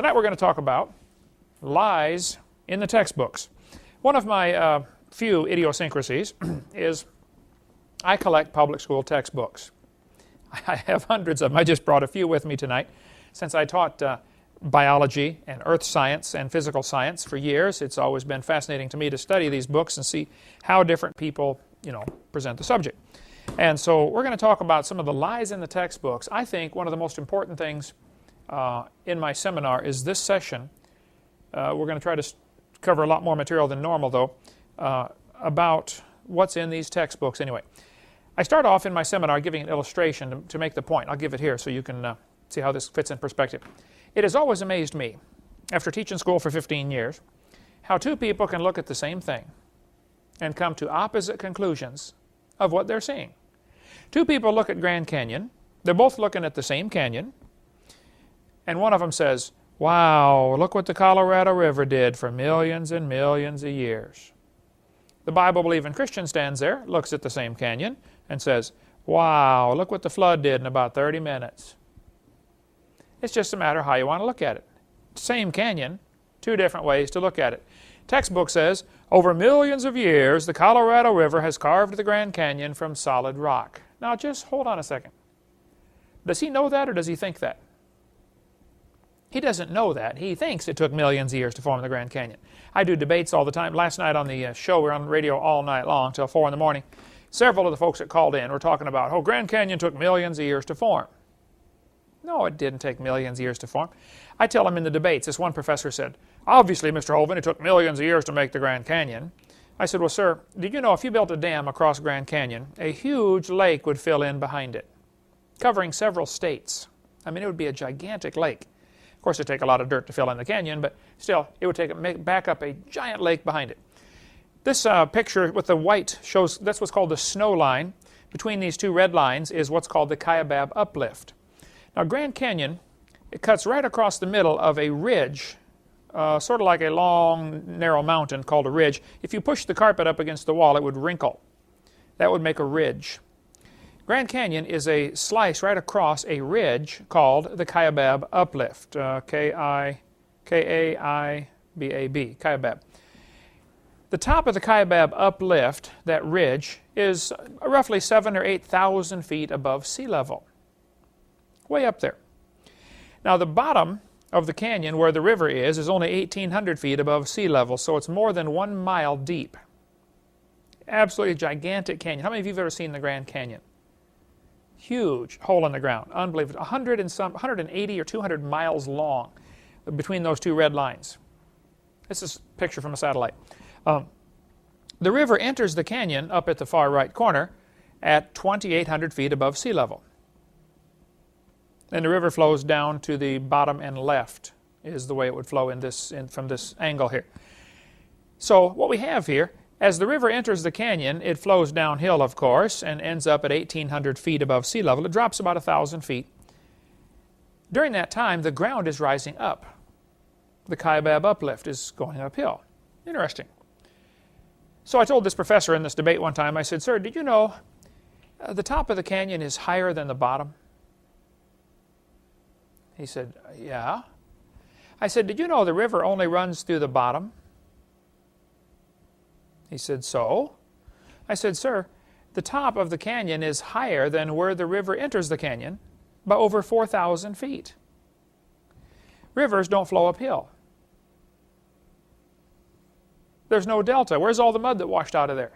Tonight we're going to talk about lies in the textbooks. One of my few idiosyncrasies is I collect public school textbooks. I have hundreds of them. I just brought a few with me tonight. Since I taught biology and earth science and physical science for years, it's always been fascinating to me to study these books and see how different people, present the subject. And so we're going to talk about some of the lies in the textbooks. I think one of the most important things in my seminar is this session. We're going to try to cover a lot more material than normal, though, about what's in these textbooks anyway. I start off in my seminar giving an illustration to make the point. I'll give it here so you can see how this fits in perspective. It has always amazed me, after teaching school for 15 years, how two people can look at the same thing and come to opposite conclusions of what they're seeing. Two people look at Grand Canyon. They're both looking at the same canyon. And one of them says, "Wow, look what the Colorado River did for millions and millions of years." The Bible-believing Christian stands there, looks at the same canyon, and says, "Wow, look what the flood did in about 30 minutes. It's just a matter of how you want to look at it. Same canyon, two different ways to look at it. Textbook says, over millions of years, the Colorado River has carved the Grand Canyon from solid rock. Now just hold on a second. Does he know that or does he think that? He doesn't know that. He thinks it took millions of years to form the Grand Canyon. I do debates all the time. Last night on the show, we were on the radio all night long till 4 in the morning. Several of the folks that called in were talking about, Grand Canyon took millions of years to form. No, it didn't take millions of years to form. I tell them in the debates, this one professor said, "Obviously, Mr. Holvin, it took millions of years to make the Grand Canyon." I said, "Well, sir, did you know if you built a dam across Grand Canyon, a huge lake would fill in behind it, covering several states? I mean, it would be a gigantic lake. Of course, it'd take a lot of dirt to fill in the canyon, but still, it would back up a giant lake behind it." This picture with the white shows, that's what's called the snow line. Between these two red lines is what's called the Kaibab uplift. Now, Grand Canyon, it cuts right across the middle of a ridge, sort of like a long, narrow mountain called a ridge. If you push the carpet up against the wall, it would wrinkle. That would make a ridge. Grand Canyon is a slice right across a ridge called the Kaibab uplift, K-A-I-B-A-B, Kaibab. The top of the Kaibab uplift, that ridge, is roughly 7,000 or 8,000 feet above sea level. Way up there. Now the bottom of the canyon where the river is only 1,800 feet above sea level, so it's more than 1 mile deep. Absolutely gigantic canyon. How many of you have ever seen the Grand Canyon? Huge hole in the ground. Unbelievable. 180 or 200 miles long between those two red lines. This is a picture from a satellite. The river enters the canyon up at the far right corner at 2,800 feet above sea level. And the river flows down to the bottom and left is the way it would flow from this angle here. So what we have here, as the river enters the canyon, it flows downhill, of course, and ends up at 1,800 feet above sea level. It drops about 1,000 feet. During that time, the ground is rising up. The Kaibab uplift is going uphill. Interesting. So I told this professor in this debate one time, I said, "Sir, did you know the top of the canyon is higher than the bottom?" He said, "Yeah." I said, "Did you know the river only runs through the bottom?" He said, "So?" I said, "Sir, the top of the canyon is higher than where the river enters the canyon by over 4,000 feet. Rivers don't flow uphill. There's no delta. Where's all the mud that washed out of there?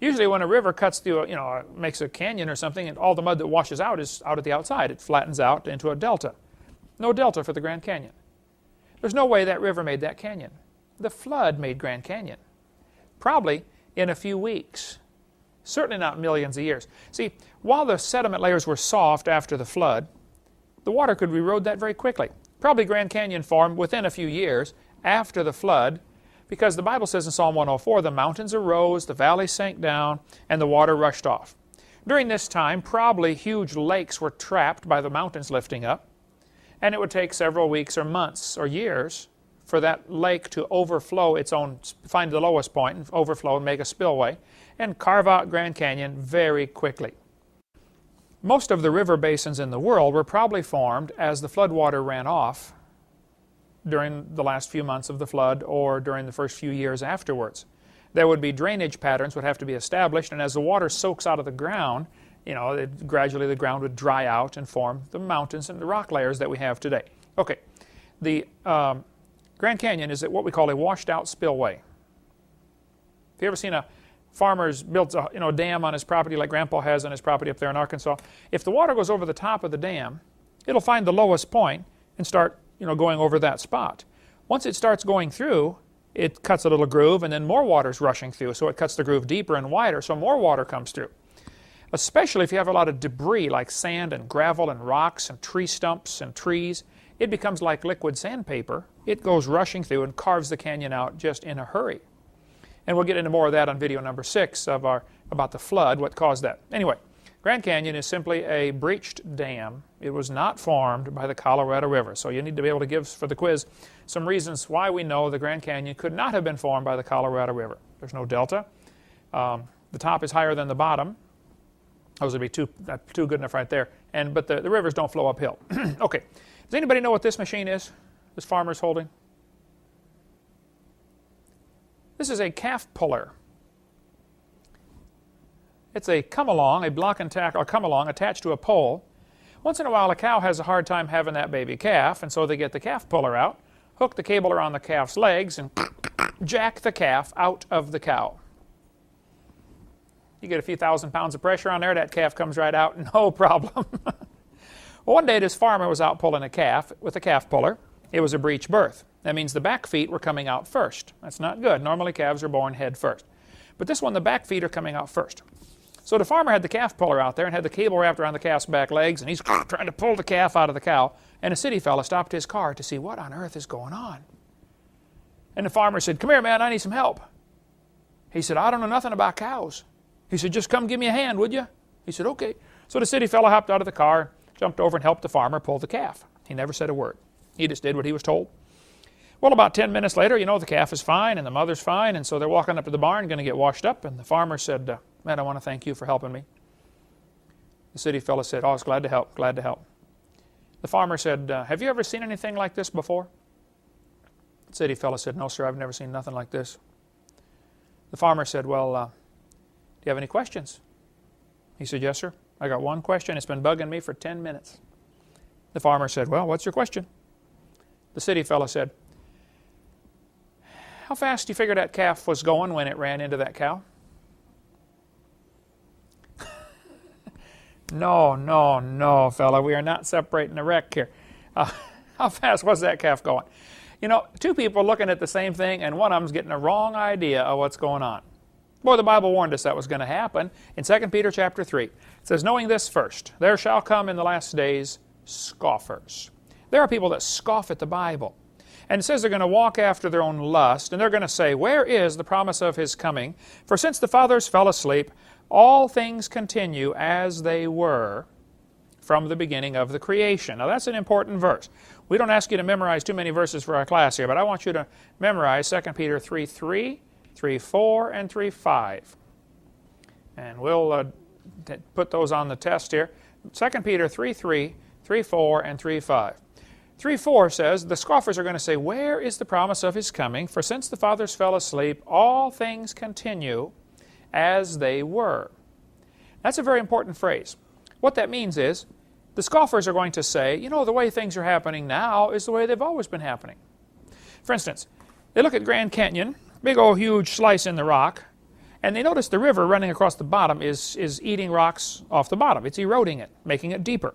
Usually when a river cuts through, makes a canyon or something, and all the mud that washes out is out at the outside. It flattens out into a delta. No delta for the Grand Canyon. There's no way that river made that canyon. The flood made Grand Canyon. Probably in a few weeks. Certainly not millions of years. See, while the sediment layers were soft after the flood, the water could erode that very quickly. Probably Grand Canyon formed within a few years after the flood, because the Bible says in Psalm 104, the mountains arose, the valleys sank down, and the water rushed off. During this time, probably huge lakes were trapped by the mountains lifting up, and it would take several weeks or months or years for that lake to overflow its own, find the lowest point, and overflow and make a spillway, and carve out Grand Canyon very quickly. Most of the river basins in the world were probably formed as the floodwater ran off during the last few months of the flood or during the first few years afterwards. There would be drainage patterns would have to be established, and as the water soaks out of the ground, gradually the ground would dry out and form the mountains and the rock layers that we have today. Okay, the Grand Canyon is what we call a washed out spillway. Have you ever seen a farmer's built a dam on his property like Grandpa has on his property up there in Arkansas? If the water goes over the top of the dam, it'll find the lowest point and start going over that spot. Once it starts going through, it cuts a little groove, and then more water is rushing through, so it cuts the groove deeper and wider, so more water comes through. Especially if you have a lot of debris like sand and gravel and rocks and tree stumps and trees, it becomes like liquid sandpaper. It goes rushing through and carves the canyon out just in a hurry. And we'll get into more of that on video number 6 of about the flood, what caused that. Anyway, Grand Canyon is simply a breached dam. It was not formed by the Colorado River. So you need to be able to give, for the quiz, some reasons why we know the Grand Canyon could not have been formed by the Colorado River. There's no delta. The top is higher than the bottom. Those would be too good enough right there. But the rivers don't flow uphill. Okay. Does anybody know what this machine is? This farmer's holding? This is a calf puller. It's a come-along, a block and tackle, come-along attached to a pole. Once in a while, a cow has a hard time having that baby calf, and so they get the calf puller out, hook the cable around the calf's legs, and jack the calf out of the cow. You get a few thousand pounds of pressure on there, that calf comes right out, no problem. Well, one day this farmer was out pulling a calf with a calf puller. It was a breech birth. That means the back feet were coming out first. That's not good. Normally calves are born head first. But this one, the back feet are coming out first. So the farmer had the calf puller out there and had the cable wrapped around the calf's back legs, and he's trying to pull the calf out of the cow. And a city fella stopped his car to see what on earth is going on. And the farmer said, "Come here, man, I need some help." He said, "I don't know nothing about cows." He said, "Just come give me a hand, would you?" He said, "Okay." So the city fella hopped out of the car, jumped over and helped the farmer pull the calf. He never said a word. He just did what he was told. Well, about 10 minutes later, the calf is fine and the mother's fine, and so they're walking up to the barn, going to get washed up, and the farmer said, "Man, I want to thank you for helping me." The city fellow said, "Oh, I was glad to help, glad to help." The farmer said, "Have you ever seen anything like this before?" The city fellow said, "No, sir, I've never seen nothing like this." The farmer said, "Well, do you have any questions?" He said, "Yes, sir. I got one question. It's been bugging me for 10 minutes. The farmer said, "Well, what's your question?" The city fellow said, "How fast do you figure that calf was going when it ran into that cow?" No, fella. We are not separating the wreck here. How fast was that calf going? Two people looking at the same thing, and one of them's getting a wrong idea of what's going on. Boy, the Bible warned us that was going to happen. In 2 Peter chapter 3, it says, "Knowing this first, there shall come in the last days scoffers." There are people that scoff at the Bible. And it says they're going to walk after their own lust, and they're going to say, "Where is the promise of His coming? For since the fathers fell asleep, all things continue as they were from the beginning of the creation." Now that's an important verse. We don't ask you to memorize too many verses for our class here, but I want you to memorize 2 Peter 3:3, 3:4, and 3:5. And we'll put those on the test here. 2 Peter 3:3, 3:4, and 3:5. 3:4 says, the scoffers are going to say, "Where is the promise of His coming? For since the fathers fell asleep, all things continue as they were." That's a very important phrase. What that means is, the scoffers are going to say, the way things are happening now is the way they've always been happening. For instance, they look at Grand Canyon, big old huge slice in the rock, and they notice the river running across the bottom is eating rocks off the bottom. It's eroding it, making it deeper.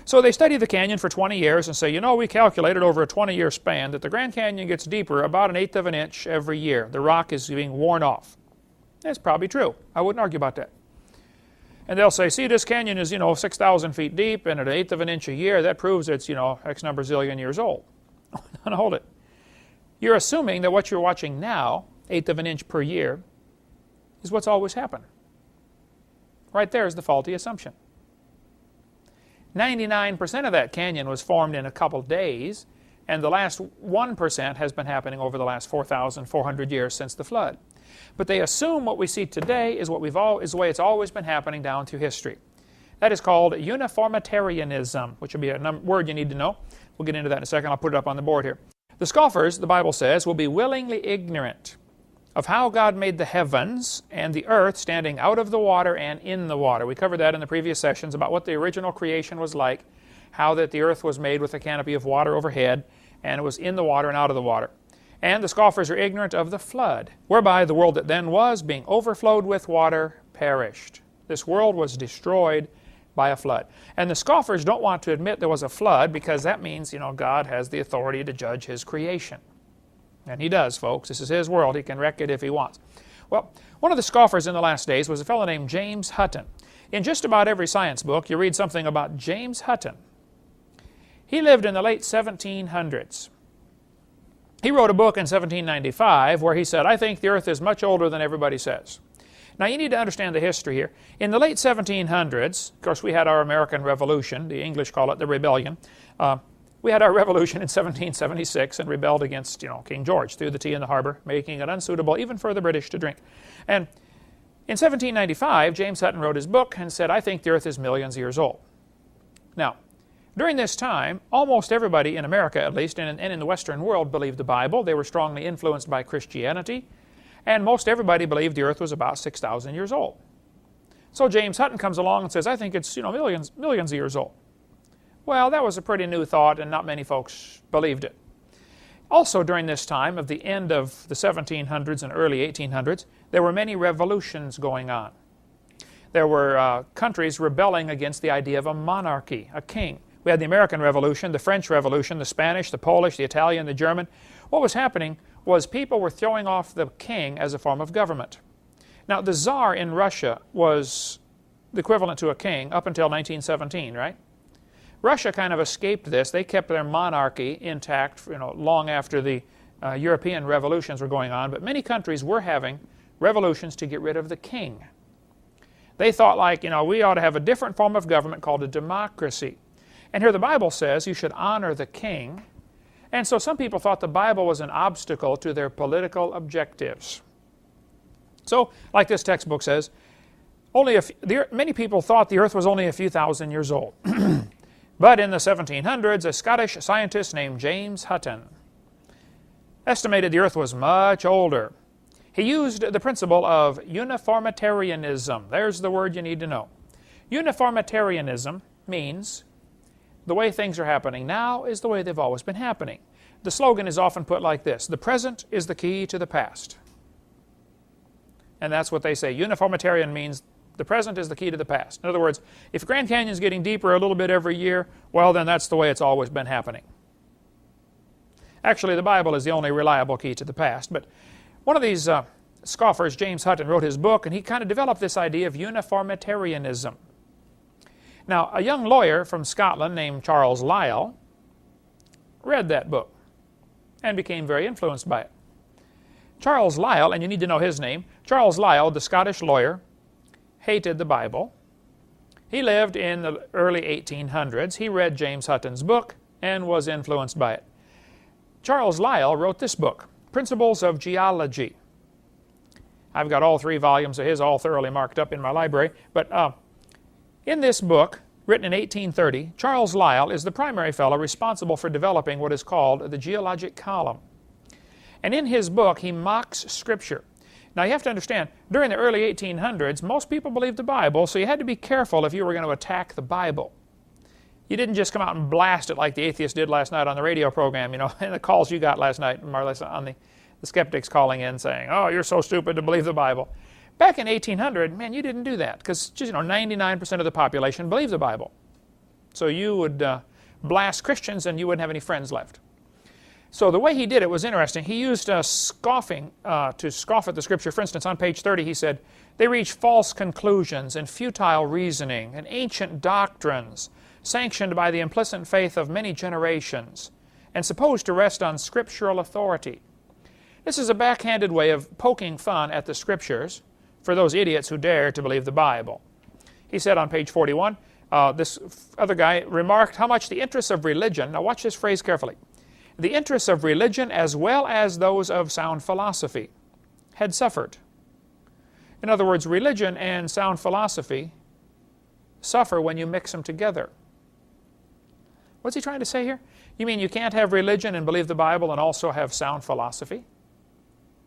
So they study the canyon for 20 years and say, we calculated over a 20-year span that the Grand Canyon gets deeper about 1/8 of an inch every year. The rock is being worn off. That's probably true. I wouldn't argue about that. And they'll say, "See, this canyon is, 6,000 feet deep, and at 1/8 of an inch a year, that proves it's, X number zillion years old." Now, hold it. You're assuming that what you're watching now, 1/8 of an inch per year, is what's always happened. Right there is the faulty assumption. 99% of that canyon was formed in a couple days, and the last 1% has been happening over the last 4,400 years since the flood. But they assume what we see today is the way it's always been happening down through history. That is called uniformitarianism, which will be a word you need to know. We'll get into that in a second. I'll put it up on the board here. The scoffers, the Bible says, will be willingly ignorant of how God made the heavens and the earth standing out of the water and in the water. We covered that in the previous sessions about what the original creation was like, how that the earth was made with a canopy of water overhead, and it was in the water and out of the water. And the scoffers are ignorant of the flood, whereby the world that then was, being overflowed with water, perished. This world was destroyed by a flood. And the scoffers don't want to admit there was a flood because that means, God has the authority to judge His creation. And He does, folks. This is His world. He can wreck it if He wants. Well, one of the scoffers in the last days was a fellow named James Hutton. In just about every science book, you read something about James Hutton. He lived in the late 1700s. He wrote a book in 1795 where he said, I think the earth is much older than everybody says. Now you need to understand the history here. In the late 1700s, of course we had our American Revolution, the English call it the Rebellion. We had our revolution in 1776 and rebelled against King George, threw the tea in the harbor, making it unsuitable even for the British to drink. And in 1795, James Hutton wrote his book and said, I think the earth is millions of years old. Now, during this time, almost everybody in America, at least, and in the Western world, believed the Bible. They were strongly influenced by Christianity. And most everybody believed the earth was about 6,000 years old. So James Hutton comes along and says, I think it's millions of years old. Well, that was a pretty new thought, and not many folks believed it. Also during this time of the end of the 1700s and early 1800s, there were many revolutions going on. There were countries rebelling against the idea of a monarchy, a king. We had the American Revolution, the French Revolution, the Spanish, the Polish, the Italian, the German. What was happening was people were throwing off the king as a form of government. Now, the Tsar in Russia was the equivalent to a king up until 1917, right? Russia kind of escaped this. They kept their monarchy intact, long after the European revolutions were going on, but many countries were having revolutions to get rid of the king. They thought we ought to have a different form of government called a democracy. And here the Bible says you should honor the king. And so some people thought the Bible was an obstacle to their political objectives. So, like this textbook says, many people thought the earth was only a few thousand years old. But in the 1700s, a Scottish scientist named James Hutton estimated the earth was much older. He used the principle of uniformitarianism. There's the word you need to know. Uniformitarianism means the way things are happening now is the way they've always been happening. The slogan is often put like this: the present is the key to the past. And that's what they say. Uniformitarian means the present is the key to the past. In other words, if Grand Canyon's getting deeper a little bit every year, well, then that's the way it's always been happening. Actually, the Bible is the only reliable key to the past. But one of these scoffers, James Hutton, wrote his book, and he kind of developed this idea of uniformitarianism. Now, a young lawyer from Scotland named Charles Lyell read that book and became very influenced by it. Charles Lyell, and you need to know his name, Charles Lyell, the Scottish lawyer, hated the Bible. He lived in the early 1800s. He read James Hutton's book and was influenced by it. Charles Lyell wrote this book, Principles of Geology. I've got all 3 volumes of his all thoroughly marked up in my library, but in this book, written in 1830, Charles Lyell is the primary fellow responsible for developing what is called the geologic column. And in his book, he mocks Scripture. Now you have to understand, during the early 1800s, most people believed the Bible, so you had to be careful if you were going to attack the Bible. You didn't just come out and blast it like the atheists did last night on the radio program, and the calls you got last night, Marla, on the skeptics calling in saying, oh, you're so stupid to believe the Bible. Back in 1800, man, you didn't do that because 99% of the population believed the Bible. So you would blast Christians and you wouldn't have any friends left. So the way he did it was interesting. He used scoffing to scoff at the Scripture. For instance, on page 30 he said, they reach false conclusions and futile reasoning and ancient doctrines sanctioned by the implicit faith of many generations and supposed to rest on scriptural authority. This is a backhanded way of poking fun at the Scriptures for those idiots who dare to believe the Bible. He said on page 41, this other guy remarked how much the interests of religion, now watch this phrase carefully, the interests of religion as well as those of sound philosophy had suffered. In other words, religion and sound philosophy suffer when you mix them together. What's he trying to say here? You mean you can't have religion and believe the Bible and also have sound philosophy?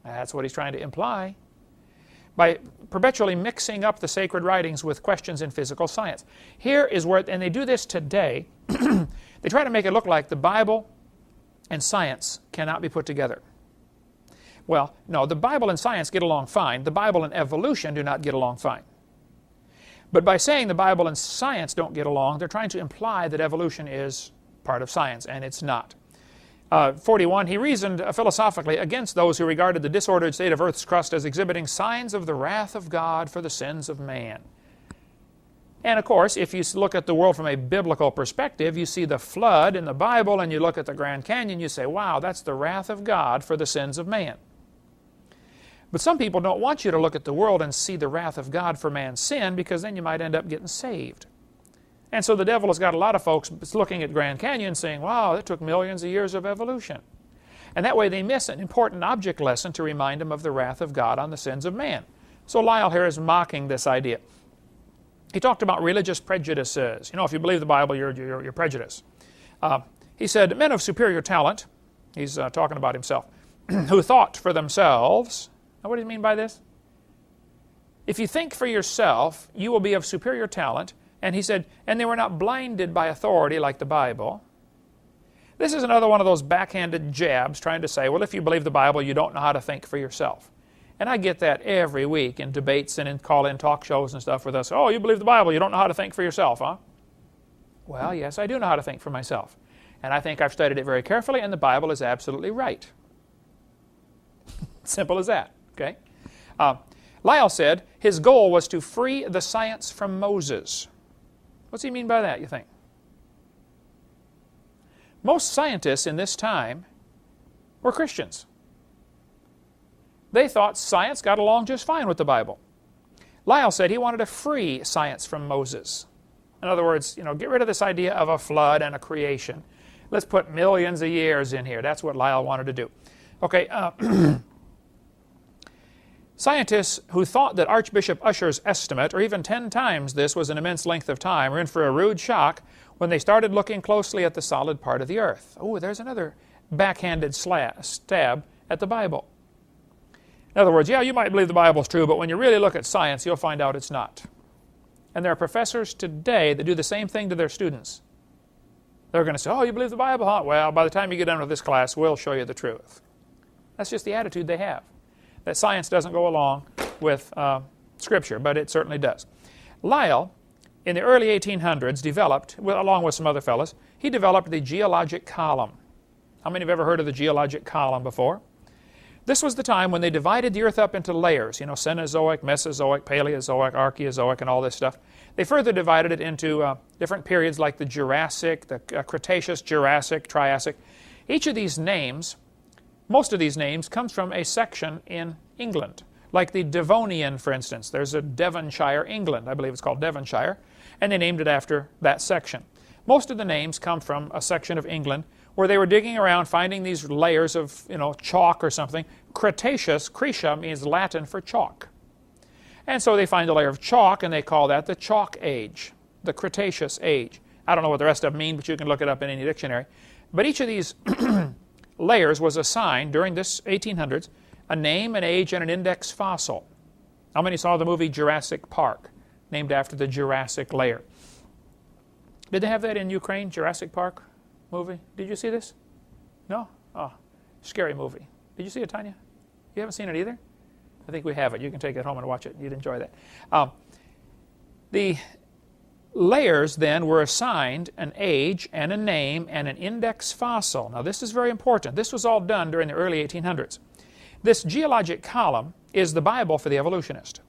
That's what he's trying to imply by perpetually mixing up the sacred writings with questions in physical science. Here is where, and they do this today, they try to make it look like the Bible and science cannot be put together. Well, no, the Bible and science get along fine. The Bible and evolution do not get along fine. But by saying the Bible and science don't get along, they're trying to imply that evolution is part of science, and it's not. 41, he reasoned philosophically against those who regarded the disordered state of Earth's crust as exhibiting signs of the wrath of God for the sins of man. And of course, if you look at the world from a biblical perspective, you see the flood in the Bible, and you look at the Grand Canyon, you say, wow, that's the wrath of God for the sins of man. But some people don't want you to look at the world and see the wrath of God for man's sin, because then you might end up getting saved. And so the devil has got a lot of folks looking at Grand Canyon saying, wow, that took millions of years of evolution. And that way they miss an important object lesson to remind them of the wrath of God on the sins of man. So Lyle here is mocking this idea. He talked about religious prejudices. You know, if you believe the Bible, you're prejudiced. He said, men of superior talent, he's talking about himself, who thought for themselves. Now what does he mean by this? If you think for yourself, you will be of superior talent. And he said, and they were not blinded by authority like the Bible. This is another one of those backhanded jabs trying to say, well, if you believe the Bible, you don't know how to think for yourself. And I get that every week in debates and in call-in talk shows and stuff with us. Oh, you believe the Bible, you don't know how to think for yourself, huh? Well, yes, I do know how to think for myself. And I think I've studied it very carefully, and the Bible is absolutely right. Simple as that, okay? Lyle said his goal was to free the science from Moses. What's he mean by that, you think? Most scientists in this time were Christians. They thought science got along just fine with the Bible. Lyle said he wanted to free science from Moses. In other words, get rid of this idea of a flood and a creation. Let's put millions of years in here. That's what Lyle wanted to do. Okay, scientists who thought that Archbishop Usher's estimate, or even 10 times this, was an immense length of time, were in for a rude shock when they started looking closely at the solid part of the earth. Oh, there's another backhanded stab at the Bible. In other words, yeah, you might believe the Bible's true, but when you really look at science, you'll find out it's not. And there are professors today that do the same thing to their students. They're going to say, oh, you believe the Bible, huh? Well, by the time you get done with this class, we'll show you the truth. That's just the attitude they have. That science doesn't go along with Scripture, but it certainly does. Lyle, in the early 1800s, developed, along with some other fellows, he developed the geologic column. How many have ever heard of the geologic column before? This was the time when they divided the earth up into layers, Cenozoic, Mesozoic, Paleozoic, Archaeozoic, and all this stuff. They further divided it into different periods like the Jurassic, the Cretaceous, Jurassic, Triassic. Each of these names, most of these names, comes from a section in England. Like the Devonian, for instance. There's a Devonshire, England. I believe it's called Devonshire. And they named it after that section. Most of the names come from a section of England where they were digging around finding these layers of, chalk or something. Cretaceous, Cretia, means Latin for chalk. And so they find a layer of chalk, and they call that the Chalk Age, the Cretaceous Age. I don't know what the rest of them mean, but you can look it up in any dictionary. But each of these layers was assigned, during this 1800s, a name, an age, and an index fossil. How many saw the movie Jurassic Park, named after the Jurassic layer? Did they have that in Ukraine, Jurassic Park movie? Did you see this? No? Oh, scary movie. Did you see it, Tanya? You haven't seen it either? I think we have it. You can take it home and watch it. You'd enjoy that. The layers then were assigned an age and a name and an index fossil. Now this is very important. This was all done during the early 1800s. This geologic column is the Bible for the evolutionist.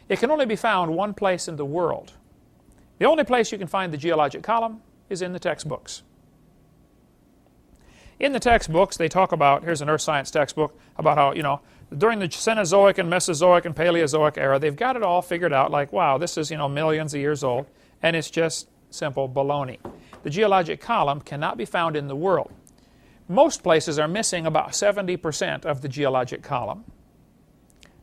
It can only be found one place in the world. The only place you can find the geologic column is in the textbooks. In the textbooks, they talk about, here's an earth science textbook, about how, during the Cenozoic and Mesozoic and Paleozoic era, they've got it all figured out like, wow, this is, millions of years old, and it's just simple baloney. The geologic column cannot be found in the world. Most places are missing about 70% of the geologic column.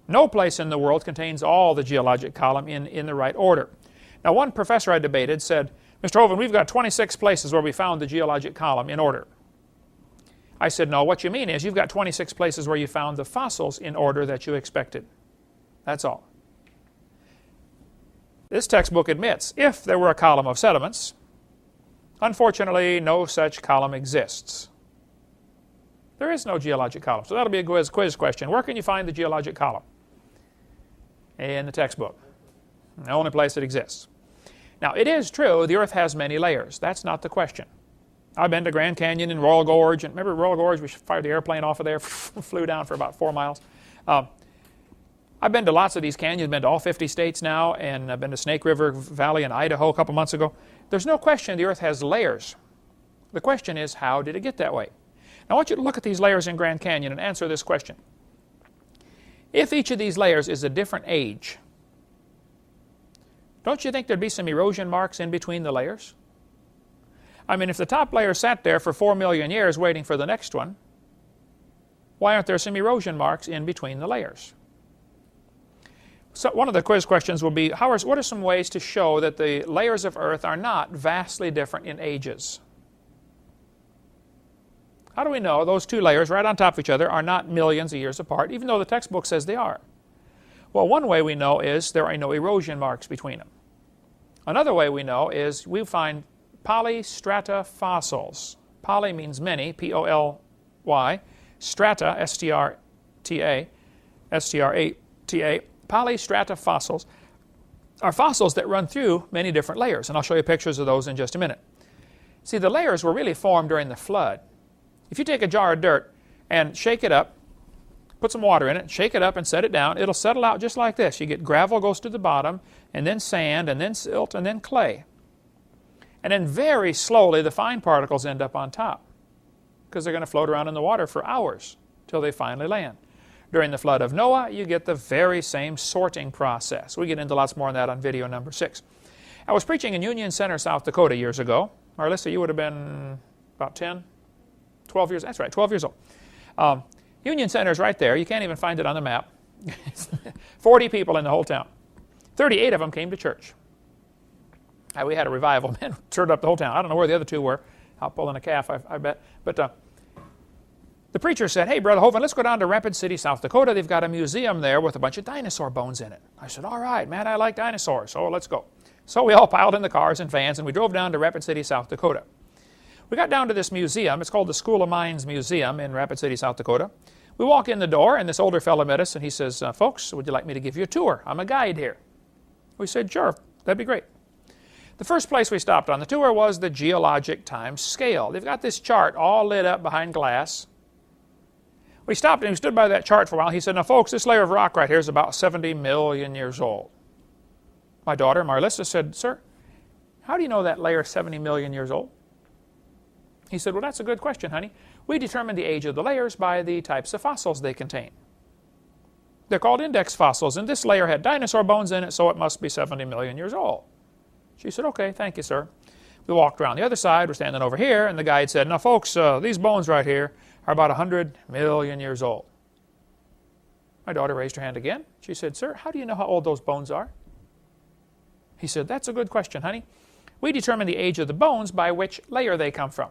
No place in the world contains all the geologic column in the right order. Now, one professor I debated said, Mr. Hovind, we've got 26 places where we found the geologic column in order. I said, no, what you mean is you've got 26 places where you found the fossils in order that you expected. That's all. This textbook admits if there were a column of sediments, unfortunately, no such column exists. There is no geologic column. So that'll be a quiz question. Where can you find the geologic column? In the textbook. The only place it exists. Now, it is true the Earth has many layers. That's not the question. I've been to Grand Canyon and Royal Gorge. And remember Royal Gorge? We fired the airplane off of there, flew down for about 4 miles. I've been to lots of these canyons, been to all 50 states now, and I've been to Snake River Valley in Idaho a couple months ago. There's no question the Earth has layers. The question is, how did it get that way? Now, I want you to look at these layers in Grand Canyon and answer this question. If each of these layers is a different age, don't you think there'd be some erosion marks in between the layers? I mean, if the top layer sat there for 4 million years waiting for the next one, why aren't there some erosion marks in between the layers? So one of the quiz questions will be, what are some ways to show that the layers of Earth are not vastly different in ages? How do we know those two layers right on top of each other are not millions of years apart, even though the textbook says they are? Well, one way we know is there are no erosion marks between them. Another way we know is we find polystrata fossils. Poly means many, P-O-L-Y. Strata, S-T-R-A-T-A. Polystrata fossils are fossils that run through many different layers, and I'll show you pictures of those in just a minute. See, the layers were really formed during the flood. If you take a jar of dirt and shake it up, put some water in it, shake it up and set it down, it'll settle out just like this. You get gravel goes to the bottom, and then sand, and then silt, and then clay. And then very slowly the fine particles end up on top because they're going to float around in the water for hours till they finally land. During the flood of Noah, you get the very same sorting process. We get into lots more on that on video number 6. I was preaching in Union Center, South Dakota years ago. Marlissa, you would have been about 10, 12 years. That's right, 12 years old. Union Center is right there. You can't even find it on the map. 40 people in the whole town. 38 of them came to church. We had a revival, man, turned up the whole town. I don't know where the other two were. Out pulling a calf, I bet. But the preacher said, hey, Brother Hovind, let's go down to Rapid City, South Dakota. They've got a museum there with a bunch of dinosaur bones in it. I said, all right, man, I like dinosaurs, so let's go. So we all piled in the cars and vans, and we drove down to Rapid City, South Dakota. We got down to this museum. It's called the School of Mines Museum in Rapid City, South Dakota. We walk in the door, and this older fellow met us, and he says, folks, would you like me to give you a tour? I'm a guide here. We said, sure, that'd be great. The first place we stopped on the tour was the geologic time scale. They've got this chart all lit up behind glass. We stopped and we stood by that chart for a while. He said, now folks, this layer of rock right here is about 70 million years old. My daughter, Marlissa, said, sir, how do you know that layer is 70 million years old? He said, well, that's a good question, honey. We determine the age of the layers by the types of fossils they contain. They're called index fossils, and this layer had dinosaur bones in it, so it must be 70 million years old. She said, okay, thank you, sir. We walked around the other side. We're standing over here, and the guide said, now, folks, these bones right here are about 100 million years old. My daughter raised her hand again. She said, sir, how do you know how old those bones are? He said, that's a good question, honey. We determine the age of the bones by which layer they come from.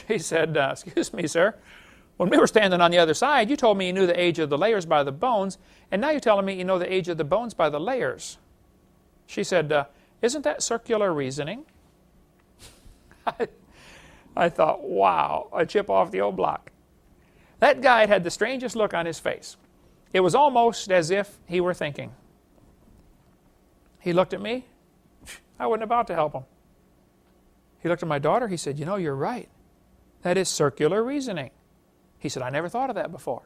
She said, excuse me, sir. When we were standing on the other side, you told me you knew the age of the layers by the bones, and now you're telling me you know the age of the bones by the layers. She said, isn't that circular reasoning? I thought, wow, a chip off the old block. That guide had the strangest look on his face. It was almost as if he were thinking. He looked at me. I wasn't about to help him. He looked at my daughter. He said, you know, you're right. That is circular reasoning. He said, I never thought of that before.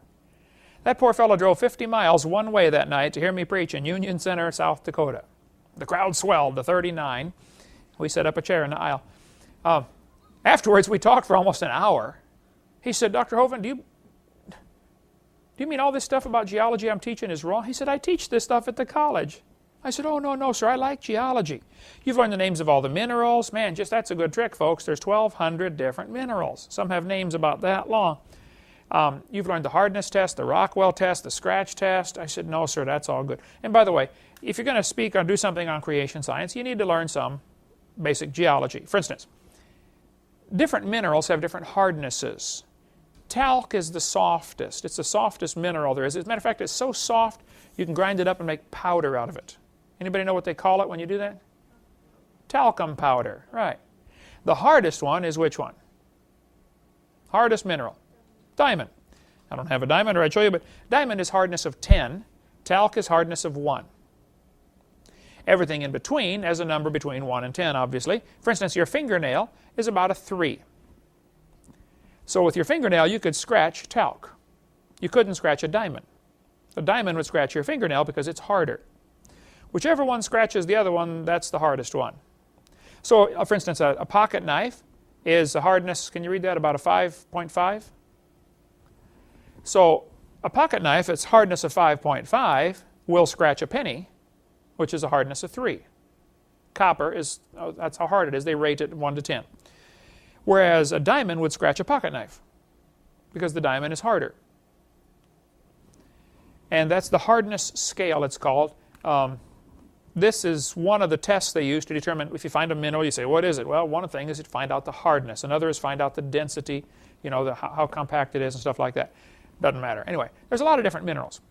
That poor fellow drove 50 miles one way that night to hear me preach in Union Center, South Dakota. The crowd swelled to 39. We set up a chair in the aisle. Afterwards, we talked for almost an hour. He said, Dr. Hovind, do you mean all this stuff about geology I'm teaching is wrong? He said, I teach this stuff at the college. I said, oh, no, sir, I like geology. You've learned the names of all the minerals. Man, just that's a good trick, folks. There's 1,200 different minerals. Some have names about that long. You've learned the hardness test, the Rockwell test, the scratch test. I said, no, sir, that's all good. And by the way, if you're going to speak or do something on creation science, you need to learn some basic geology. For instance, different minerals have different hardnesses. Talc is the softest. It's the softest mineral there is. As a matter of fact, it's so soft you can grind it up and make powder out of it. Anybody know what they call it when you do that? Talcum powder, right. The hardest one is which one? Hardest mineral. Diamond. I don't have a diamond, or I'd show you, but diamond is hardness of 10. Talc is hardness of 1. Everything in between has a number between 1 and 10, obviously. For instance, your fingernail is about a 3. So with your fingernail, you could scratch talc. You couldn't scratch a diamond. A diamond would scratch your fingernail because it's harder. Whichever one scratches the other one, that's the hardest one. So, for instance, a pocket knife is a hardness, can you read that, about a 5.5? So, a pocket knife, its hardness of 5.5 will scratch a penny, which is a hardness of 3. Copper is, that's how hard it is. They rate it 1 to 10. Whereas a diamond would scratch a pocket knife because the diamond is harder. And that's the hardness scale, it's called. This is one of the tests they use to determine if you find a mineral, you say, what is it? Well, one thing is to find out the hardness. Another is find out the density, you know, how compact it is and stuff like that. Doesn't matter. Anyway, there's a lot of different minerals.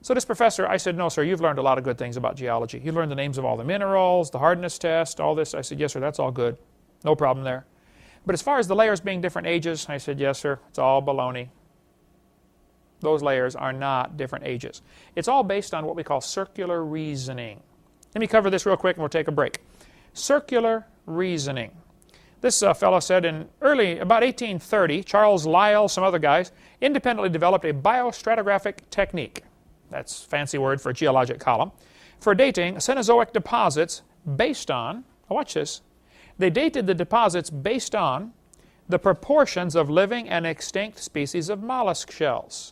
So this professor, I said, no, sir, you've learned a lot of good things about geology. You learned the names of all the minerals, the hardness test, all this. I said, yes, sir, that's all good. No problem there. But as far as the layers being different ages, I said, yes, sir, it's all baloney. Those layers are not different ages. It's all based on what we call circular reasoning. Let me cover this real quick and we'll take a break. Circular reasoning. This fellow said in about 1830, Charles Lyell, some other guys, independently developed a biostratigraphic technique. That's a fancy word for a geologic column. For dating Cenozoic deposits based on, watch this, they dated the deposits based on the proportions of living and extinct species of mollusk shells.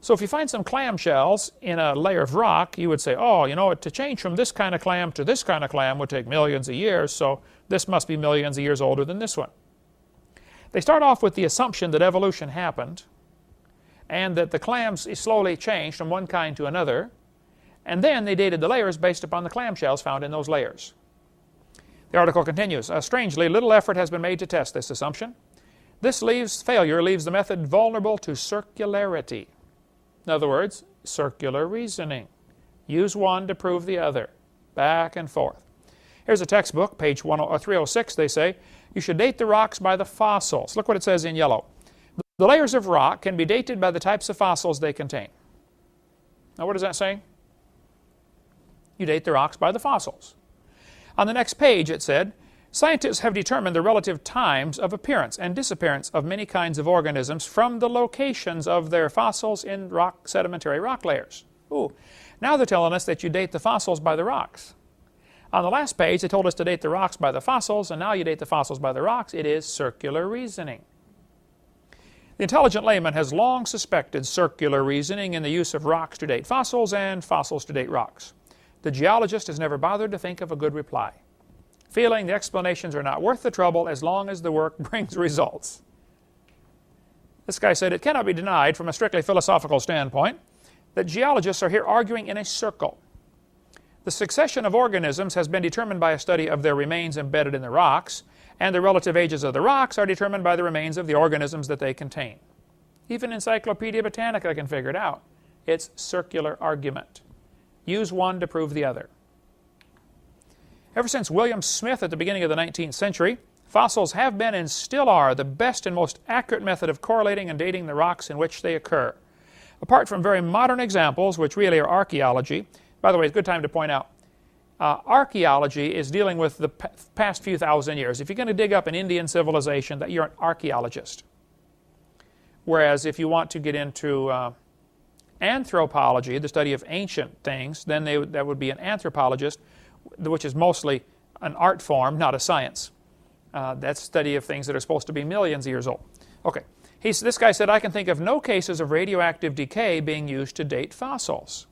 So if you find some clam shells in a layer of rock, you would say, oh, you know, to change from this kind of clam to this kind of clam would take millions of years, so this must be millions of years older than this one. They start off with the assumption that evolution happened and that the clams slowly changed from one kind to another, and then they dated the layers based upon the clam shells found in those layers. The article continues, strangely, little effort has been made to test this assumption. This failure leaves the method vulnerable to circularity. In other words, circular reasoning. Use one to prove the other. Back and forth. Here's a textbook, page 306, they say, you should date the rocks by the fossils. Look what it says in yellow. The layers of rock can be dated by the types of fossils they contain. Now what does that say? You date the rocks by the fossils. On the next page it said, scientists have determined the relative times of appearance and disappearance of many kinds of organisms from the locations of their fossils in sedimentary rock layers. Ooh. Now they're telling us that you date the fossils by the rocks. On the last page they told us to date the rocks by the fossils, and now you date the fossils by the rocks. It is circular reasoning. The intelligent layman has long suspected circular reasoning in the use of rocks to date fossils and fossils to date rocks. The geologist has never bothered to think of a good reply, feeling the explanations are not worth the trouble as long as the work brings results. This guy said, it cannot be denied from a strictly philosophical standpoint that geologists are here arguing in a circle. The succession of organisms has been determined by a study of their remains embedded in the rocks, and the relative ages of the rocks are determined by the remains of the organisms that they contain. Even Encyclopedia Britannica can figure it out. It's circular argument. Use one to prove the other. Ever since William Smith at the beginning of the 19th century, fossils have been and still are the best and most accurate method of correlating and dating the rocks in which they occur. Apart from very modern examples, which really are archaeology, by the way, it's a good time to point out, archaeology is dealing with the past few thousand years. If you're going to dig up an Indian civilization, you're an archaeologist. Whereas if you want to get into anthropology, the study of ancient things, then that would be an anthropologist, which is mostly an art form, not a science. That's study of things that are supposed to be millions of years old. Okay, this guy said, I can think of no cases of radioactive decay being used to date fossils.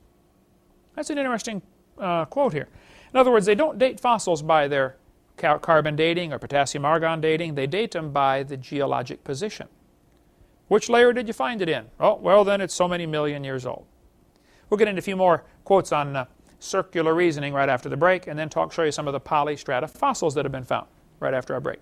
That's an interesting quote here. In other words, they don't date fossils by their carbon dating or potassium argon dating. They date them by the geologic position. Which layer did you find it in? Oh, well, then it's so many million years old. We'll get into a few more quotes on circular reasoning right after the break, and then show you some of the polystrata fossils that have been found right after our break.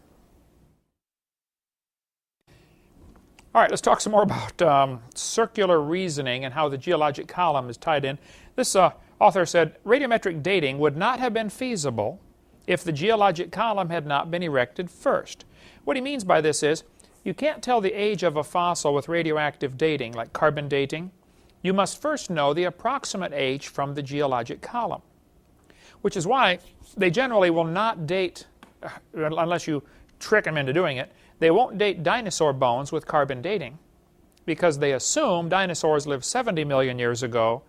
All right, let's talk some more about circular reasoning and how the geologic column is tied in. This author said, radiometric dating would not have been feasible if the geologic column had not been erected first. What he means by this is, you can't tell the age of a fossil with radioactive dating, like carbon dating. You must first know the approximate age from the geologic column, which is why they generally will not date, unless you trick them into doing it, they won't date dinosaur bones with carbon dating because they assume dinosaurs lived 70 million years ago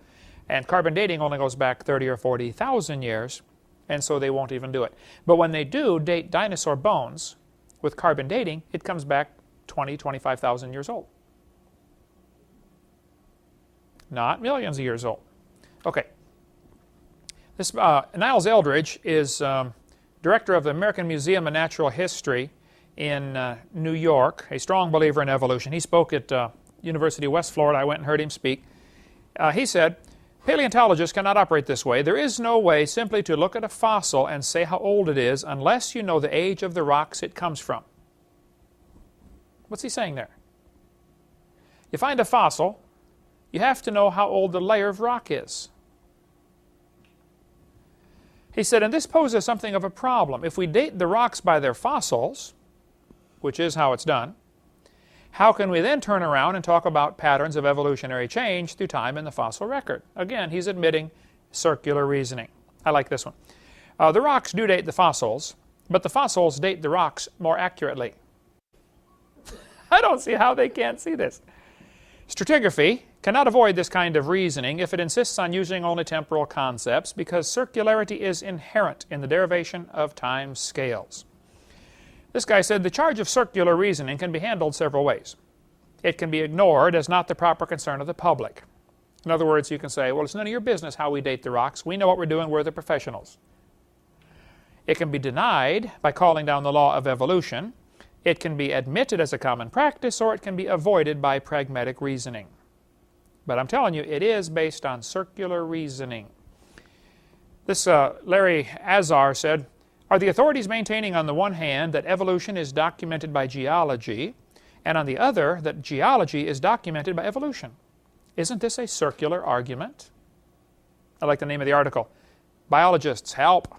and carbon dating only goes back 30 or 40,000 years, and so they won't even do it. But when they do date dinosaur bones with carbon dating, it comes back 20, 25,000 years old. Not millions of years old. Okay. This Niles Eldridge is director of the American Museum of Natural History in New York, a strong believer in evolution. He spoke at University of West Florida. I went and heard him speak. He said, paleontologists cannot operate this way. There is no way simply to look at a fossil and say how old it is unless you know the age of the rocks it comes from. What's he saying there? You find a fossil, you have to know how old the layer of rock is. He said, and this poses something of a problem. If we date the rocks by their fossils, which is how it's done, how can we then turn around and talk about patterns of evolutionary change through time in the fossil record? Again, he's admitting circular reasoning. I like this one. The rocks do date the fossils, but the fossils date the rocks more accurately. I don't see how they can't see this. Stratigraphy cannot avoid this kind of reasoning if it insists on using only temporal concepts because circularity is inherent in the derivation of time scales. This guy said the charge of circular reasoning can be handled several ways. It can be ignored as not the proper concern of the public. In other words, you can say, well, it's none of your business how we date the rocks. We know what we're doing. We're the professionals. It can be denied by calling down the law of evolution. It can be admitted as a common practice, or it can be avoided by pragmatic reasoning. But I'm telling you, it is based on circular reasoning. This Larry Azar said, are the authorities maintaining on the one hand that evolution is documented by geology, and on the other that geology is documented by evolution? Isn't this a circular argument? I like the name of the article. Biologists, help.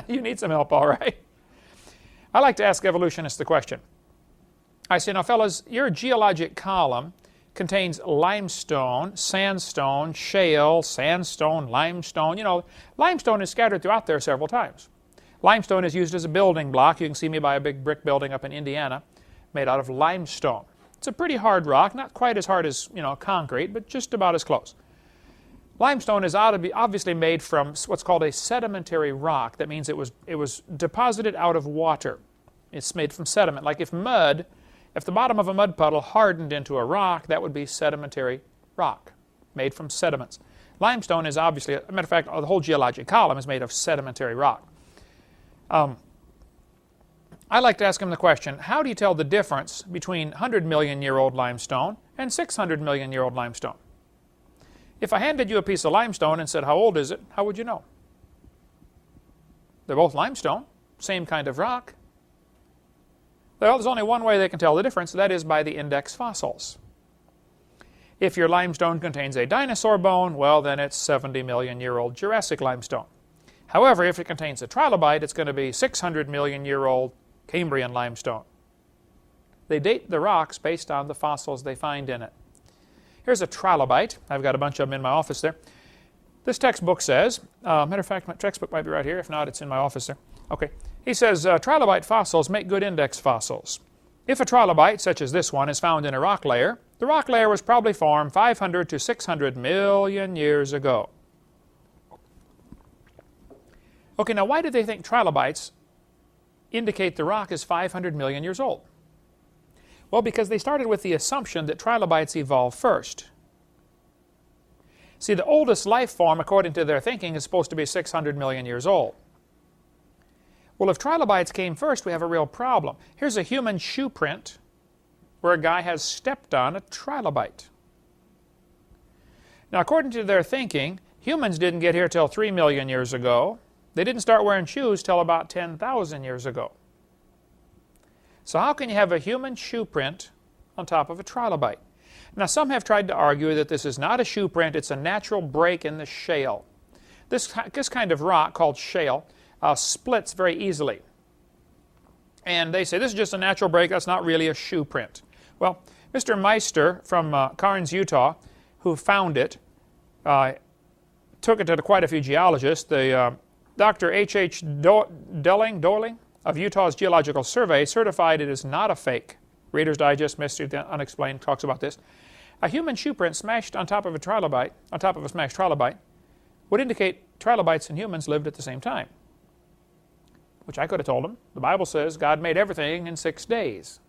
You need some help, all right. I like to ask evolutionists the question. I say, now fellas, your geologic column contains limestone, sandstone, shale, sandstone, limestone. You know, limestone is scattered throughout there several times. Limestone is used as a building block. You can see me by a big brick building up in Indiana made out of limestone. It's a pretty hard rock, not quite as hard as, concrete, but just about as close. Limestone is obviously made from what's called a sedimentary rock. That means it was deposited out of water. It's made from sediment. Like if the bottom of a mud puddle hardened into a rock, that would be sedimentary rock, made from sediments. Limestone is obviously, as a matter of fact, the whole geologic column is made of sedimentary rock. I like to ask him the question, how do you tell the difference between 100 million year old limestone and 600 million year old limestone? If I handed you a piece of limestone and said, how old is it, how would you know? They're both limestone, same kind of rock. Well, there's only one way they can tell the difference, that is by the index fossils. If your limestone contains a dinosaur bone, well, then it's 70 million year old Jurassic limestone. However, if it contains a trilobite, it's going to be 600 million year old Cambrian limestone. They date the rocks based on the fossils they find in it. Here's a trilobite. I've got a bunch of them in my office there. This textbook says, matter of fact, my textbook might be right here. If not, it's in my office there. Okay. He says, trilobite fossils make good index fossils. If a trilobite, such as this one, is found in a rock layer, the rock layer was probably formed 500 to 600 million years ago. Okay, now why do they think trilobites indicate the rock is 500 million years old? Well, because they started with the assumption that trilobites evolved first. See, the oldest life form, according to their thinking, is supposed to be 600 million years old. Well, if trilobites came first, we have a real problem. Here's a human shoe print where a guy has stepped on a trilobite. Now, according to their thinking, humans didn't get here till 3 million years ago. They didn't start wearing shoes till about 10,000 years ago. So how can you have a human shoe print on top of a trilobite? Now, some have tried to argue that this is not a shoe print, it's a natural break in the shale. This kind of rock, called shale, splits very easily. And they say this is just a natural break, that's not really a shoe print. Well, Mr. Meister from Carnes, Utah, who found it, took it to quite a few geologists. Dr. H.H. Doling of Utah's Geological Survey certified it is not a fake. Reader's Digest, Mystery of the Unexplained talks about this. A human shoe print smashed on top of a trilobite, on top of a smashed trilobite, would indicate trilobites and humans lived at the same time. Which I could have told them. The Bible says God made everything in 6 days.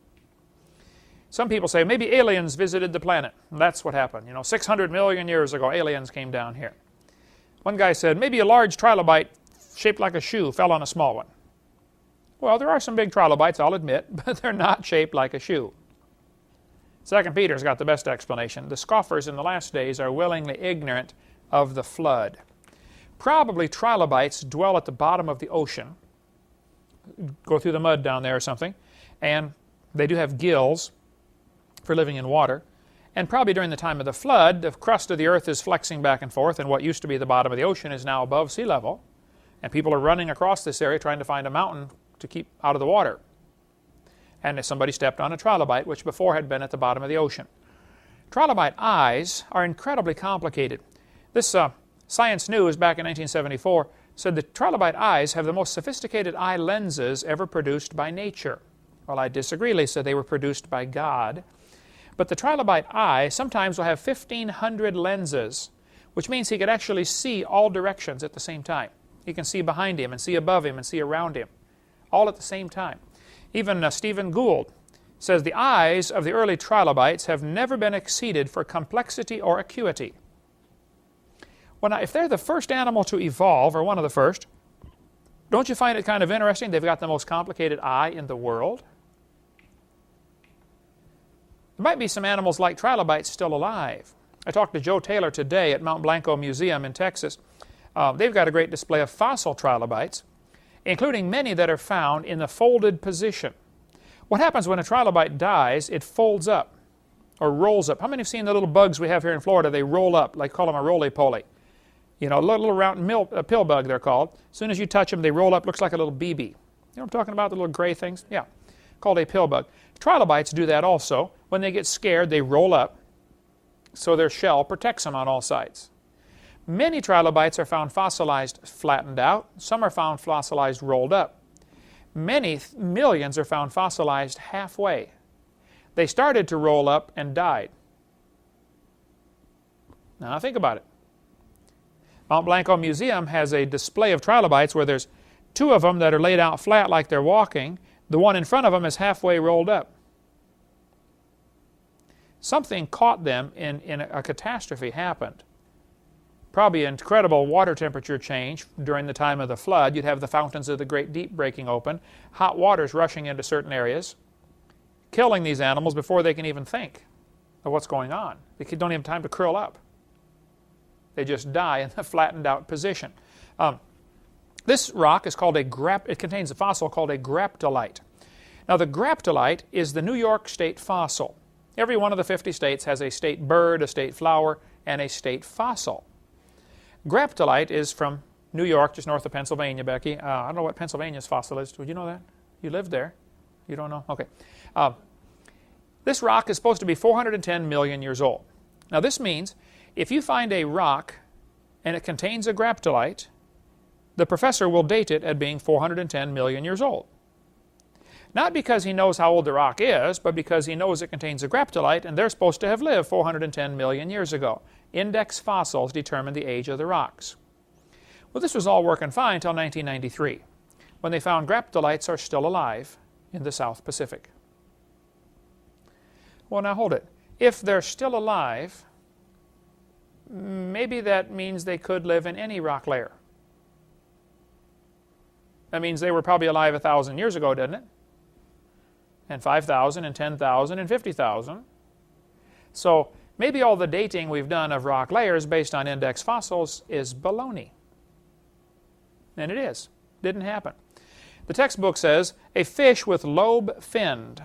Some people say maybe aliens visited the planet. And that's what happened. 600 million years ago, aliens came down here. One guy said maybe a large trilobite shaped like a shoe fell on a small one. Well, there are some big trilobites, I'll admit, but they're not shaped like a shoe. 2 Peter's got the best explanation. The scoffers in the last days are willingly ignorant of the flood. Probably trilobites dwell at the bottom of the ocean, go through the mud down there or something, and they do have gills for living in water. And probably during the time of the flood, the crust of the earth is flexing back and forth, and what used to be the bottom of the ocean is now above sea level. And people are running across this area trying to find a mountain to keep out of the water. And somebody stepped on a trilobite, which before had been at the bottom of the ocean. Trilobite eyes are incredibly complicated. This Science News back in 1974 said the trilobite eyes have the most sophisticated eye lenses ever produced by nature. Well, I disagree. They said they were produced by God. But the trilobite eye sometimes will have 1,500 lenses, which means he could actually see all directions at the same time. He can see behind him and see above him and see around him, all at the same time. Even Stephen Gould says the eyes of the early trilobites have never been exceeded for complexity or acuity. Well, now, if they're the first animal to evolve, or one of the first, don't you find it kind of interesting they've got the most complicated eye in the world? There might be some animals like trilobites still alive. I talked to Joe Taylor today at Mount Blanco Museum in Texas. They've got a great display of fossil trilobites, including many that are found in the folded position. What happens when a trilobite dies, it folds up or rolls up. How many have seen the little bugs we have here in Florida? They roll up, like call them a roly-poly. A little round pill bug they're called. As soon as you touch them, they roll up, looks like a little BB. You know what I'm talking about, the little gray things? Yeah, called a pill bug. Trilobites do that also. When they get scared, they roll up, so their shell protects them on all sides. Many trilobites are found fossilized flattened out. Some are found fossilized rolled up. Many millions are found fossilized halfway. They started to roll up and died. Now think about it. Mount Blanco Museum has a display of trilobites where there's 2 of them that are laid out flat like they're walking. The one in front of them is halfway rolled up. Something caught them in a catastrophe happened. Probably an incredible water temperature change during the time of the flood. You'd have the fountains of the Great Deep breaking open, hot waters rushing into certain areas, killing these animals before they can even think of what's going on. They don't even have time to curl up. They just die in the flattened out position. This rock is called it contains a fossil called a graptolite. Now the graptolite is the New York state fossil. Every one of the 50 states has a state bird, a state flower, and a state fossil. Graptolite is from New York, just north of Pennsylvania, Becky. I don't know what Pennsylvania's fossil is. Would you know that? You lived there. You don't know? Okay. This rock is supposed to be 410 million years old. Now this means if you find a rock and it contains a graptolite, the professor will date it at being 410 million years old. Not because he knows how old the rock is, but because he knows it contains a graptolite and they're supposed to have lived 410 million years ago. Index fossils determine the age of the rocks. Well, this was all working fine until 1993, when they found graptolites are still alive in the South Pacific. Well, now hold it. If they're still alive, maybe that means they could live in any rock layer. That means they were probably alive 1,000 years ago, doesn't it? and 5,000 and 10,000 and 50,000. So maybe all the dating we've done of rock layers based on index fossils is baloney. And it is. Didn't happen. The textbook says, a fish with lobe-finned.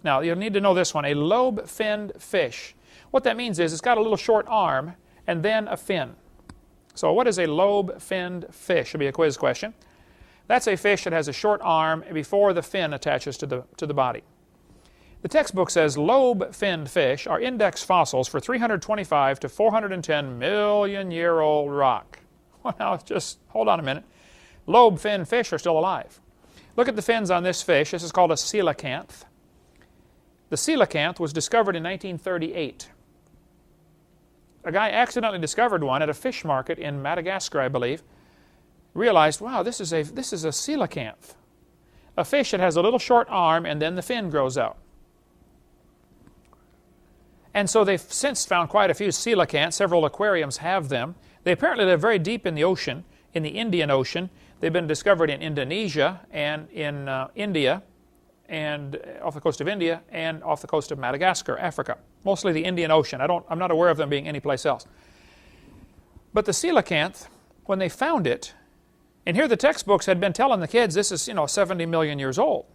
Now, you'll need to know this one, a lobe-finned fish. What that means is it's got a little short arm and then a fin. So what is a lobe-finned fish? Should be a quiz question. That's a fish that has a short arm before the fin attaches to the body. The textbook says lobe-finned fish are index fossils for 325 to 410 million-year-old rock. Well, now, just hold on a minute. Lobe-finned fish are still alive. Look at the fins on this fish. This is called a coelacanth. The coelacanth was discovered in 1938. A guy accidentally discovered one at a fish market in Madagascar, I believe. Realized, wow, this is a coelacanth. A fish that has a little short arm and then the fin grows out. And so they've since found quite a few coelacanths. Several aquariums have them. They apparently live very deep in the ocean, in the Indian Ocean. They've been discovered in Indonesia and in India, and off the coast of India and off the coast of Madagascar, Africa. Mostly the Indian Ocean. I'm not aware of them being anyplace else. But the coelacanth, when they found it, and here the textbooks had been telling the kids this is 70 million years old.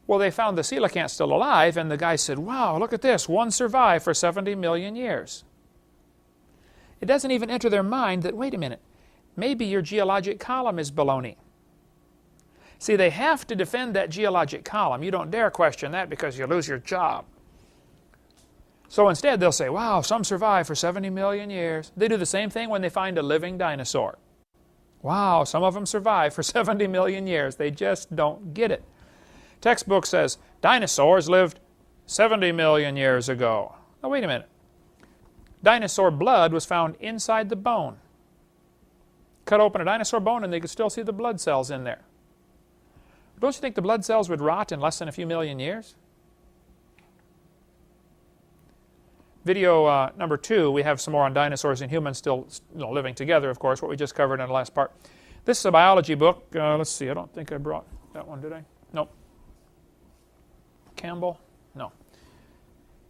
Well, they found the coelacanth still alive, and the guy said, wow, look at this, one survived for 70 million years. It doesn't even enter their mind that, wait a minute, maybe your geologic column is baloney. See, they have to defend that geologic column. You don't dare question that because you lose your job. So instead, they'll say, wow, some survived for 70 million years. They do the same thing when they find a living dinosaur. Wow, some of them survived for 70 million years. They just don't get it. Textbook says, dinosaurs lived 70 million years ago. Now, wait a minute. Dinosaur blood was found inside the bone. Cut open a dinosaur bone and they could still see the blood cells in there. Don't you think the blood cells would rot in less than a few million years? Video number 2, we have some more on dinosaurs and humans still living together, of course, what we just covered in the last part. This is a biology book. Let's see, I don't think I brought that one, did I? Nope. Campbell? No.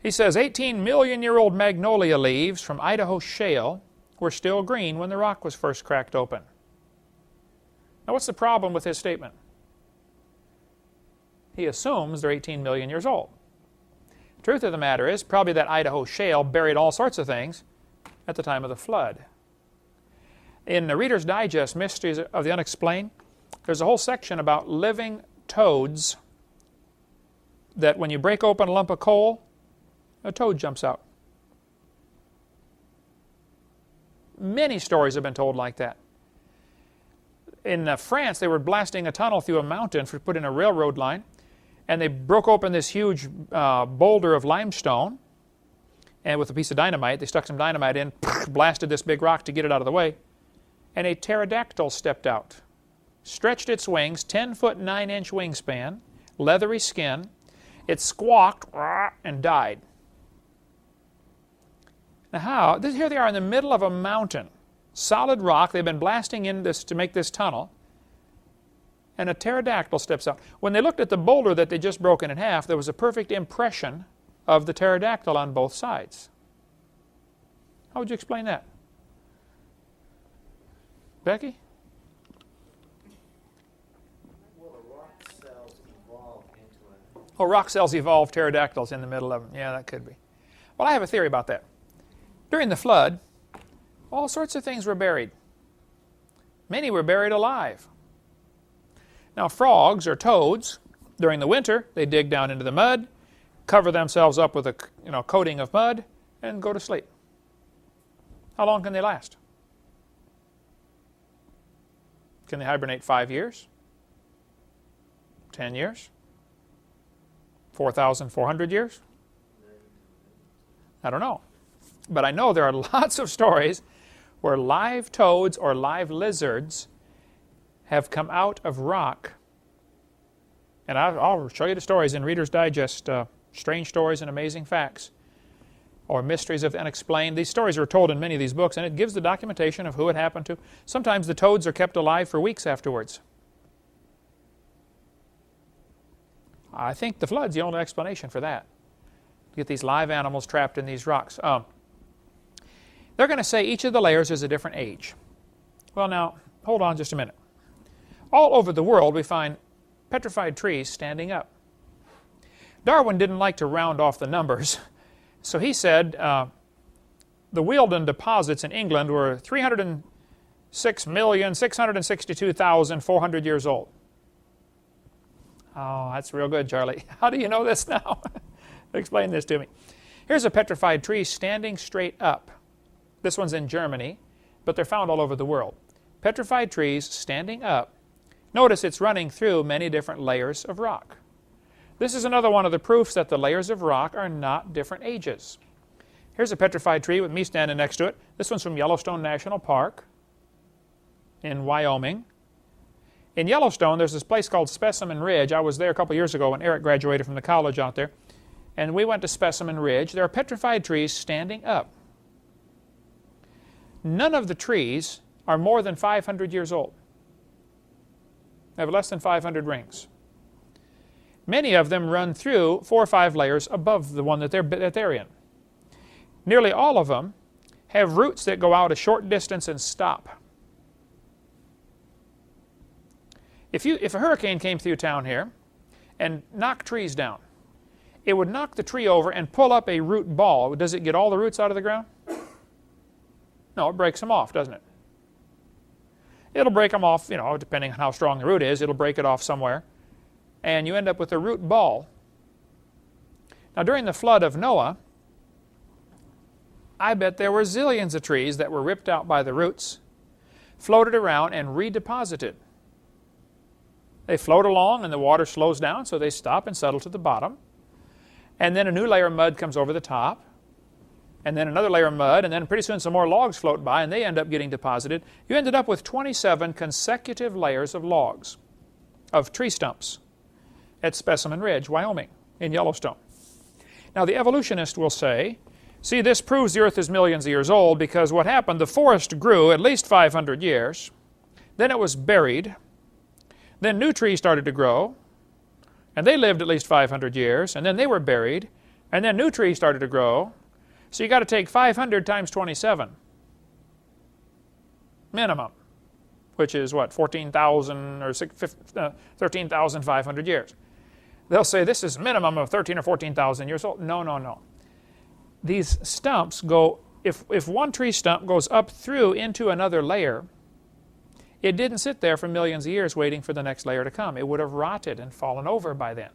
He says 18 million-year-old magnolia leaves from Idaho shale were still green when the rock was first cracked open. Now, what's the problem with his statement? He assumes they're 18 million years old. The truth of the matter is, probably that Idaho shale buried all sorts of things at the time of the flood. In the Reader's Digest, Mysteries of the Unexplained, there's a whole section about living toads that when you break open a lump of coal, a toad jumps out. Many stories have been told like that. In France, they were blasting a tunnel through a mountain to put in a railroad line, and they broke open this huge boulder of limestone, and with a piece of dynamite, they stuck some dynamite in, blasted this big rock to get it out of the way, and a pterodactyl stepped out, stretched its wings, 10-foot 9-inch wingspan, leathery skin. It squawked and died. Now how? Here they are in the middle of a mountain, solid rock. They've been blasting in this to make this tunnel, and a pterodactyl steps out. When they looked at the boulder that they just broken in half, there was a perfect impression of the pterodactyl on both sides. How would you explain that? Becky? Well, the rock cells evolve into a... Oh, rock cells evolve pterodactyls in the middle of them. Yeah, that could be. Well, I have a theory about that. During the flood, all sorts of things were buried. Many were buried alive. Now, frogs or toads, during the winter, they dig down into the mud, cover themselves up with a coating of mud, and go to sleep. How long can they last? Can they hibernate 5 years? 10 years? 4,400 years? I don't know. But I know there are lots of stories where live toads or live lizards have come out of rock. And I'll show you the stories in Reader's Digest, Strange Stories and Amazing Facts, or Mysteries of the Unexplained. These stories are told in many of these books, and it gives the documentation of who it happened to. Sometimes the toads are kept alive for weeks afterwards. I think the flood's the only explanation for that. Get these live animals trapped in these rocks. They're going to say each of the layers is a different age. Well, now, hold on just a minute. All over the world, we find petrified trees standing up. Darwin didn't like to round off the numbers, so he said the Wealden deposits in England were 306,662,400 years old. Oh, that's real good, Charlie. How do you know this now? Explain this to me. Here's a petrified tree standing straight up. This one's in Germany, but they're found all over the world. Petrified trees standing up. Notice it's running through many different layers of rock. This is another one of the proofs that the layers of rock are not different ages. Here's a petrified tree with me standing next to it. This one's from Yellowstone National Park in Wyoming. In Yellowstone, there's this place called Specimen Ridge. I was there a couple years ago when Eric graduated from the college out there. And we went to Specimen Ridge. There are petrified trees standing up. None of the trees are more than 500 years old. They have less than 500 rings. Many of them run through 4 or 5 layers above the one that they're in. Nearly all of them have roots that go out a short distance and stop. If a hurricane came through town here and knocked trees down, it would knock the tree over and pull up a root ball. Does it get all the roots out of the ground? No, it breaks them off, doesn't it? It'll break them off, depending on how strong the root is, it'll break it off somewhere. And you end up with a root ball. Now, during the flood of Noah, I bet there were zillions of trees that were ripped out by the roots, floated around, and redeposited. They float along and the water slows down, so they stop and settle to the bottom. And then a new layer of mud comes over the top, and then another layer of mud, and then pretty soon some more logs float by, and they end up getting deposited. You ended up with 27 consecutive layers of logs, of tree stumps, at Specimen Ridge, Wyoming, in Yellowstone. Now, the evolutionist will say, see, this proves the Earth is millions of years old, because what happened, the forest grew at least 500 years, then it was buried, then new trees started to grow, and they lived at least 500 years, and then they were buried, and then new trees started to grow. So you got to take 500 times 27 minimum, which is what, 14,000 or 13,500 years. They'll say this is minimum of 13 or 14,000 years old. No, no, no. These stumps go, if one tree stump goes up through into another layer, it didn't sit there for millions of years waiting for the next layer to come. It would have rotted and fallen over by then.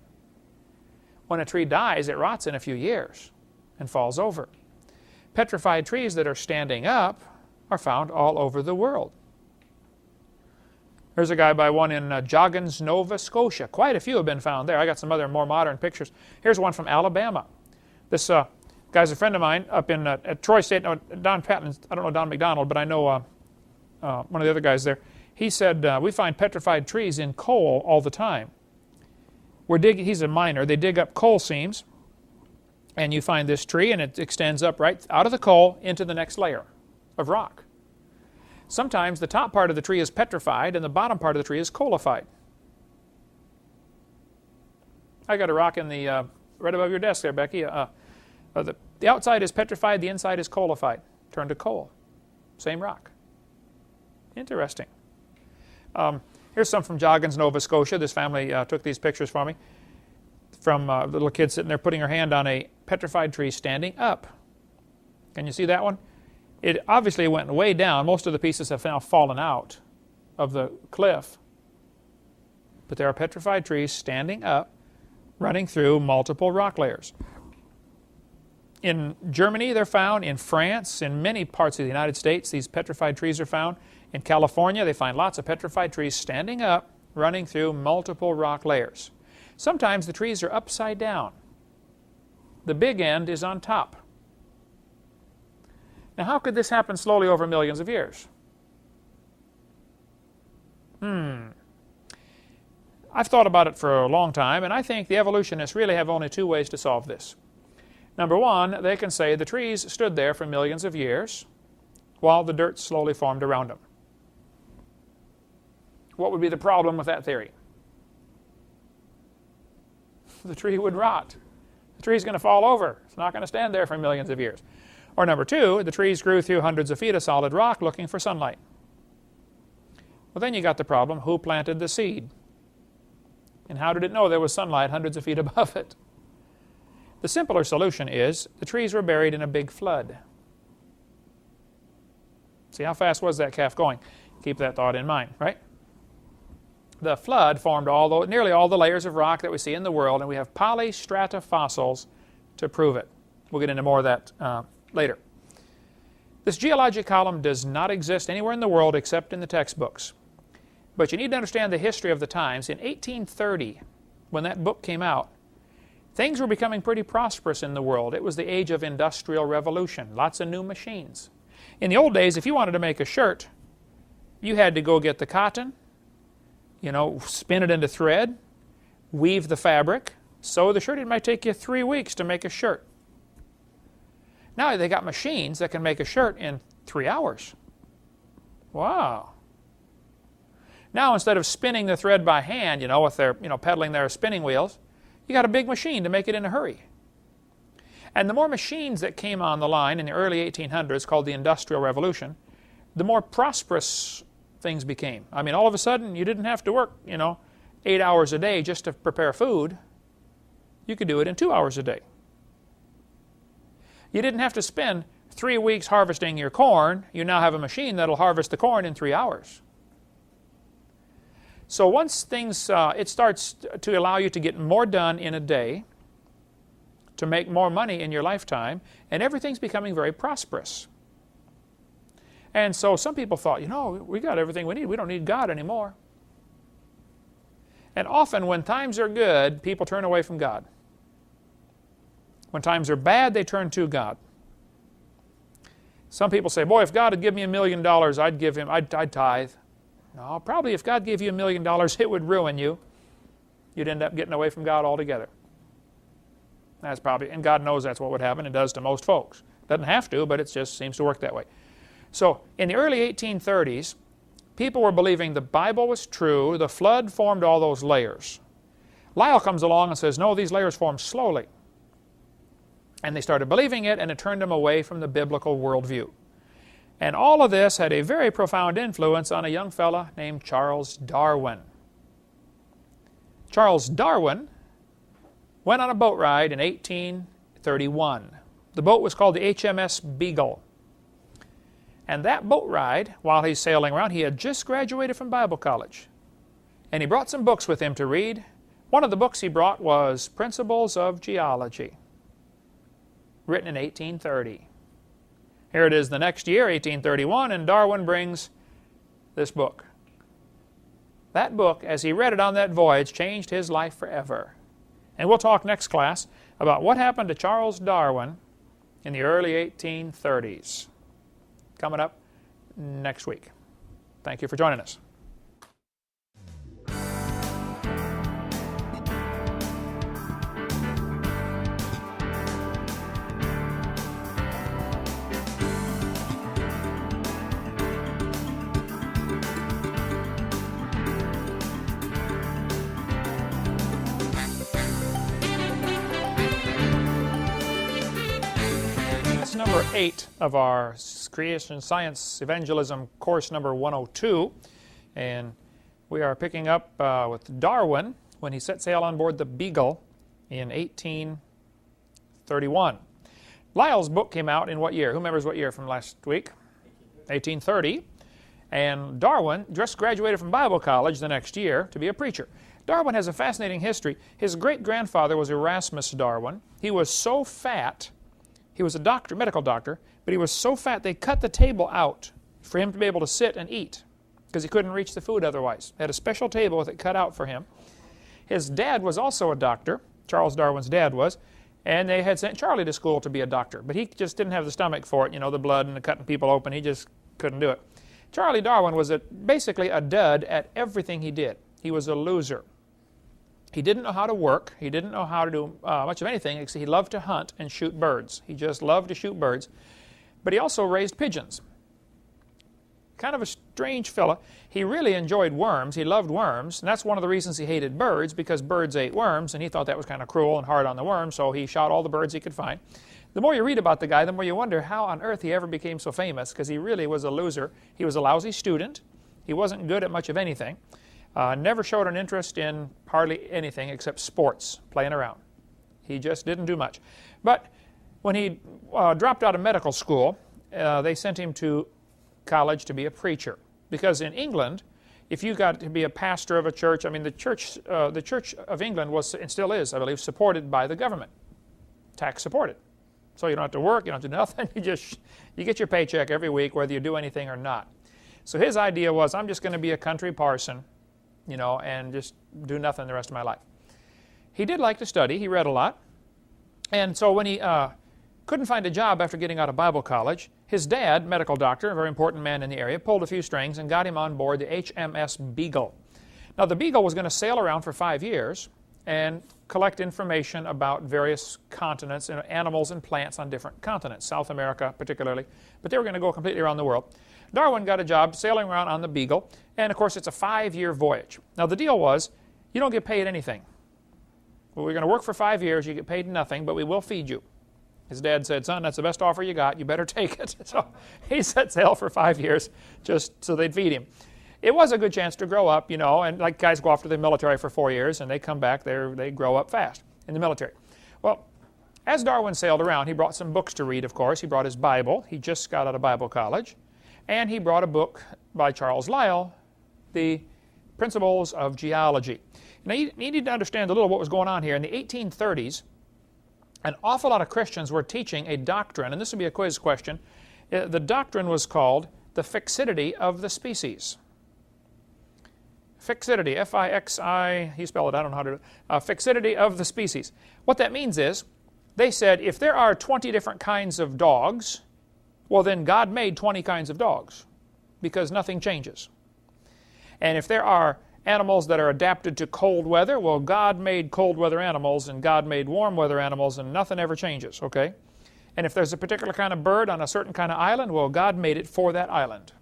When a tree dies, it rots in a few years and falls over. Petrified trees that are standing up are found all over the world. There's a guy by one in Joggins, Nova Scotia. Quite a few have been found there. I got some other more modern pictures. Here's one from Alabama. This guy's a friend of mine up in at Troy State. No, Don Patton, I don't know Don McDonald, but I know one of the other guys there. He said, we find petrified trees in coal all the time. He's a miner. They dig up coal seams, and you find this tree, and it extends up right out of the coal into the next layer of rock. Sometimes the top part of the tree is petrified, and the bottom part of the tree is coalified. I got a rock in the right above your desk there, Becky. The outside is petrified, the inside is coalified, turned to coal. Same rock. Interesting. Here's some from Joggins, Nova Scotia. This family took these pictures for me. From a little kid sitting there putting her hand on a petrified tree standing up. Can you see that one? It obviously went way down. Most of the pieces have now fallen out of the cliff. But there are petrified trees standing up, running through multiple rock layers. In Germany, they're found. In France, in many parts of the United States, these petrified trees are found. In California, they find lots of petrified trees standing up, running through multiple rock layers. Sometimes the trees are upside down. The big end is on top. Now, how could this happen slowly over millions of years? I've thought about it for a long time, and I think the evolutionists really have only 2 ways to solve this. Number one, they can say the trees stood there for millions of years while the dirt slowly formed around them. What would be the problem with that theory? the tree would rot. The tree's going to fall over. It's not going to stand there for millions of years. Or number two, the trees grew through hundreds of feet of solid rock looking for sunlight. Well, then you got the problem, who planted the seed? And how did it know there was sunlight hundreds of feet above it? The simpler solution is the trees were buried in a big flood. See, how fast was that calf going? Keep that thought in mind, right? The flood formed nearly all the layers of rock that we see in the world, and we have polystrata fossils to prove it. We'll get into more of that later. This geologic column does not exist anywhere in the world except in the textbooks. But you need to understand the history of the times. In 1830, when that book came out, things were becoming pretty prosperous in the world. It was the age of industrial revolution, lots of new machines. In the old days, if you wanted to make a shirt, you had to go get the cotton, spin it into thread, weave the fabric, sew the shirt. It might take you 3 weeks to make a shirt. Now they got machines that can make a shirt in 3 hours. Wow. Now instead of spinning the thread by hand, with their, pedaling their spinning wheels, you got a big machine to make it in a hurry. And the more machines that came on the line in the early 1800s, called the Industrial Revolution, the more prosperous things became. I mean, all of a sudden, you didn't have to work, 8 hours a day just to prepare food. You could do it in 2 hours a day. You didn't have to spend 3 weeks harvesting your corn. You now have a machine that'll harvest the corn in 3 hours. So once things, it starts to allow you to get more done in a day, to make more money in your lifetime, and everything's becoming very prosperous. And so some people thought, we got everything we need. We don't need God anymore. And often when times are good, people turn away from God. When times are bad, they turn to God. Some people say, boy, if God had given me $1 million, I'd tithe. No, probably if God gave you $1 million, it would ruin you. You'd end up getting away from God altogether. That's probably, and God knows that's what would happen. It does to most folks. Doesn't have to, but it just seems to work that way. So in the early 1830s, people were believing the Bible was true. The flood formed all those layers. Lyell comes along and says, no, these layers formed slowly. And they started believing it, and it turned them away from the biblical worldview. And all of this had a very profound influence on a young fella named Charles Darwin. Charles Darwin went on a boat ride in 1831. The boat was called the HMS Beagle. And that boat ride, while he's sailing around, he had just graduated from Bible college. And he brought some books with him to read. One of the books he brought was Principles of Geology, written in 1830. Here it is the next year, 1831, and Darwin brings this book. That book, as he read it on that voyage, changed his life forever. And we'll talk next class about what happened to Charles Darwin in the early 1830s. Coming up next week. Thank you for joining us. Number 8 of our Creation Science Evangelism course number 102, and we are picking up with Darwin when he set sail on board the Beagle in 1831. Lyell's book came out in what year? Who remembers what year from last week? 1830. And Darwin just graduated from Bible college the next year to be a preacher. Darwin has a fascinating history. His great-grandfather was Erasmus Darwin. He was so fat. He was a doctor, medical doctor, but he was so fat they cut the table out for him to be able to sit and eat because he couldn't reach the food otherwise. They had a special table with it cut out for him. His dad was also a doctor, Charles Darwin's dad was, and they had sent Charlie to school to be a doctor, but he just didn't have the stomach for it, the blood and the cutting people open. He just couldn't do it. Charlie Darwin was basically a dud at everything he did. He was a loser. He didn't know how to work. He didn't know how to do much of anything, except he loved to hunt and shoot birds. He just loved to shoot birds. But he also raised pigeons. kind of a strange fella. He really enjoyed worms. He loved worms, and that's one of the reasons he hated birds, because birds ate worms, and he thought that was kind of cruel and hard on the worms, so he shot all the birds he could find. The more you read about the guy, the more you wonder how on earth he ever became so famous, because he really was a loser. He was a lousy student. He wasn't good at much of anything. Never showed an interest in hardly anything except sports, playing around. He just didn't do much. But when he dropped out of medical school, they sent him to college to be a preacher. Because in England, if you got to be a pastor of a church, I mean, the Church of England was, and still is, I believe, supported by the government, tax supported. So you don't have to work, you don't have to do nothing. You get your paycheck every week, whether you do anything or not. So his idea was, I'm just going to be a country parson, you know, and just do nothing the rest of my life. He did like to study. He read a lot. And so when he couldn't find a job after getting out of Bible college, his dad, medical doctor, a very important man in the area, pulled a few strings and got him on board the HMS Beagle. Now the Beagle was going to sail around for 5 years and collect information about various continents and animals and plants on different continents, South America particularly, but they were going to go completely around the world. Darwin got a job sailing around on the Beagle, and of course it's a 5-year voyage. Now the deal was, you don't get paid anything. Well, we're going to work for 5 years, you get paid nothing, but we will feed you. His dad said, son, that's the best offer you got, you better take it. So he set sail for 5 years just so they'd feed him. It was a good chance to grow up, you know, and like guys go off to the military for 4 years and they come back, they grow up fast in the military. Well, as Darwin sailed around, he brought some books to read, of course. He brought his Bible. He just got out of Bible college. And he brought a book by Charles Lyell, The Principles of Geology. Now, you need to understand a little what was going on here. In the 1830s, an awful lot of Christians were teaching a doctrine, and this would be a quiz question. The doctrine was called the fixity of the species. Fixity, F-I-X-I, he spelled it, I don't know how to do it. Fixity of the species. What that means is, they said if there are 20 different kinds of dogs, well then God made 20 kinds of dogs, because nothing changes. And if there are animals that are adapted to cold weather, well, God made cold weather animals and God made warm weather animals and nothing ever changes, okay? And if there's a particular kind of bird on a certain kind of island, well, God made it for that island.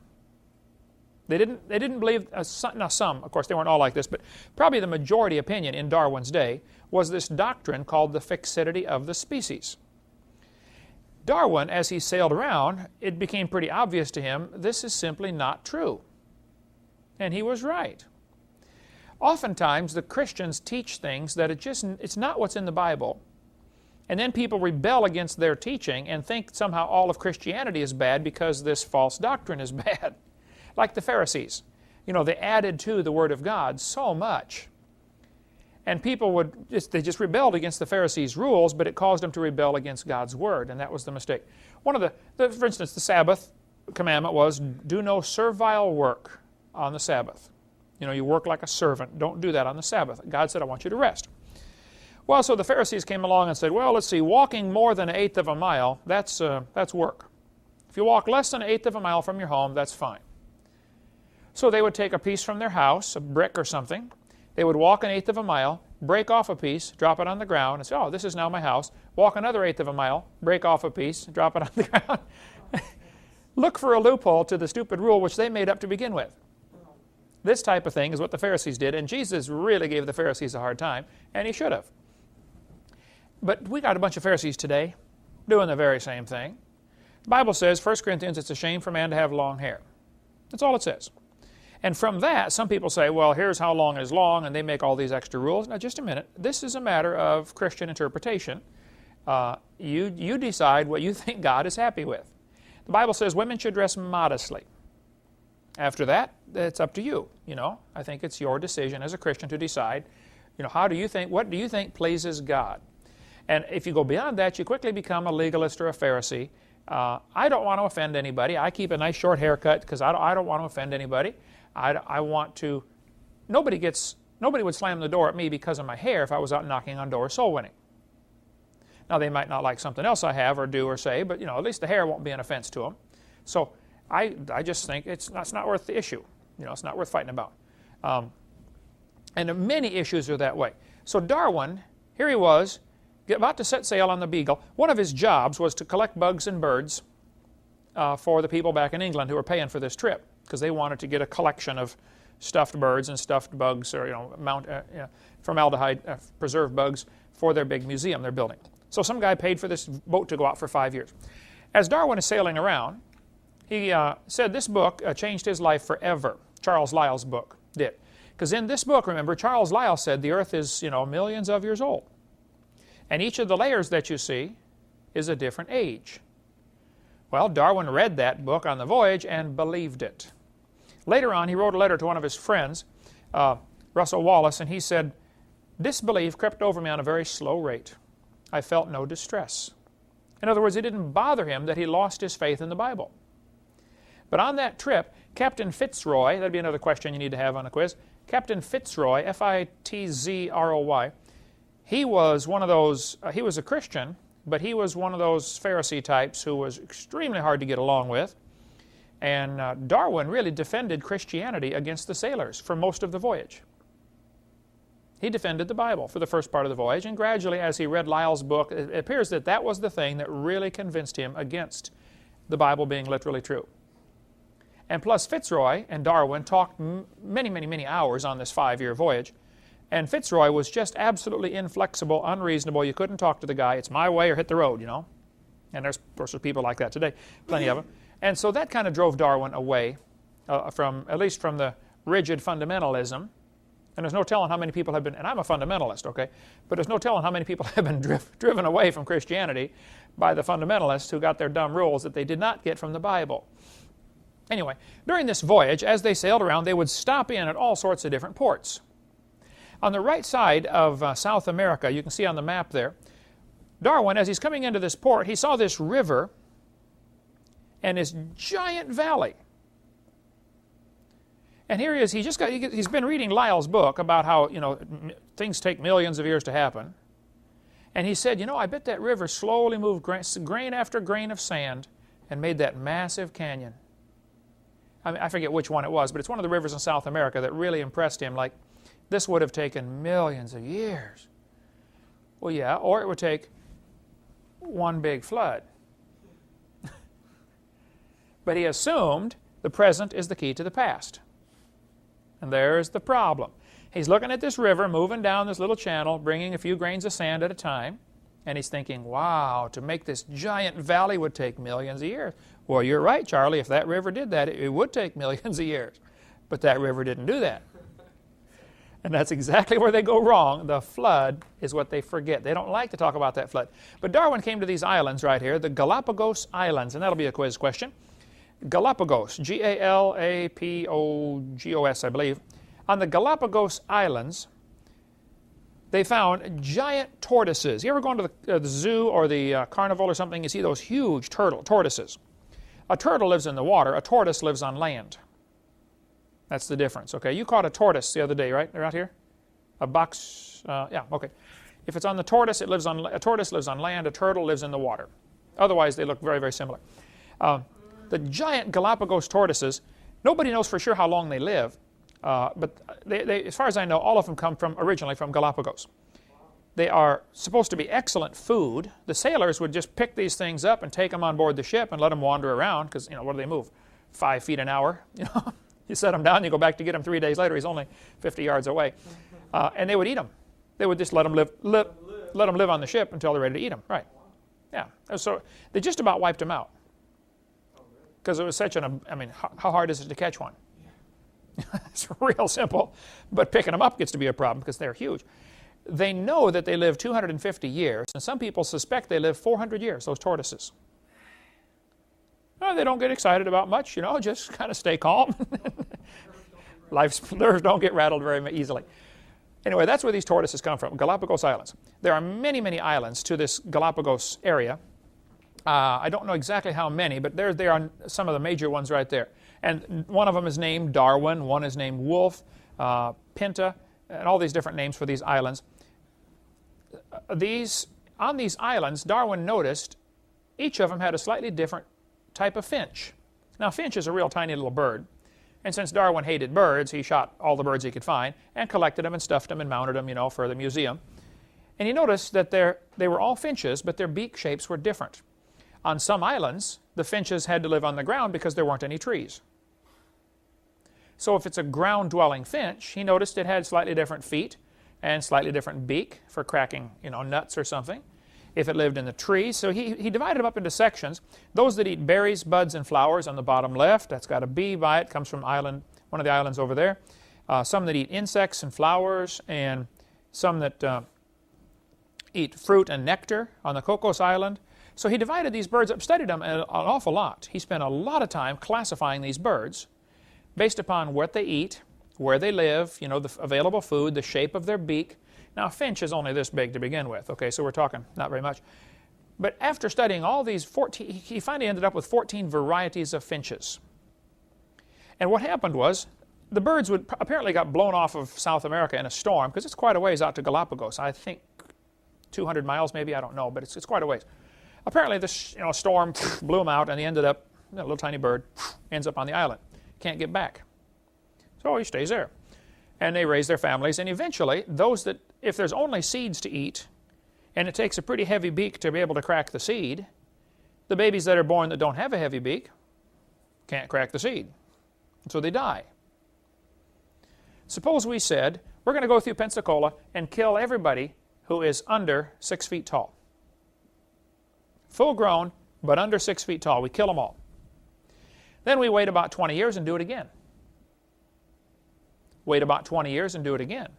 They didn't believe, now some, of course, they weren't all like this, but probably the majority opinion in Darwin's day was this doctrine called the fixity of the species. Darwin, as he sailed around, it became pretty obvious to him, this is simply not true. And he was right. Oftentimes, the Christians teach things that it's not what's in the Bible. And then people rebel against their teaching and think somehow all of Christianity is bad because this false doctrine is bad. Like the Pharisees. You know, they added to the Word of God so much. And people they just rebelled against the Pharisees' rules, but it caused them to rebel against God's Word, and that was the mistake. One of for instance, the Sabbath commandment was, do no servile work on the Sabbath. You know, you work like a servant. Don't do that on the Sabbath. God said, I want you to rest. Well, so the Pharisees came along and said, well, let's see, walking more than 1/8 of a mile, that's work. If you walk less than 1/8 of a mile from your home, that's fine. So they would take a piece from their house, a brick or something. They would walk 1/8 of a mile, break off a piece, drop it on the ground, and say, oh, this is now my house. Walk another 1/8 of a mile, break off a piece, drop it on the ground. Look for a loophole to the stupid rule which they made up to begin with. This type of thing is what the Pharisees did, and Jesus really gave the Pharisees a hard time, and he should have. But we got a bunch of Pharisees today doing the very same thing. The Bible says, 1 Corinthians, it's a shame for man to have long hair. That's all it says. And from that, some people say, well, here's how long is long, and they make all these extra rules. Now, just a minute. This is a matter of Christian interpretation. You decide what you think God is happy with. The Bible says women should dress modestly. After that, it's up to you. You know, I think it's your decision as a Christian to decide, you know, what do you think pleases God? And if you go beyond that, you quickly become a legalist or a Pharisee. I don't want to offend anybody. I keep a nice short haircut because I don't want to offend anybody. I want to, nobody would slam the door at me because of my hair if I was out knocking on doors soul winning. Now they might not like something else I have or do or say, but you know, at least the hair won't be an offense to them. So I just think it's not worth the issue. You know, it's not worth fighting about. And many issues are that way. So Darwin, here he was, about to set sail on the Beagle. One of his jobs was to collect bugs and birds for the people back in England who were paying for this trip, because they wanted to get a collection of stuffed birds and stuffed bugs, or formaldehyde preserved bugs for their big museum they're building. So some guy paid for this boat to go out for 5 years. As Darwin is sailing around, he said this book changed his life forever. Charles Lyell's book did. Because in this book, remember, Charles Lyell said the earth is, millions of years old. And each of the layers that you see is a different age. Well, Darwin read that book on the voyage and believed it. Later on, he wrote a letter to one of his friends, Russell Wallace, and he said, "Disbelief crept over me on a very slow rate. I felt no distress." In other words, it didn't bother him that he lost his faith in the Bible. But on that trip, Captain Fitzroy, that'd be another question you need to have on a quiz, Captain Fitzroy, Fitzroy, he was one of those, he was a Christian, but he was one of those Pharisee types who was extremely hard to get along with. And Darwin really defended Christianity against the sailors for most of the voyage. He defended the Bible for the first part of the voyage, and gradually as he read Lyell's book, it appears that that was the thing that really convinced him against the Bible being literally true. And plus Fitzroy and Darwin talked many hours on this 5-year voyage, and Fitzroy was just absolutely inflexible, unreasonable. You couldn't talk to the guy. It's my way or hit the road, And there's, of course, people like that today, plenty of them. And so that kind of drove Darwin away at least from the rigid fundamentalism. And there's no telling how many people have been, and I'm a fundamentalist, okay, but there's no telling how many people have been driven away from Christianity by the fundamentalists who got their dumb rules that they did not get from the Bible. Anyway, during this voyage, as they sailed around, they would stop in at all sorts of different ports. On the right side of South America, you can see on the map there, Darwin, as he's coming into this port, he saw this river and this giant valley. And here he is, he's been reading Lyell's book about how, things take millions of years to happen. And he said, I bet that river slowly moved grain after grain of sand and made that massive canyon. I forget which one it was, but it's one of the rivers in South America that really impressed him, like, this would have taken millions of years. Well, yeah, or it would take one big flood. But he assumed the present is the key to the past. And there's the problem. He's looking at this river, moving down this little channel, bringing a few grains of sand at a time, and he's thinking, wow, to make this giant valley would take millions of years. Well, you're right, Charlie. If that river did that, it would take millions of years. But that river didn't do that. And that's exactly where they go wrong. The flood is what they forget. They don't like to talk about that flood. But Darwin came to these islands right here, the Galapagos Islands, and that'll be a quiz question. Galapagos, Galapagos, I believe. On the Galapagos Islands, they found giant tortoises. You ever gone to the zoo or the carnival or something? You see those huge tortoises. A turtle lives in the water. A tortoise lives on land. That's the difference. Okay, you caught a tortoise the other day, right? They're out here. A box. Yeah. Okay. If it's on the tortoise, a tortoise lives on land. A turtle lives in the water. Otherwise, they look very similar. The giant Galapagos tortoises. Nobody knows for sure how long they live, but they, as far as I know, all of them come originally from Galapagos. They are supposed to be excellent food. The sailors would just pick these things up and take them on board the ship and let them wander around because, what do they move? 5 feet an hour. You set them down, you go back to get him 3 days later. He's only 50 yards away, and they would eat them. They would just let them live on the ship until they're ready to eat them. Right? Yeah. So they just about wiped them out because it was such how hard is it to catch one? It's real simple, but picking them up gets to be a problem because they're huge. They know that they live 250 years, and some people suspect they live 400 years, those tortoises. Well, they don't get excited about much, just kind of stay calm. Life's nerves don't get rattled very easily. Anyway, that's where these tortoises come from, Galapagos Islands. There are many islands to this Galapagos area. I don't know exactly how many, but there are some of the major ones right there. And one of them is named Darwin, one is named Wolf, Pinta, and all these different names for these islands. On these islands, Darwin noticed each of them had a slightly different type of finch. Now, finch is a real tiny little bird, and since Darwin hated birds, he shot all the birds he could find and collected them and stuffed them and mounted them, for the museum. And he noticed that they were all finches, but their beak shapes were different. On some islands, the finches had to live on the ground because there weren't any trees. So if it's a ground-dwelling finch, he noticed it had slightly different feet and slightly different beak for cracking, nuts or something. If it lived in the trees, so he divided them up into sections. Those that eat berries, buds, and flowers on the bottom left, that's got a B by it, comes from one of the islands over there. Some that eat insects and flowers, and some that eat fruit and nectar on the Cocos Island. So he divided these birds up, studied them an awful lot. He spent a lot of time classifying these birds based upon what they eat, where they live, the available food, the shape of their beak. Now, a finch is only this big to begin with, okay, so we're talking not very much. But after studying all these 14, he finally ended up with 14 varieties of finches. And what happened was, the birds apparently got blown off of South America in a storm, because it's quite a ways out to Galapagos. I think 200 miles maybe, I don't know, but it's quite a ways. Apparently this storm blew them out, and he ended up, a little tiny bird, ends up on the island. Can't get back. So he stays there. And they raise their families, and eventually, those that, if there's only seeds to eat, and it takes a pretty heavy beak to be able to crack the seed, the babies that are born that don't have a heavy beak can't crack the seed. So they die. Suppose we said, we're going to go through Pensacola and kill everybody who is under 6 feet tall. Full grown, but under 6 feet tall. We kill them all. Then we wait about 20 years and do it again. Wait about 20 years and do it again.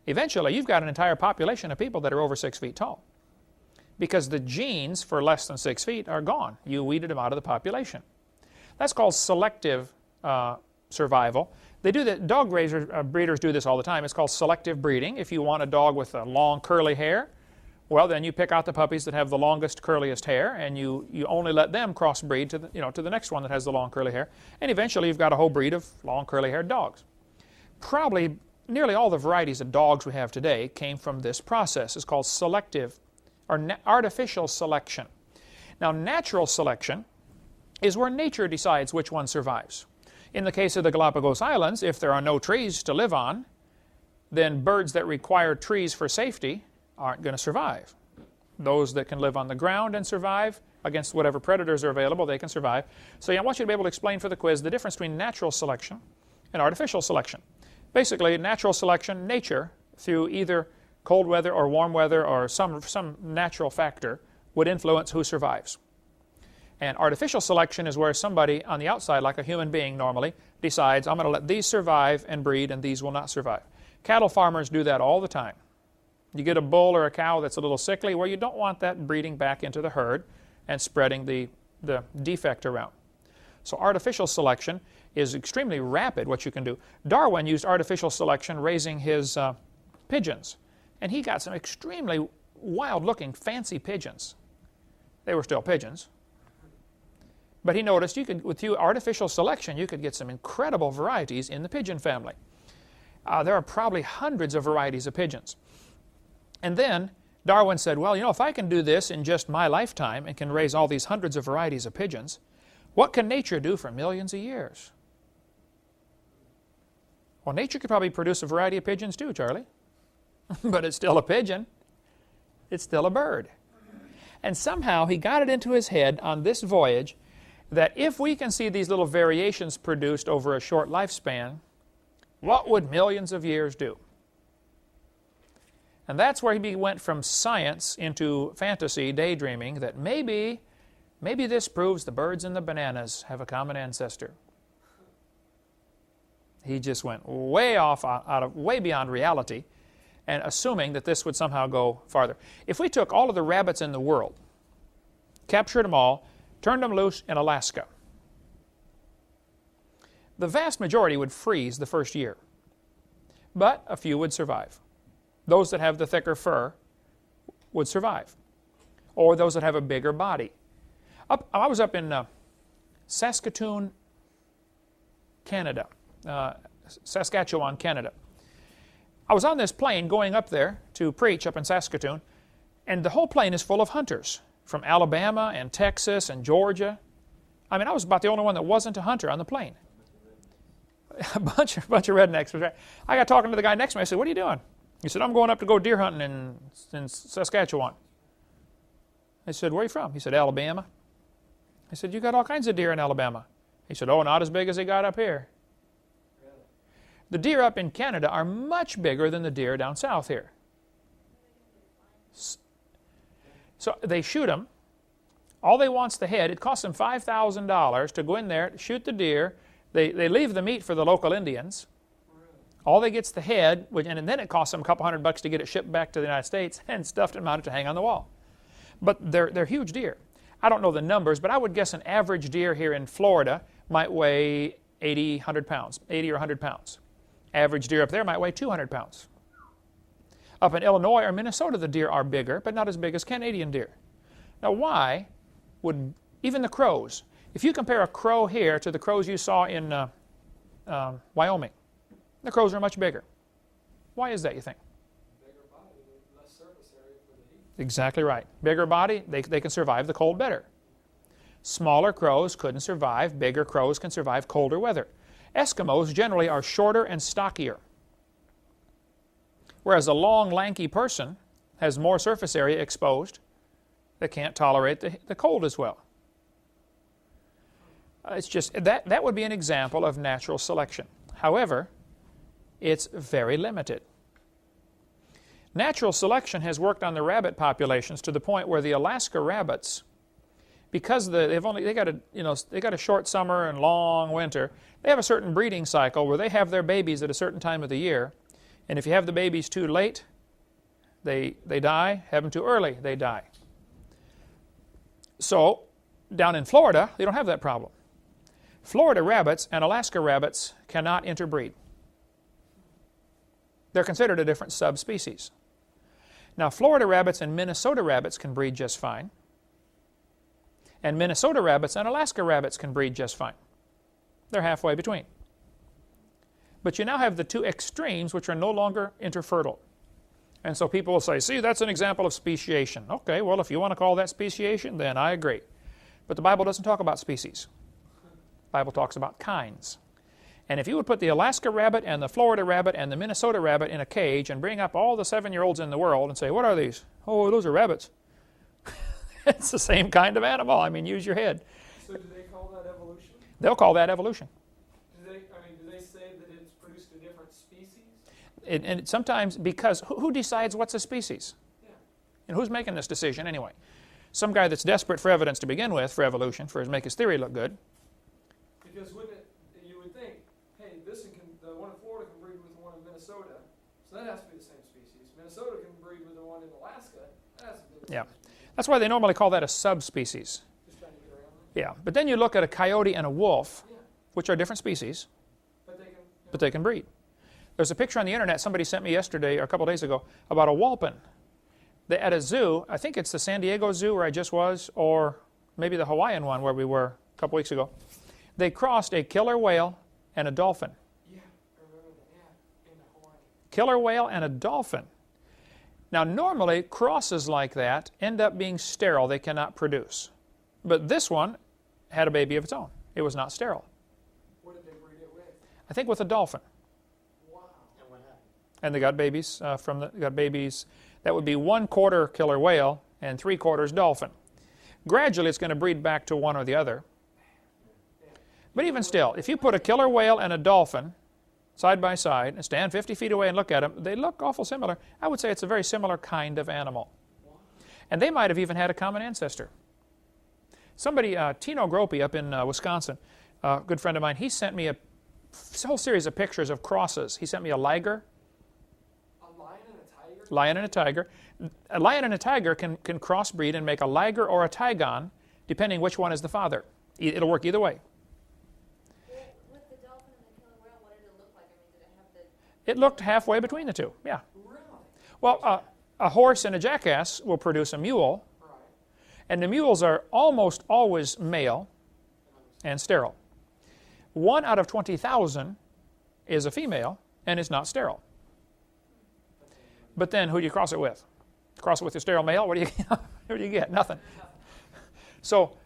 Eventually, you've got an entire population of people that are over 6 feet tall. Because the genes for less than 6 feet are gone. You weeded them out of the population. That's called selective survival. They do that. Dog breeders do this all the time. It's called selective breeding. If you want a dog with a long curly hair, well, then you pick out the puppies that have the longest, curliest hair, and you only let them crossbreed to the next one that has the long curly hair. And eventually, you've got a whole breed of long, curly-haired dogs. Probably nearly all the varieties of dogs we have today came from this process. It's called selective or artificial selection. Now, natural selection is where nature decides which one survives. In the case of the Galapagos Islands, if there are no trees to live on, then birds that require trees for safety aren't going to survive. Those that can live on the ground and survive against whatever predators are available, they can survive. So I want you to be able to explain for the quiz the difference between natural selection and artificial selection. Basically, natural selection, nature, through either cold weather or warm weather or some natural factor, would influence who survives. And artificial selection is where somebody on the outside, like a human being normally, decides, I'm going to let these survive and breed and these will not survive. Cattle farmers do that all the time. You get a bull or a cow that's a little sickly, well, you don't want that breeding back into the herd and spreading the defect around. So artificial selection is extremely rapid, what you can do. Darwin used artificial selection raising his pigeons, and he got some extremely wild-looking, fancy pigeons. They were still pigeons. But he noticed with artificial selection, you could get some incredible varieties in the pigeon family. There are probably hundreds of varieties of pigeons. And then Darwin said, well, if I can do this in just my lifetime and can raise all these hundreds of varieties of pigeons, what can nature do for millions of years? Well, nature could probably produce a variety of pigeons too, Charlie. But it's still a pigeon. It's still a bird. And somehow he got it into his head on this voyage that if we can see these little variations produced over a short lifespan, what would millions of years do? And that's where he went from science into fantasy, daydreaming, that maybe this proves the birds and the bananas have a common ancestor. He just went way off, way beyond reality, and assuming that this would somehow go farther. If we took all of the rabbits in the world, captured them all, turned them loose in Alaska, the vast majority would freeze the first year, but a few would survive. Those that have the thicker fur would survive, or those that have a bigger body. I was up in Saskatoon, Canada, Saskatchewan, Canada. I was on this plane going up there to preach up in Saskatoon, and the whole plane is full of hunters from Alabama and Texas and Georgia. I mean, I was about the only one that wasn't a hunter on the plane. A bunch of rednecks. I got talking to the guy next to me. I said, what are you doing? He said, I'm going up to go deer hunting in Saskatchewan. I said, where are you from? He said, Alabama. I said, you got all kinds of deer in Alabama. He said, oh, not as big as they got up here. Really? The deer up in Canada are much bigger than the deer down south here. So they shoot them. All they want's the head. It costs them $5,000 to go in there, shoot the deer. They leave the meat for the local Indians. Really? All they get's the head, and then it costs them a couple $100 to get it shipped back to the United States and stuffed and mounted to hang on the wall. But they're huge deer. I don't know the numbers, but I would guess an average deer here in Florida might weigh 80, 100 pounds, 80 or 100 pounds. Average deer up there might weigh 200 pounds. Up in Illinois or Minnesota, the deer are bigger, but not as big as Canadian deer. Now, why would even the crows, if you compare a crow here to the crows you saw in Wyoming, the crows are much bigger. Why is that, you think? Bigger body, less surface area for the heat. Exactly right. Bigger body, they can survive the cold better. Smaller crows couldn't survive. Bigger crows can survive colder weather. Eskimos generally are shorter and stockier, whereas a long, lanky person has more surface area exposed that can't tolerate the cold as well. It's just that would be an example of natural selection. However, it's very limited. Natural selection has worked on the rabbit populations to the point where the Alaska rabbits, because they got a short summer and long winter, they have a certain breeding cycle where they have their babies at a certain time of the year, and if you have the babies too late, they die. Have them too early, they die. So down in Florida, they don't have that problem. Florida rabbits and Alaska rabbits cannot interbreed. They're considered a different subspecies. Now, Florida rabbits and Minnesota rabbits can breed just fine. And Minnesota rabbits and Alaska rabbits can breed just fine. They're halfway between. But you now have the two extremes which are no longer interfertile. And so people will say, see, that's an example of speciation. Okay, well, if you want to call that speciation, then I agree. But the Bible doesn't talk about species. The Bible talks about kinds. And if you would put the Alaska rabbit and the Florida rabbit and the Minnesota rabbit in a cage and bring up all the 7-year-olds in the world and say, what are these? Oh, those are rabbits. It's the same kind of animal. I mean, use your head. So do they call that evolution? They'll call that evolution. Do they say that it's produced a different species? And sometimes, because who decides what's a species? Yeah. And who's making this decision anyway? Some guy that's desperate for evidence to begin with for evolution, to make his theory look good. Because you would think, hey, the one in Florida can breed with the one in Minnesota, so that has to be the same species. Minnesota can breed with the one in Alaska, that has to be the same Yeah. species. That's why they normally call that a subspecies. Just trying to get around that. Yeah, but then you look at a coyote and a wolf, Yeah, which are different species, but they can breed. There's a picture on the internet somebody sent me yesterday or a couple days ago about a whalpin. At a zoo, I think it's the San Diego Zoo where I just was, or maybe the Hawaiian one where we were a couple weeks ago. They crossed a killer whale and a dolphin. Yeah, I remember that. Yeah, in Hawaii. Killer whale and a dolphin. Now, normally, crosses like that end up being sterile. They cannot produce. But this one had a baby of its own. It was not sterile. What did they breed it with? I think with a dolphin. Wow. And what happened? And they got babies that would be 1/4 killer whale and 3/4 dolphin. Gradually, it's going to breed back to one or the other. But even still, if you put a killer whale and a dolphin side by side and stand 50 feet away and look at them, they look awful similar. I would say it's a very similar kind of animal. And they might have even had a common ancestor. Somebody, Tino Gropey up in Wisconsin, a good friend of mine, he sent me a whole series of pictures of crosses. He sent me a liger. A lion and a tiger? Lion and a tiger. A lion and a tiger can crossbreed and make a liger or a tigon, depending which one is the father. It'll work either way. With the dolphin and the killer whale, what did it look like? I mean, did it have the... It looked halfway between the two, yeah. Really? Well, a horse and a jackass will produce a mule, Right. and the mules are almost always male and sterile. 1 out of 20,000 is a female and is not sterile. But then who do you cross it with? Cross it with your sterile male? What do you get? Nothing. So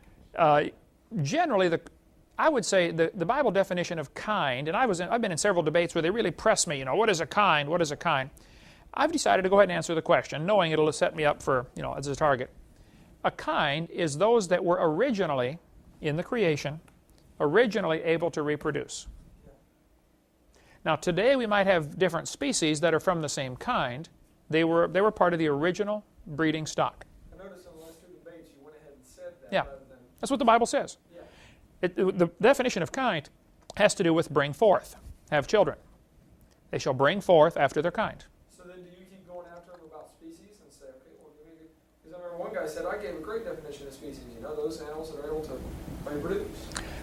generally, I would say the Bible definition of kind, and I've been in several debates where they really press me, what is a kind? What is a kind? I've decided to go ahead and answer the question, knowing it'll set me up for, as a target. A kind is those that were originally in the creation, originally able to reproduce. Now today we might have different species that are from the same kind. They were part of the original breeding stock. I noticed in the last two debates you went ahead and said that Yeah. rather than... That's what the Bible says. Yeah. The definition of kind has to do with bring forth, have children. They shall bring forth after their kind. So then do you keep going after them about species and say, okay, well, because I remember one guy said, I gave a great definition of species, those animals that are able to reproduce.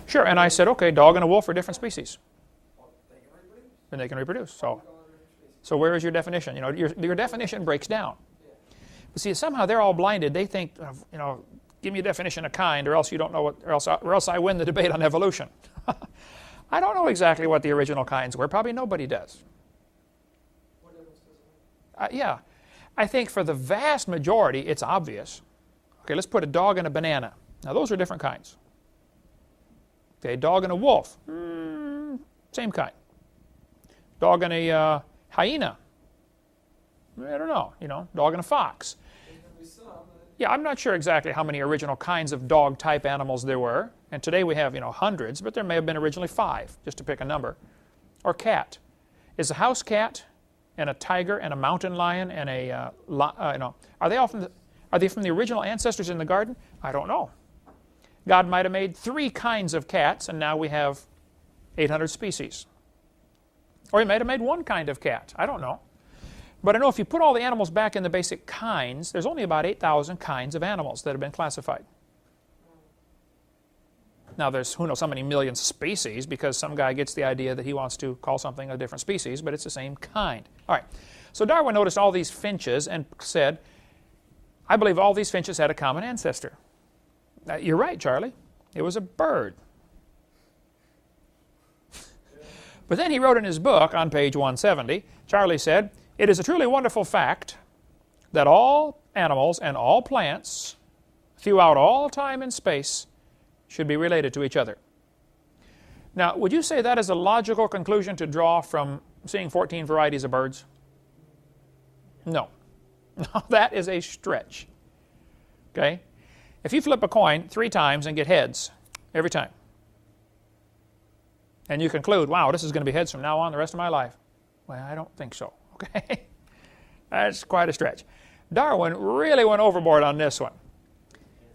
Sure, and I said, okay, dog and a wolf are different species. Well, they can reproduce. And they can reproduce. We So, call them different species. so where is your definition? Your definition breaks down. Yeah. But see, somehow they're all blinded. They think, give me a definition of kind, or else you don't know what, or else I win the debate on evolution. I don't know exactly what the original kinds were. Probably nobody does. What difference does it make? Yeah, I think for the vast majority, it's obvious. Okay, let's put a dog and a banana. Now those are different kinds. Okay, dog and a wolf, same kind. Dog and a hyena, I don't know, dog and a fox. There's going to be some that... Yeah, I'm not sure exactly how many original kinds of dog-type animals there were. And today we have, hundreds, but there may have been originally 5, just to pick a number. Or cat. Is a house cat and a tiger and a mountain lion and a, are they from the original ancestors in the garden? I don't know. God might have made 3 kinds of cats, and now we have 800 species. Or he might have made 1 kind of cat. I don't know. But I know if you put all the animals back in the basic kinds, there's only about 8,000 kinds of animals that have been classified. Now there's who knows how many million species, because some guy gets the idea that he wants to call something a different species, but it's the same kind. All right. So Darwin noticed all these finches and said, I believe all these finches had a common ancestor. You're right, Charlie. It was a bird. But then he wrote in his book on page 170, Charlie said, it is a truly wonderful fact that all animals and all plants throughout all time and space should be related to each other. Now, would you say that is a logical conclusion to draw from seeing 14 varieties of birds? No. No, that is a stretch. Okay? If you flip a coin 3 times and get heads every time, and you conclude, wow, this is going to be heads from now on the rest of my life. Well, I don't think so. Okay? That's quite a stretch. Darwin really went overboard on this one.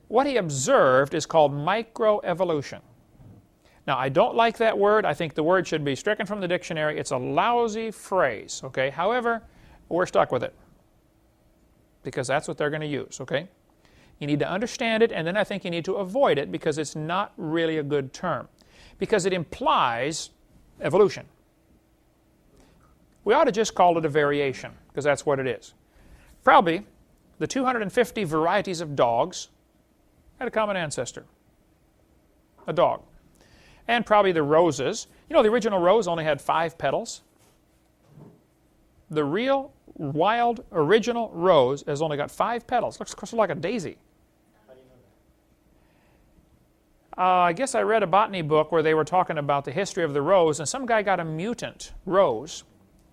What he observed is called microevolution. Now, I don't like that word. I think the word should be stricken from the dictionary. It's a lousy phrase, okay? However, we're stuck with it because that's what they're going to use, okay? You need to understand it, and then I think you need to avoid it because it's not really a good term, because it implies evolution. We ought to just call it a variation, because that's what it is. Probably the 250 varieties of dogs had a common ancestor, a dog. And probably the roses. The original rose only had 5 petals. The real, wild, original rose has only got 5 petals. Looks sort of like a daisy. How do you know that? I guess I read a botany book where they were talking about the history of the rose, and some guy got a mutant rose,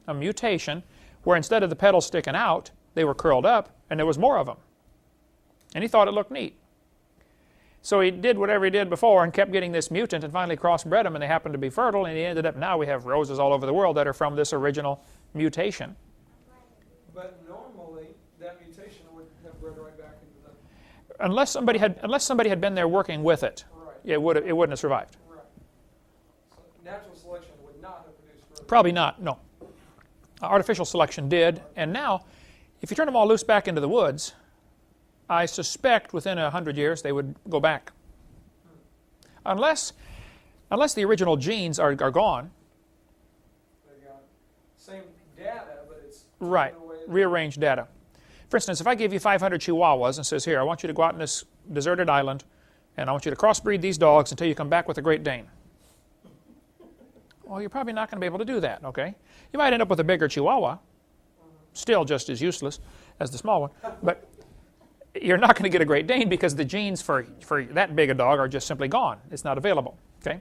a mutation, where instead of the petals sticking out, they were curled up, and there was more of them. And he thought it looked neat. So he did whatever he did before and kept getting this mutant and finally crossbred them, and they happened to be fertile, and he ended up, now we have roses all over the world that are from this original mutation. But normally, that mutation would have bred right back into the... Unless somebody had been there working with it, Right. it wouldn't have survived. Right. So natural selection would not have produced further. Probably not, no. Artificial selection did, and now, if you turn them all loose back into the woods, I suspect within 100 years they would go back. Unless the original genes are gone. They got same data, but it's... Right, the way rearranged data. For instance, if I gave you 500 Chihuahuas and says, here, I want you to go out on this deserted island, and I want you to crossbreed these dogs until you come back with a Great Dane. Well, you're probably not going to be able to do that, okay? You might end up with a bigger Chihuahua, still just as useless as the small one, but you're not going to get a Great Dane because the genes for that big a dog are just simply gone. It's not available, okay?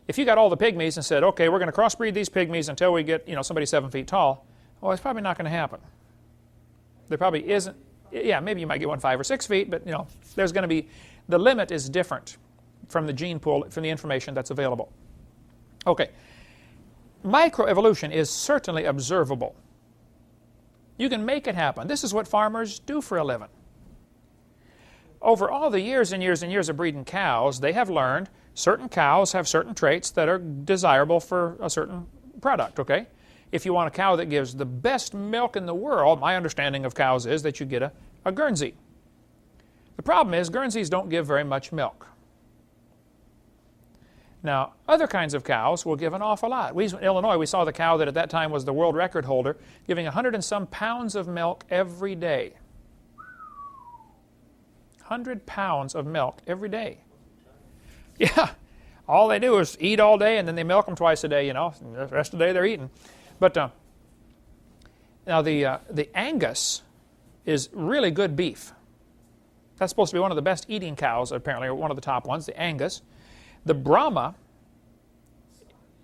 If you got all the pygmies and said, okay, we're going to crossbreed these pygmies until we get, somebody 7 feet tall, well, it's probably not going to happen. There probably isn't. Yeah, maybe you might get one 5 or 6 feet, but there's going to be, the limit is different. from the gene pool, from the information that's available. Okay. Microevolution is certainly observable. You can make it happen. This is what farmers do for a living. Over all the years and years and years of breeding cows, they have learned certain cows have certain traits that are desirable for a certain product, okay? If you want a cow that gives the best milk in the world, my understanding of cows is that you get a Guernsey. The problem is Guernseys don't give very much milk. Now, other kinds of cows will give an awful lot. In Illinois, we saw the cow that at that time was the world record holder, giving 100 and some pounds of milk every day. 100 pounds of milk every day. Yeah, all they do is eat all day, and then they milk them twice a day, you know. And the rest of the day they're eating. But now the Angus is really good beef. That's supposed to be one of the best eating cows, apparently, or one of the top ones, the Angus. The Brahma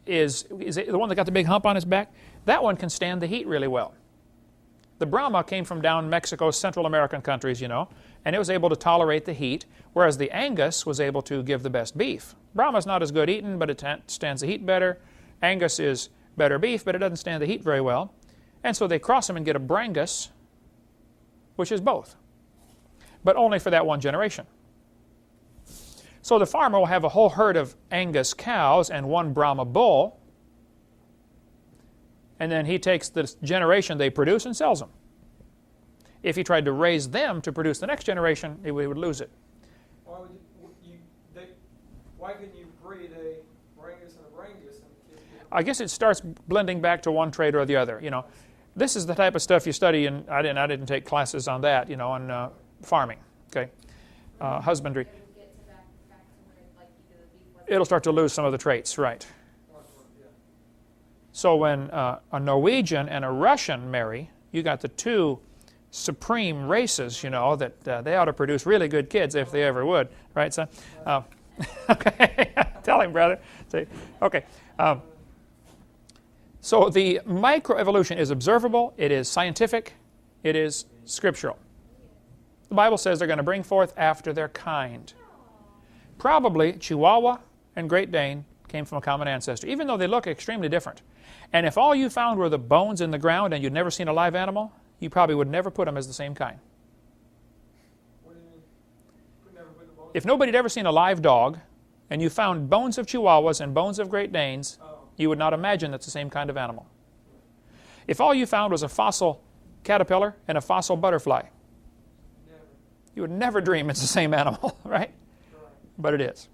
is it the one that got the big hump on his back? That one can stand the heat really well. The Brahma came from down Mexico, Central American countries, you know, and it was able to tolerate the heat, whereas the Angus was able to give the best beef. Brahma's not as good eating, but it stands the heat better. Angus is better beef, but it doesn't stand the heat very well. And so they cross them and get a Brangus, which is both, but only for that one generation. So the farmer will have a whole herd of Angus cows and one Brahma bull, and then he takes the generation they produce and sells them. If he tried to raise them to produce the next generation, he would lose it. Why couldn't you breed a Brangus and a Brangus? I guess it starts blending back to one trait or the other. You know, this is the type of stuff you study, and I didn't take classes on that. You know, on farming, okay, husbandry. It'll start to lose some of the traits, right? So when a Norwegian and a Russian marry, you got the two supreme races, you know, that they ought to produce really good kids if they ever would, right, son? Okay, tell him, brother. See, okay. So the microevolution is observable, it is scientific, it is scriptural. The Bible says they're going to bring forth after their kind. Probably Chihuahua and Great Dane came from a common ancestor, even though they look extremely different. And if all you found were the bones in the ground and you'd never seen a live animal, you probably would never put them as the same kind. What do you mean? Would never put the bones? If nobody had ever seen a live dog, and you found bones of Chihuahuas and bones of Great Danes, you would not imagine that's the same kind of animal. If all you found was a fossil caterpillar and a fossil butterfly, you would never dream it's the same animal, right? But it is.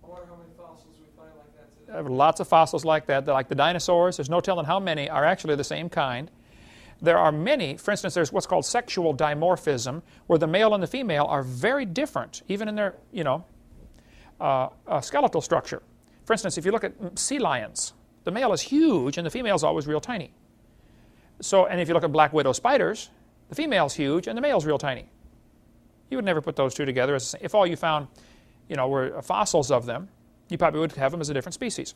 I wonder how many fossils we find like that today. There are lots of fossils like that. They're like the dinosaurs. There's no telling how many are actually the same kind. There are many, for instance, there's what's called sexual dimorphism, where the male and the female are very different, even in their, you know, skeletal structure. For instance, if you look at sea lions, the male is huge and the female is always real tiny. So, and if you look at black widow spiders, the female's huge and the male's real tiny. You would never put those two together. If all you found, you know, were fossils of them, you probably would have them as a different species.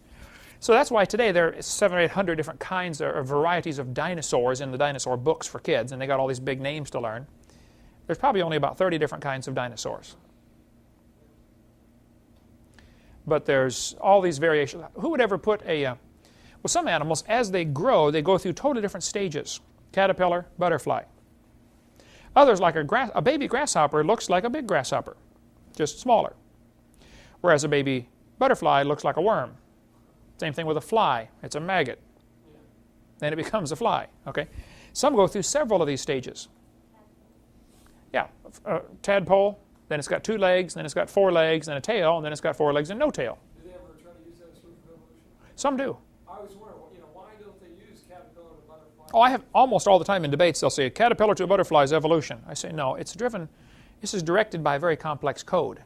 So that's why today there are 700 or 800 different kinds or varieties of dinosaurs in the dinosaur books for kids, and they got all these big names to learn. There's probably only about 30 different kinds of dinosaurs. But there's all these variations. Who would ever put well, some animals, as they grow, they go through totally different stages. Caterpillar, butterfly. Others, like a baby grasshopper, looks like a big grasshopper, just smaller. Whereas a baby butterfly looks like a worm. Same thing with a fly. It's a maggot. Then it becomes a fly. Okay. Some go through several of these stages. Yeah, tadpole. Then it's got 2 legs. Then it's got 4 legs and a tail. And then it's got 4 legs and no tail. Do they ever try to use that as proof of evolution? Some do. I always wonder, you know, why don't they use caterpillar to butterfly? Oh, I have almost all the time in debates. They'll say a caterpillar to a butterfly is evolution. I say no. It's driven. This is directed by a very complex code.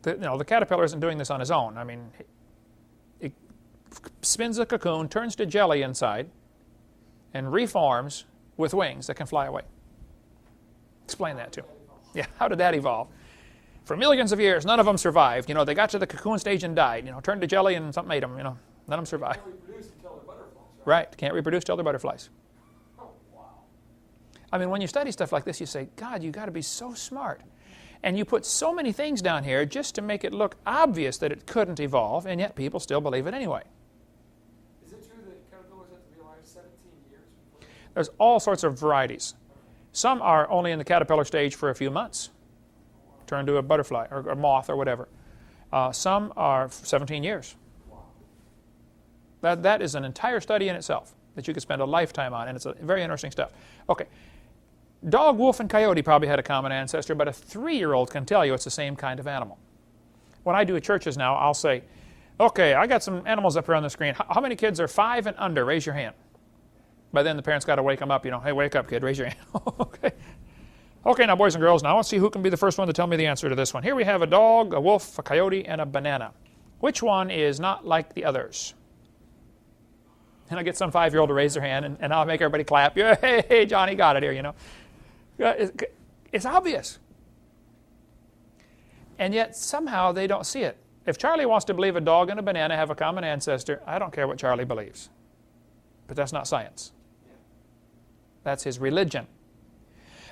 The caterpillar isn't doing this on his own. I mean, it spins a cocoon, turns to jelly inside, and reforms with wings that can fly away. Explain that to him. Yeah, how did that evolve? For millions of years, none of them survived. You know, they got to the cocoon stage and died. You know, turned to jelly and something ate them. You know, none of them survived. Can't reproduce until they're butterflies, right? Right, can't reproduce till they're butterflies. Oh, wow. I mean, when you study stuff like this, you say, God, you got to be so smart. And you put so many things down here just to make it look obvious that it couldn't evolve, and yet people still believe it anyway. Is it true that caterpillars have to be alive 17 years before they... There's all sorts of varieties. Some are only in the caterpillar stage for a few months, turn to a butterfly or a moth or whatever. Some are 17 years. That is an entire study in itself that you could spend a lifetime on, and it's very interesting stuff. Okay, dog, wolf, and coyote probably had a common ancestor, but a 3-year-old can tell you it's the same kind of animal. When I do at churches now, I'll say, okay, I got some animals up here on the screen. How many kids are 5 and under? Raise your hand. By then the parents got to wake them up, you know, hey, wake up, kid, raise your hand. Okay. Okay, now boys and girls, now let's see who can be the first one to tell me the answer to this one. Here we have a dog, a wolf, a coyote, and a banana. Which one is not like the others? And I get some 5-year-old to raise their hand, and I'll make everybody clap. Yeah, hey, Johnny got it here, you know. It's obvious. And yet somehow they don't see it. If Charlie wants to believe a dog and a banana have a common ancestor, I don't care what Charlie believes. But that's not science. That's his religion.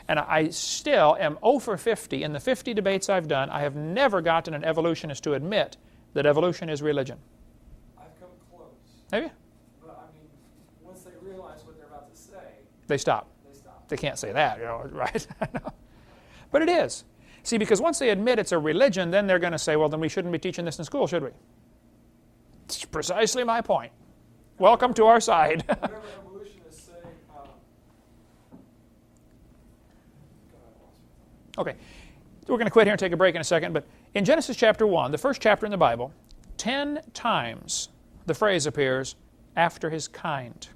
And I still am 0 for 50. In the 50 debates I've done, I have never gotten an evolutionist to admit that evolution is religion. I've come close. Have you? But I mean, once they realize what they're about to say, They stop. they stop. They can't say that, you know, right? But it is. See, because once they admit it's a religion, then they're going to say, well, then we shouldn't be teaching this in school, should we? It's precisely my point. Welcome to our side. Whatever evolutionists say, Okay, we're going to quit here and take a break in a second, but in Genesis chapter 1, the first chapter in the Bible, 10 times the phrase appears, after his kind.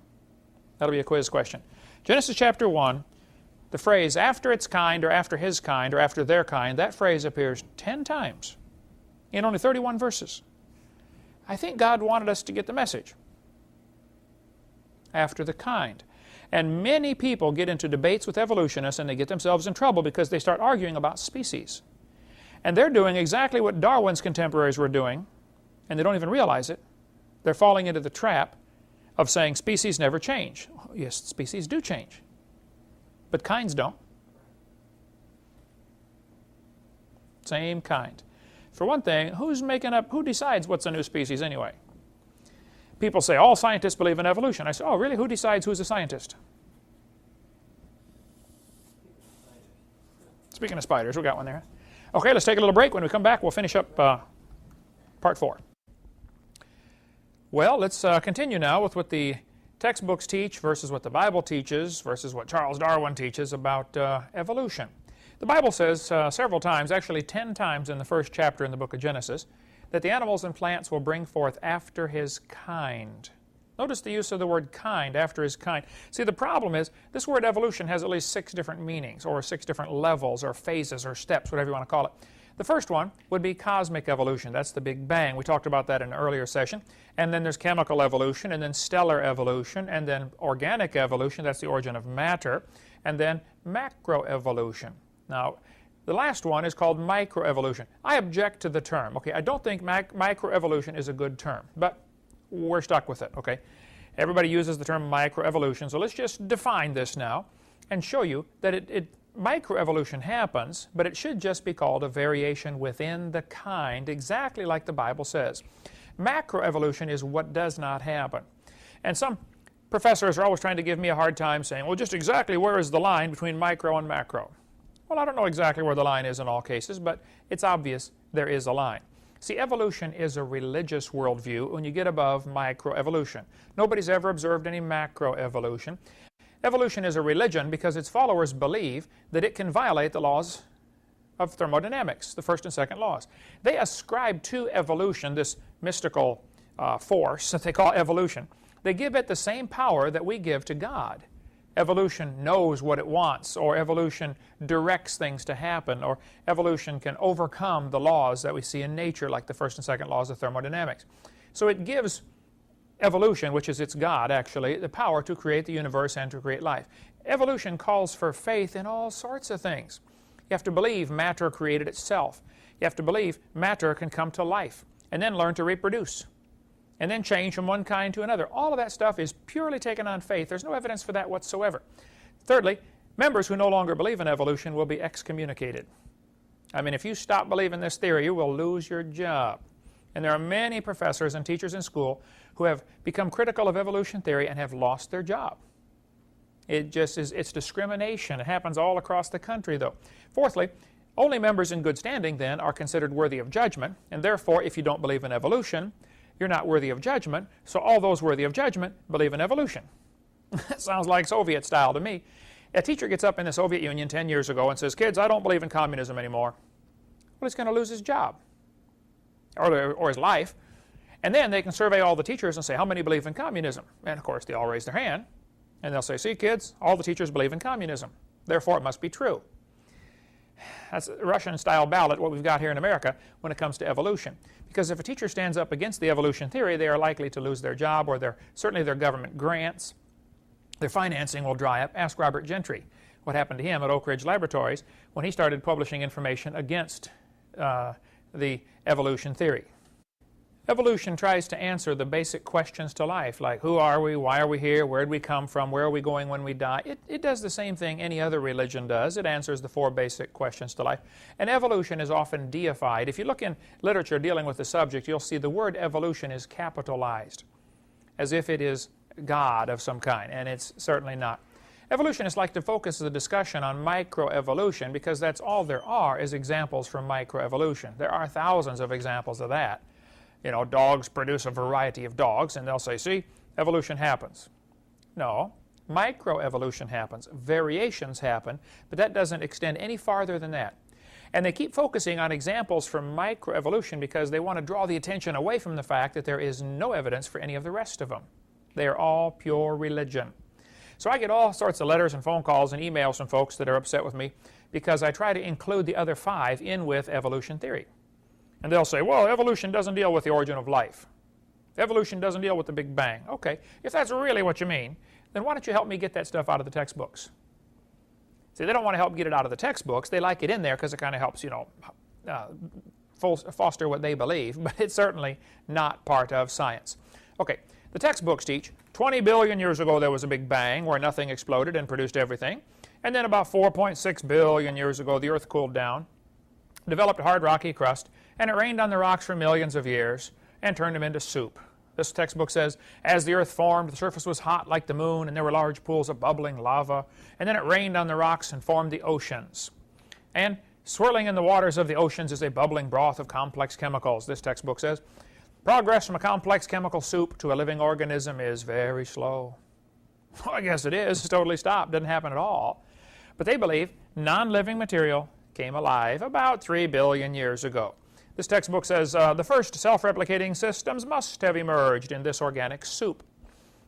That'll be a quiz question. Genesis chapter 1, the phrase after its kind or after his kind or after their kind, that phrase appears 10 times in only 31 verses. I think God wanted us to get the message. After the kind. And many people get into debates with evolutionists and they get themselves in trouble because they start arguing about species. And they're doing exactly what Darwin's contemporaries were doing, and they don't even realize it. They're falling into the trap of saying species never change. Yes, species do change, but kinds don't. Same kind. For one thing, who decides what's a new species anyway? People say, all scientists believe in evolution. I say, oh, really? Who decides who's a scientist? Speaking of spiders, we got one there. Okay, let's take a little break. When we come back, we'll finish up part 4. Well, let's continue now with what the textbooks teach versus what the Bible teaches versus what Charles Darwin teaches about evolution. The Bible says several times, actually 10 times in the first chapter in the book of Genesis, that the animals and plants will bring forth after his kind. Notice the use of the word kind, after his kind. See, the problem is this word evolution has at least 6 different meanings, or 6 different levels, or phases, or steps, whatever you want to call it. The first one would be cosmic evolution. That's the Big Bang. We talked about that in an earlier session. And then there's chemical evolution, and then stellar evolution, and then organic evolution. That's the origin of matter. And then macroevolution. Now, the last one is called microevolution. I object to the term. Okay, I don't think microevolution is a good term, but we're stuck with it. Okay, everybody uses the term microevolution, so let's just define this now and show you that microevolution happens, but it should just be called a variation within the kind, exactly like the Bible says. Macroevolution is what does not happen. And some professors are always trying to give me a hard time saying, well, just exactly where is the line between micro and macro? Well, I don't know exactly where the line is in all cases, but it's obvious there is a line. See, evolution is a religious worldview when you get above microevolution. Nobody's ever observed any macroevolution. Evolution is a religion because its followers believe that it can violate the laws of thermodynamics, the first and second laws. They ascribe to evolution this mystical force that they call evolution. They give it the same power that we give to God. Evolution knows what it wants, or evolution directs things to happen, or evolution can overcome the laws that we see in nature, like the first and second laws of thermodynamics. So it gives evolution, which is its God actually, the power to create the universe and to create life. Evolution calls for faith in all sorts of things. You have to believe matter created itself. You have to believe matter can come to life and then learn to reproduce, and then change from one kind to another. All of that stuff is purely taken on faith. There's no evidence for that whatsoever. Thirdly, members who no longer believe in evolution will be excommunicated. I mean, if you stop believing this theory, you will lose your job. And there are many professors and teachers in school who have become critical of evolution theory and have lost their job. It just is, it's discrimination. It happens all across the country, though. Fourthly, only members in good standing, then, are considered worthy of judgment, and therefore, if you don't believe in evolution, you're not worthy of judgment, so all those worthy of judgment believe in evolution. That sounds like Soviet style to me. A teacher gets up in the Soviet Union 10 years ago and says, kids, I don't believe in communism anymore. Well, he's going to lose his job or his life. And then they can survey all the teachers and say, how many believe in communism? And of course, they all raise their hand. And they'll say, see, kids, all the teachers believe in communism. Therefore, it must be true. That's a Russian-style ballot, what we've got here in America, when it comes to evolution. Because if a teacher stands up against the evolution theory, they are likely to lose their job, or certainly their government grants. Their financing will dry up. Ask Robert Gentry what happened to him at Oak Ridge Laboratories when he started publishing information against the evolution theory. Evolution tries to answer the basic questions to life, like who are we, why are we here, where did we come from, where are we going when we die. It does the same thing any other religion does. It answers the 4 basic questions to life. And evolution is often deified. If you look in literature dealing with the subject, you'll see the word evolution is capitalized, as if it is God of some kind, and it's certainly not. Evolutionists like to focus the discussion on microevolution because that's all there are is examples from microevolution. There are thousands of examples of that. You know, dogs produce a variety of dogs, and they'll say, see, evolution happens. No, microevolution happens. Variations happen, but that doesn't extend any farther than that. And they keep focusing on examples from microevolution because they want to draw the attention away from the fact that there is no evidence for any of the rest of them. They are all pure religion. So I get all sorts of letters and phone calls and emails from folks that are upset with me because I try to include the other 5 in with evolution theory. And they'll say, well, evolution doesn't deal with the origin of life. Evolution doesn't deal with the Big Bang. Okay, if that's really what you mean, then why don't you help me get that stuff out of the textbooks? See, they don't want to help get it out of the textbooks. They like it in there because it kind of helps, you know, foster what they believe, but it's certainly not part of science. Okay, the textbooks teach 20 billion years ago there was a Big Bang where nothing exploded and produced everything. And then about 4.6 billion years ago the Earth cooled down, developed a hard rocky crust, and it rained on the rocks for millions of years and turned them into soup. This textbook says, as the Earth formed, the surface was hot like the moon, and there were large pools of bubbling lava, and then it rained on the rocks and formed the oceans. And swirling in the waters of the oceans is a bubbling broth of complex chemicals, this textbook says. Progress from a complex chemical soup to a living organism is very slow. Well, I guess it is. It's totally stopped. Doesn't happen at all. But they believe non-living material came alive about 3 billion years ago. This textbook says the first self-replicating systems must have emerged in this organic soup.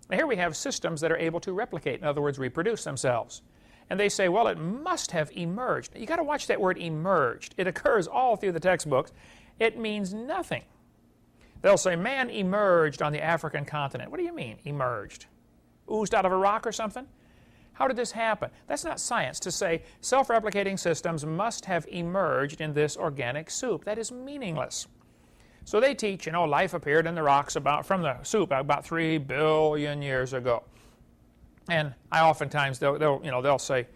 Now here we have systems that are able to replicate, in other words, reproduce themselves. And they say, well, it must have emerged. You've got to watch that word emerged. It occurs all through the textbooks. It means nothing. They'll say, man emerged on the African continent. What do you mean, emerged? Oozed out of a rock or something? How did this happen? That's not science to say self-replicating systems must have emerged in this organic soup. That is meaningless. So they teach, you know, life appeared in the rocks from the soup about 3 billion years ago. And I oftentimes, they'll say,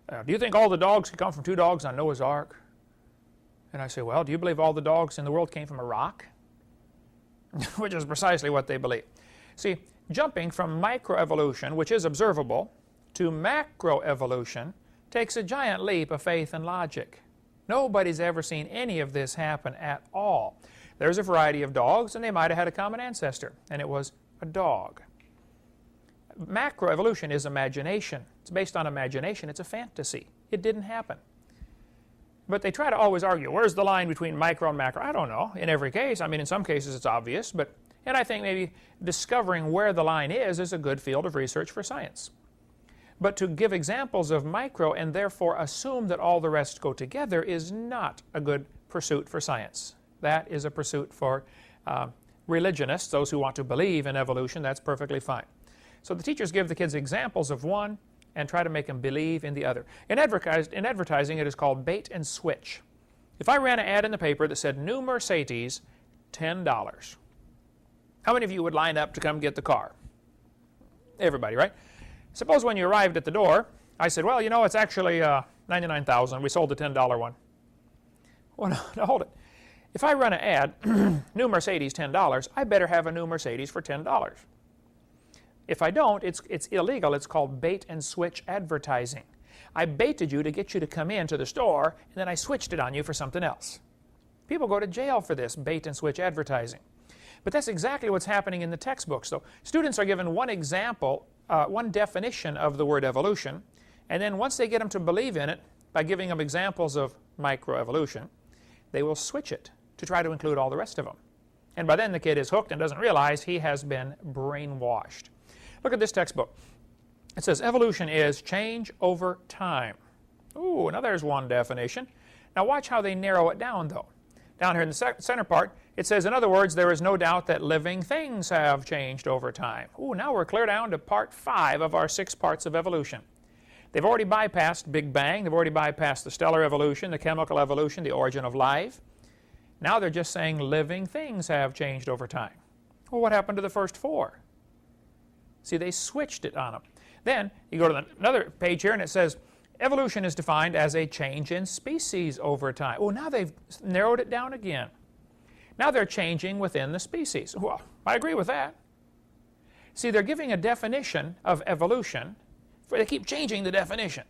do you think all the dogs could come from 2 dogs on Noah's Ark? And I say, well, do you believe all the dogs in the world came from a rock? Which is precisely what they believe. See, jumping from microevolution, which is observable, to macroevolution takes a giant leap of faith and logic. Nobody's ever seen any of this happen at all. There's a variety of dogs, and they might have had a common ancestor, and it was a dog. Macroevolution is imagination. It's based on imagination. It's a fantasy. It didn't happen. But they try to always argue, where's the line between micro and macro? I don't know. In every case, I mean, in some cases it's obvious, and I think maybe discovering where the line is a good field of research for science. But to give examples of micro and therefore assume that all the rest go together is not a good pursuit for science. That is a pursuit for religionists, those who want to believe in evolution. That's perfectly fine. So the teachers give the kids examples of one and try to make them believe in the other. In advertising, it is called bait and switch. If I ran an ad in the paper that said, new Mercedes, $10, how many of you would line up to come get the car? Everybody, right? Suppose when you arrived at the door, I said, well, you know, it's actually $99,000. We sold the $10 one. Well, no, hold it. If I run an ad, new Mercedes $10, I better have a new Mercedes for $10. If I don't, it's illegal. It's called bait and switch advertising. I baited you to get you to come into the store, and then I switched it on you for something else. People go to jail for this, bait and switch advertising. But that's exactly what's happening in the textbooks. So students are given one example, one definition of the word evolution, and then once they get them to believe in it, by giving them examples of microevolution, they will switch it to try to include all the rest of them. And by then the kid is hooked and doesn't realize he has been brainwashed. Look at this textbook. It says evolution is change over time. Ooh, now there's one definition. Now watch how they narrow it down though. Down here in the center part, it says, in other words, there is no doubt that living things have changed over time. Ooh, now we're clear down to part 5 of our 6 parts of evolution. They've already bypassed Big Bang. They've already bypassed the stellar evolution, the chemical evolution, the origin of life. Now they're just saying living things have changed over time. Well, what happened to the first 4? See, they switched it on them. Then you go to another page here and it says, evolution is defined as a change in species over time. Oh, now they've narrowed it down again. Now they're changing within the species. Well, I agree with that. See, they're giving a definition of evolution. They keep changing the definition.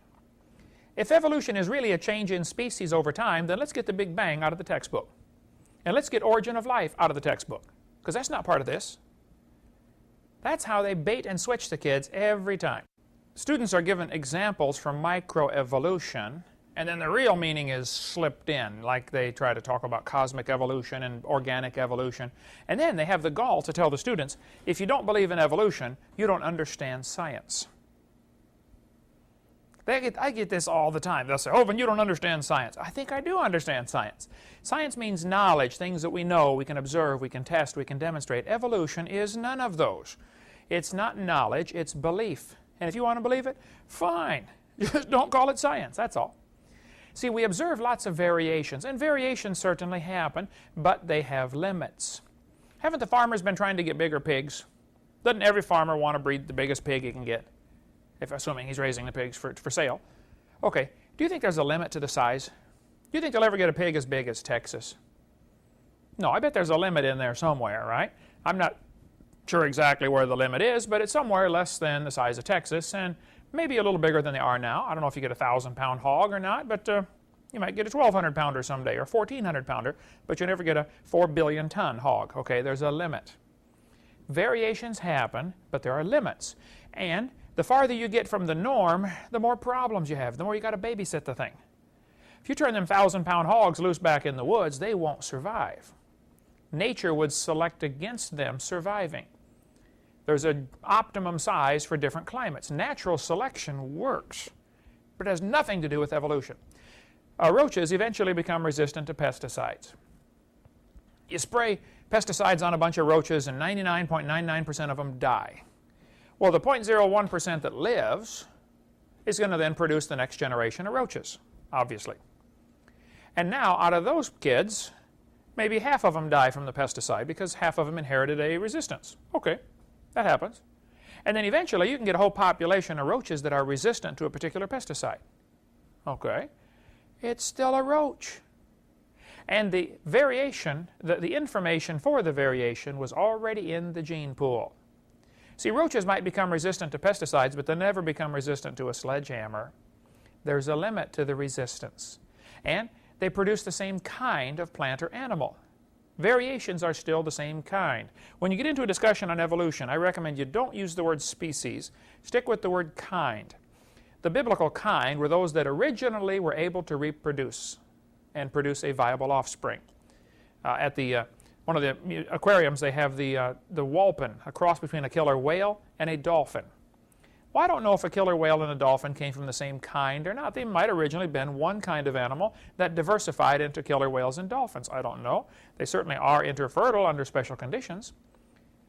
If evolution is really a change in species over time, then let's get the Big Bang out of the textbook. And let's get origin of life out of the textbook, because that's not part of this. That's how they bait and switch the kids every time. Students are given examples from microevolution, and then the real meaning is slipped in, like they try to talk about cosmic evolution and organic evolution. And then they have the gall to tell the students, if you don't believe in evolution, you don't understand science. I get this all the time. They'll say, oh, but you don't understand science. I think I do understand science. Science means knowledge, things that we know, we can observe, we can test, we can demonstrate. Evolution is none of those. It's not knowledge, it's belief. And if you want to believe it, fine. Just don't call it science, that's all. See, we observe lots of variations, and variations certainly happen, but they have limits. Haven't the farmers been trying to get bigger pigs? Doesn't every farmer want to breed the biggest pig he can get? Assuming he's raising the pigs for sale. Okay, do you think there's a limit to the size? Do you think they'll ever get a pig as big as Texas? No, I bet there's a limit in there somewhere, right? I'm not sure exactly where the limit is, but it's somewhere less than the size of Texas, and maybe a little bigger than they are now. I don't know if you get a 1,000-pound hog or not, but you might get a 1,200-pounder someday, or a 1,400-pounder, but you never get a 4-billion-ton hog. Okay, there's a limit. Variations happen, but there are limits. And the farther you get from the norm, the more problems you have, the more you got to babysit the thing. If you turn them 1,000-pound hogs loose back in the woods, they won't survive. Nature would select against them surviving. There's an optimum size for different climates. Natural selection works, but it has nothing to do with evolution. Roaches eventually become resistant to pesticides. You spray pesticides on a bunch of roaches and 99.99% of them die. Well, the 0.01% that lives is going to then produce the next generation of roaches, obviously. And now, out of those kids, maybe half of them die from the pesticide because half of them inherited a resistance. Okay, that happens. And then eventually you can get a whole population of roaches that are resistant to a particular pesticide. Okay, it's still a roach. And the variation, the information for the variation was already in the gene pool. See, roaches might become resistant to pesticides, but they'll never become resistant to a sledgehammer. There's a limit to the resistance. And they produce the same kind of plant or animal. Variations are still the same kind. When you get into a discussion on evolution, I recommend you don't use the word species. Stick with the word kind. The biblical kind were those that originally were able to reproduce and produce a viable offspring. At one of the aquariums, they have the whalpin, a cross between a killer whale and a dolphin. Well, I don't know if a killer whale and a dolphin came from the same kind or not. They might have originally been one kind of animal that diversified into killer whales and dolphins. I don't know. They certainly are interfertile under special conditions.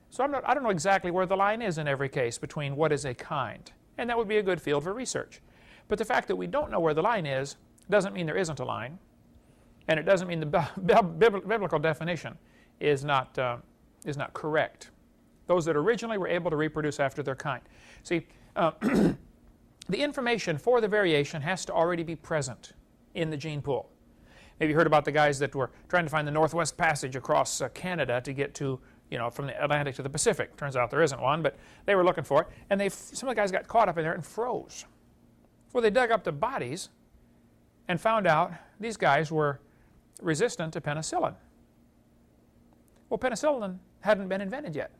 So I don't know exactly where the line is in every case between what is a kind. And that would be a good field for research. But the fact that we don't know where the line is doesn't mean there isn't a line. And it doesn't mean the biblical definition is not correct. Those that originally were able to reproduce after their kind. See, the information for the variation has to already be present in the gene pool. Maybe you heard about the guys that were trying to find the Northwest Passage across Canada to get to, from the Atlantic to the Pacific. Turns out there isn't one, but they were looking for it. And some of the guys got caught up in there and froze. Well, they dug up the bodies and found out these guys were resistant to penicillin. Well, penicillin hadn't been invented yet.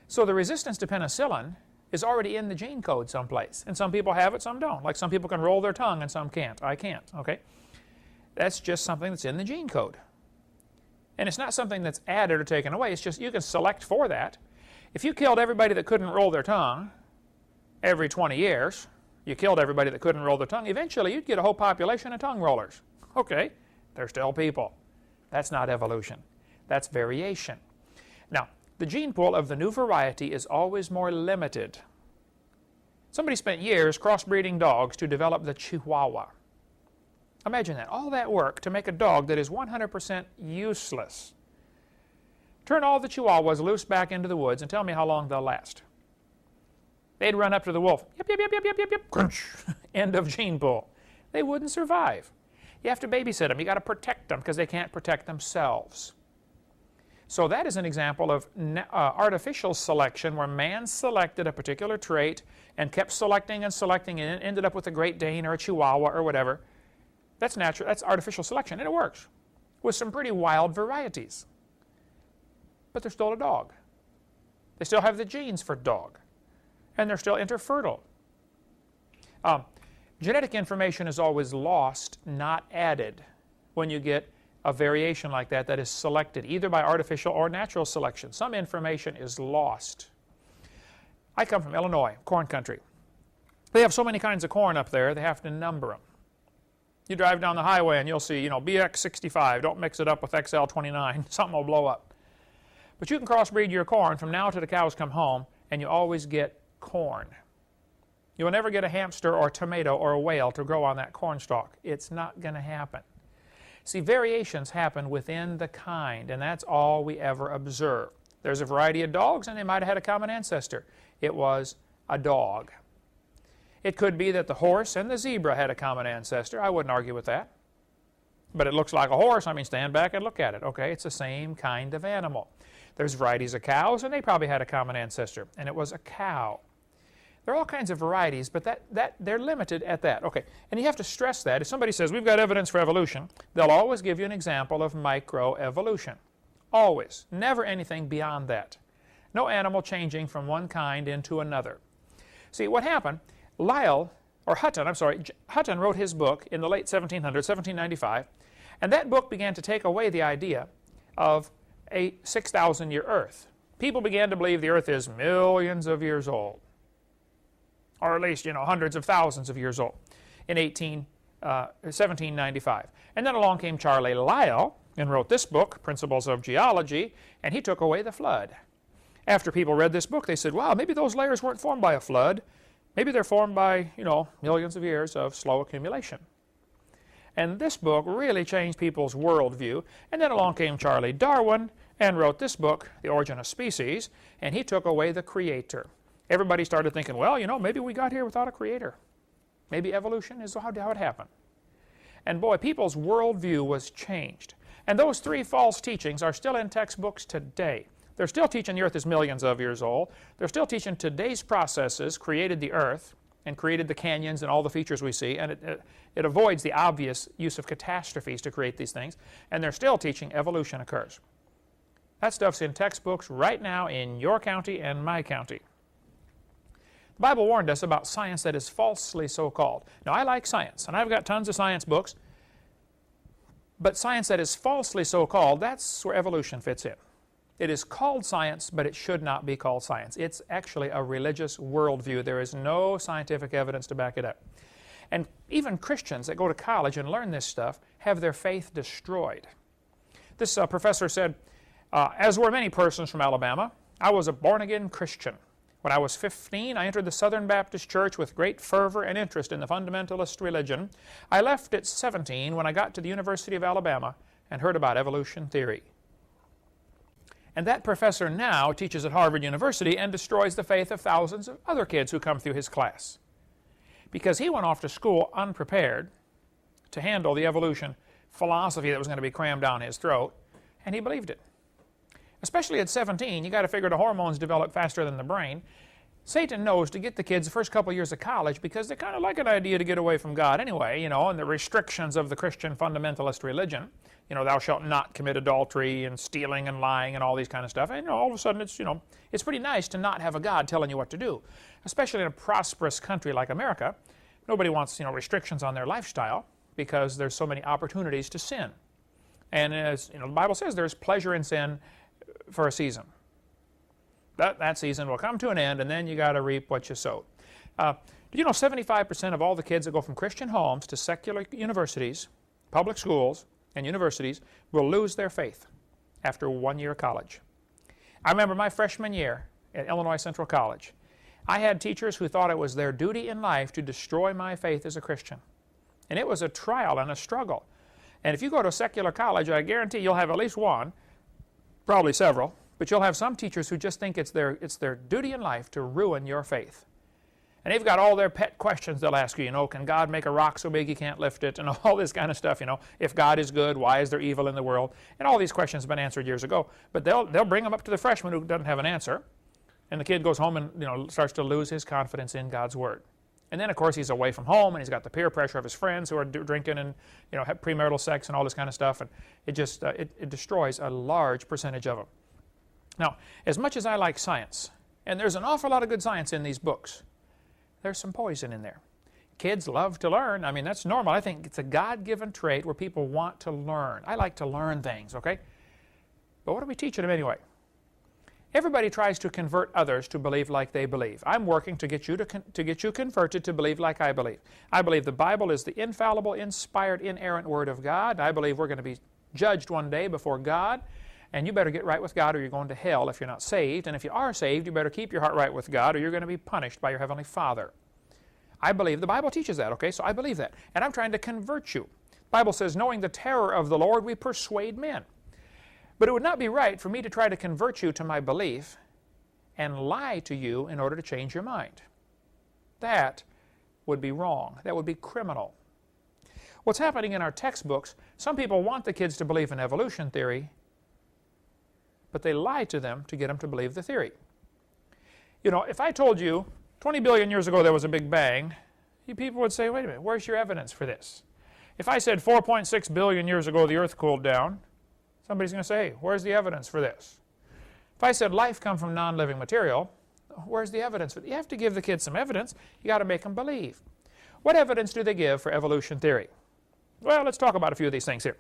So the resistance to penicillin is already in the gene code someplace. And some people have it, some don't. Like some people can roll their tongue and some can't. I can't, okay? That's just something that's in the gene code. And it's not something that's added or taken away. It's just you can select for that. If you killed everybody that couldn't roll their tongue every 20 years, you killed everybody that couldn't roll their tongue, eventually you'd get a whole population of tongue rollers. Okay, they're still people. That's not evolution. That's variation. Now, the gene pool of the new variety is always more limited. Somebody spent years crossbreeding dogs to develop the Chihuahua. Imagine that, all that work to make a dog that is 100% useless. Turn all the Chihuahuas loose back into the woods and tell me how long they'll last. They'd run up to the wolf, yip, yip, yip, yip, yip, yip, yip, crunch, end of gene pool. They wouldn't survive. You have to babysit them. You got to protect them because they can't protect themselves. So that is an example of artificial selection where man selected a particular trait and kept selecting and selecting and ended up with a Great Dane or a Chihuahua or whatever. That's natural. That's artificial selection, and it works with some pretty wild varieties. But they're still a dog. They still have the genes for dog, and they're still interfertile. Genetic information is always lost, not added, when you get a variation like that that is selected either by artificial or natural selection. Some information is lost. I come from Illinois, corn country. They have so many kinds of corn up there, they have to number them. You drive down the highway and you'll see, BX65, don't mix it up with XL29, something will blow up. But you can crossbreed your corn from now till the cows come home, and you always get corn. You will never get a hamster or a tomato or a whale to grow on that corn stalk. It's not going to happen. See, variations happen within the kind, and that's all we ever observe. There's a variety of dogs, and they might have had a common ancestor. It was a dog. It could be that the horse and the zebra had a common ancestor. I wouldn't argue with that. But it looks like a horse. I mean, stand back and look at it. Okay, it's the same kind of animal. There's varieties of cows, and they probably had a common ancestor, and it was a cow. There are all kinds of varieties, but they're limited at that. Okay, and you have to stress that. If somebody says, we've got evidence for evolution, they'll always give you an example of microevolution. Always. Never anything beyond that. No animal changing from one kind into another. See, what happened, Hutton wrote his book in the late 1700s, 1795, and that book began to take away the idea of a 6,000-year Earth. People began to believe the Earth is millions of years old, or at least, hundreds of thousands of years old in 1795. And then along came Charlie Lyell and wrote this book, Principles of Geology, and he took away the flood. After people read this book, they said, wow, maybe those layers weren't formed by a flood. Maybe they're formed by, millions of years of slow accumulation. And this book really changed people's worldview. And then along came Charlie Darwin and wrote this book, The Origin of Species, and he took away the creator. Everybody started thinking, well, maybe we got here without a creator. Maybe evolution is how it happened. And boy, people's worldview was changed. And those three false teachings are still in textbooks today. They're still teaching the Earth is millions of years old. They're still teaching today's processes created the Earth and created the canyons and all the features we see. And it avoids the obvious use of catastrophes to create these things. And they're still teaching evolution occurs. That stuff's in textbooks right now in your county and my county. The Bible warned us about science that is falsely so-called. Now, I like science, and I've got tons of science books. But science that is falsely so-called, that's where evolution fits in. It is called science, but it should not be called science. It's actually a religious worldview. There is no scientific evidence to back it up. And even Christians that go to college and learn this stuff have their faith destroyed. This professor said, as were many persons from Alabama, I was a born-again Christian. When I was 15, I entered the Southern Baptist Church with great fervor and interest in the fundamentalist religion. I left at 17 when I got to the University of Alabama and heard about evolution theory. And that professor now teaches at Harvard University and destroys the faith of thousands of other kids who come through his class. Because he went off to school unprepared to handle the evolution philosophy that was going to be crammed down his throat, and he believed it. Especially at 17, you got to figure the hormones develop faster than the brain. Satan knows to get the kids the first couple years of college because they kind of like an idea to get away from God anyway, and the restrictions of the Christian fundamentalist religion. Thou shalt not commit adultery and stealing and lying and all these kind of stuff. And all of a sudden it's pretty nice to not have a God telling you what to do. Especially in a prosperous country like America, nobody wants restrictions on their lifestyle because there's so many opportunities to sin. And as the Bible says, there's pleasure in sin for a season. That season will come to an end, and then you got to reap what you sowed. Do you know 75% of all the kids that go from Christian homes to secular universities, public schools, and universities will lose their faith after 1 year of college? I remember my freshman year at Illinois Central College. I had teachers who thought it was their duty in life to destroy my faith as a Christian. And it was a trial and a struggle. And if you go to a secular college, I guarantee you'll have at least one, probably several, but you'll have some teachers who just think it's their duty in life to ruin your faith. And they've got all their pet questions they'll ask you, can God make a rock so big you can't lift it, and all this kind of stuff, if God is good, why is there evil in the world? And all these questions have been answered years ago. But they'll bring them up to the freshman who doesn't have an answer, and the kid goes home and starts to lose his confidence in God's Word. And then, of course, he's away from home, and he's got the peer pressure of his friends who are drinking and have premarital sex and all this kind of stuff, and it just it destroys a large percentage of them. Now, as much as I like science, and there's an awful lot of good science in these books, there's some poison in there. Kids love to learn. I mean, that's normal. I think it's a God-given trait where people want to learn. I like to learn things, okay? But what are we teaching them anyway? Everybody tries to convert others to believe like they believe. I'm working to get you converted to believe like I believe. I believe the Bible is the infallible, inspired, inerrant Word of God. I believe we're going to be judged one day before God. And you better get right with God or you're going to hell if you're not saved. And if you are saved, you better keep your heart right with God or you're going to be punished by your Heavenly Father. I believe the Bible teaches that, okay? So I believe that. And I'm trying to convert you. The Bible says, knowing the terror of the Lord, we persuade men. But it would not be right for me to try to convert you to my belief and lie to you in order to change your mind. That would be wrong. That would be criminal. What's happening in our textbooks, some people want the kids to believe in evolution theory, but they lie to them to get them to believe the theory. If I told you 20 billion years ago there was a Big Bang, you people would say, wait a minute, where's your evidence for this? If I said 4.6 billion years ago the Earth cooled down, somebody's going to say, hey, where's the evidence for this? If I said life come from non-living material, where's the evidence for it? You have to give the kids some evidence. You got to make them believe. What evidence do they give for evolution theory? Well, let's talk about a few of these things here.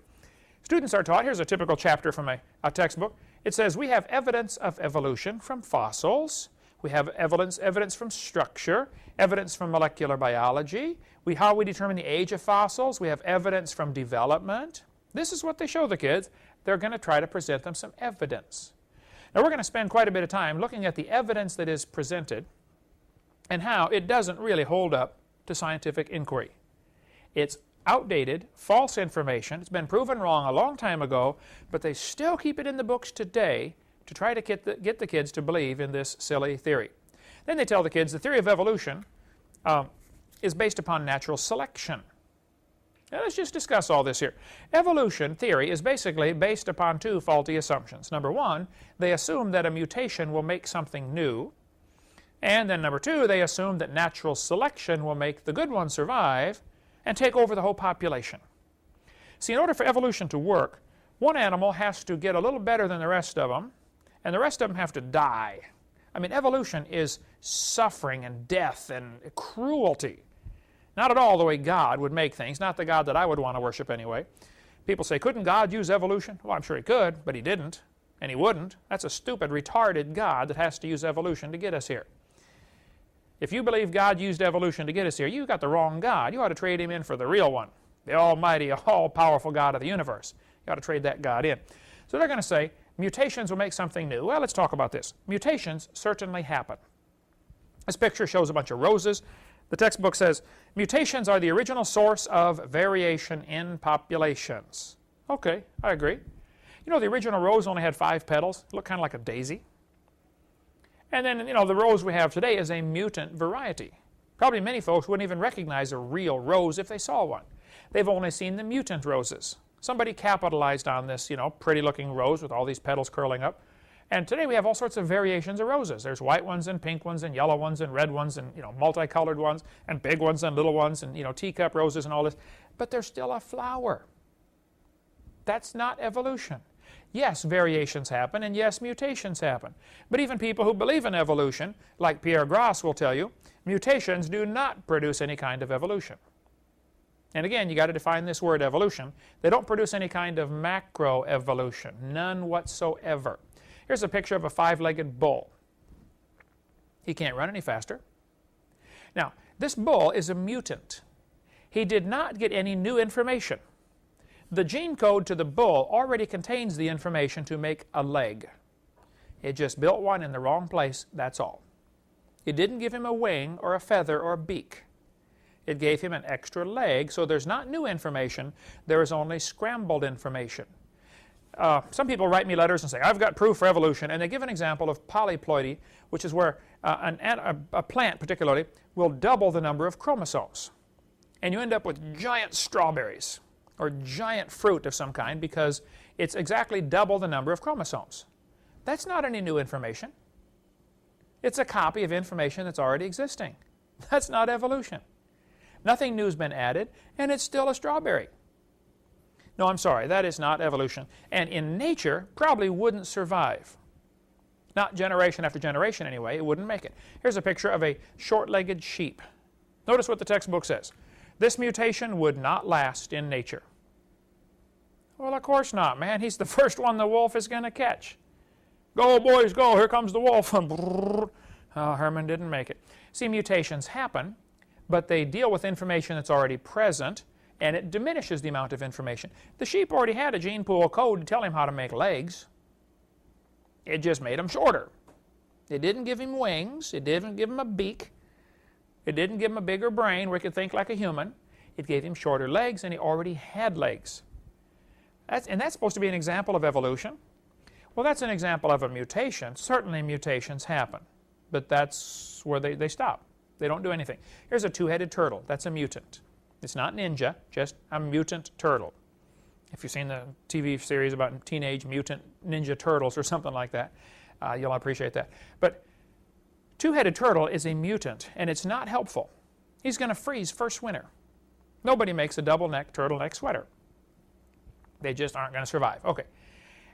Students are taught, here's a typical chapter from a textbook. It says we have evidence of evolution from fossils. We have evidence from structure, evidence from molecular biology. How we determine the age of fossils. We have evidence from development. This is what they show the kids. They're going to try to present them some evidence. Now we're going to spend quite a bit of time looking at the evidence that is presented and how it doesn't really hold up to scientific inquiry. It's outdated, false information. It's been proven wrong a long time ago, but they still keep it in the books today to try to get the kids to believe in this silly theory. Then they tell the kids the theory of evolution is based upon natural selection. Now let's just discuss all this here. Evolution theory is basically based upon two faulty assumptions. Number one, they assume that a mutation will make something new. And then number two, they assume that natural selection will make the good ones survive and take over the whole population. See, in order for evolution to work, one animal has to get a little better than the rest of them, and the rest of them have to die. I mean, evolution is suffering and death and cruelty. Not at all the way God would make things, not the God that I would want to worship anyway. People say, couldn't God use evolution? Well, I'm sure he could, but he didn't, and he wouldn't. That's a stupid, retarded God that has to use evolution to get us here. If you believe God used evolution to get us here, you've got the wrong God. You ought to trade him in for the real one, the almighty, all-powerful God of the universe. You ought to trade that God in. So they're going to say, mutations will make something new. Well, let's talk about this. Mutations certainly happen. This picture shows a bunch of roses. The textbook says, mutations are the original source of variation in populations. Okay, I agree. The original rose only had 5 petals. It looked kind of like a daisy. And then, the rose we have today is a mutant variety. Probably many folks wouldn't even recognize a real rose if they saw one. They've only seen the mutant roses. Somebody capitalized on this, pretty looking rose with all these petals curling up. And today we have all sorts of variations of roses. There's white ones and pink ones and yellow ones and red ones and multicolored ones and big ones and little ones and teacup roses and all this. But they're still a flower. That's not evolution. Yes, variations happen, and yes, mutations happen. But even people who believe in evolution, like Pierre Grass will tell you, mutations do not produce any kind of evolution. And again, you got to define this word evolution. They don't produce any kind of macroevolution, none whatsoever. Here's a picture of a 5-legged bull. He can't run any faster. Now, this bull is a mutant. He did not get any new information. The gene code to the bull already contains the information to make a leg. It just built one in the wrong place, that's all. It didn't give him a wing or a feather or a beak. It gave him an extra leg, so there's not new information, there is only scrambled information. Some people write me letters and say, I've got proof for evolution, and they give an example of polyploidy, which is where a plant particularly will double the number of chromosomes. And you end up with giant strawberries or giant fruit of some kind because it's exactly double the number of chromosomes. That's not any new information. It's a copy of information that's already existing. That's not evolution. Nothing new's been added, and it's still a strawberry. No, I'm sorry, that is not evolution. And in nature, probably wouldn't survive. Not generation after generation anyway, it wouldn't make it. Here's a picture of a short-legged sheep. Notice what the textbook says. This mutation would not last in nature. Well, of course not, man. He's the first one the wolf is going to catch. Go, boys, go. Here comes the wolf. Oh, Herman didn't make it. See, mutations happen, but they deal with information that's already present, and it diminishes the amount of information. The sheep already had a gene pool code to tell him how to make legs. It just made them shorter. It didn't give him wings. It didn't give him a beak. It didn't give him a bigger brain where he could think like a human. It gave him shorter legs, and he already had legs. That's supposed to be an example of evolution. Well, that's an example of a mutation. Certainly mutations happen, but that's where they stop. They don't do anything. Here's a 2-headed turtle. That's a mutant. It's not ninja, just a mutant turtle. If you've seen the TV series about teenage mutant ninja turtles or something like that, you'll appreciate that. But 2-headed turtle is a mutant, and it's not helpful. He's going to freeze first winter. Nobody makes a double-neck turtleneck sweater. They just aren't going to survive. Okay.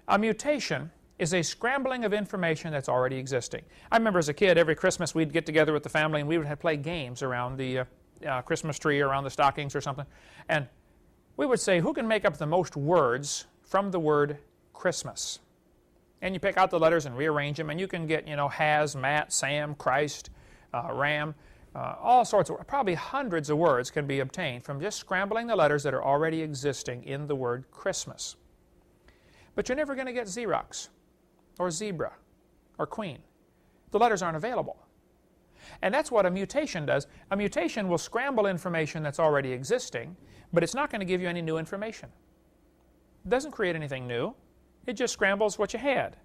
A mutation is a scrambling of information that's already existing. I remember as a kid, every Christmas we'd get together with the family and we would play games around the Christmas tree, around the stockings or something. And we would say, who can make up the most words from the word Christmas? And you pick out the letters and rearrange them, and you can get, has, Matt, Sam, Christ, Ram, all sorts of, probably hundreds of words can be obtained from just scrambling the letters that are already existing in the word Christmas. But you're never going to get Xerox or zebra or queen. The letters aren't available. And that's what a mutation does. A mutation will scramble information that's already existing, but it's not going to give you any new information. It doesn't create anything new. It just scrambles what you had.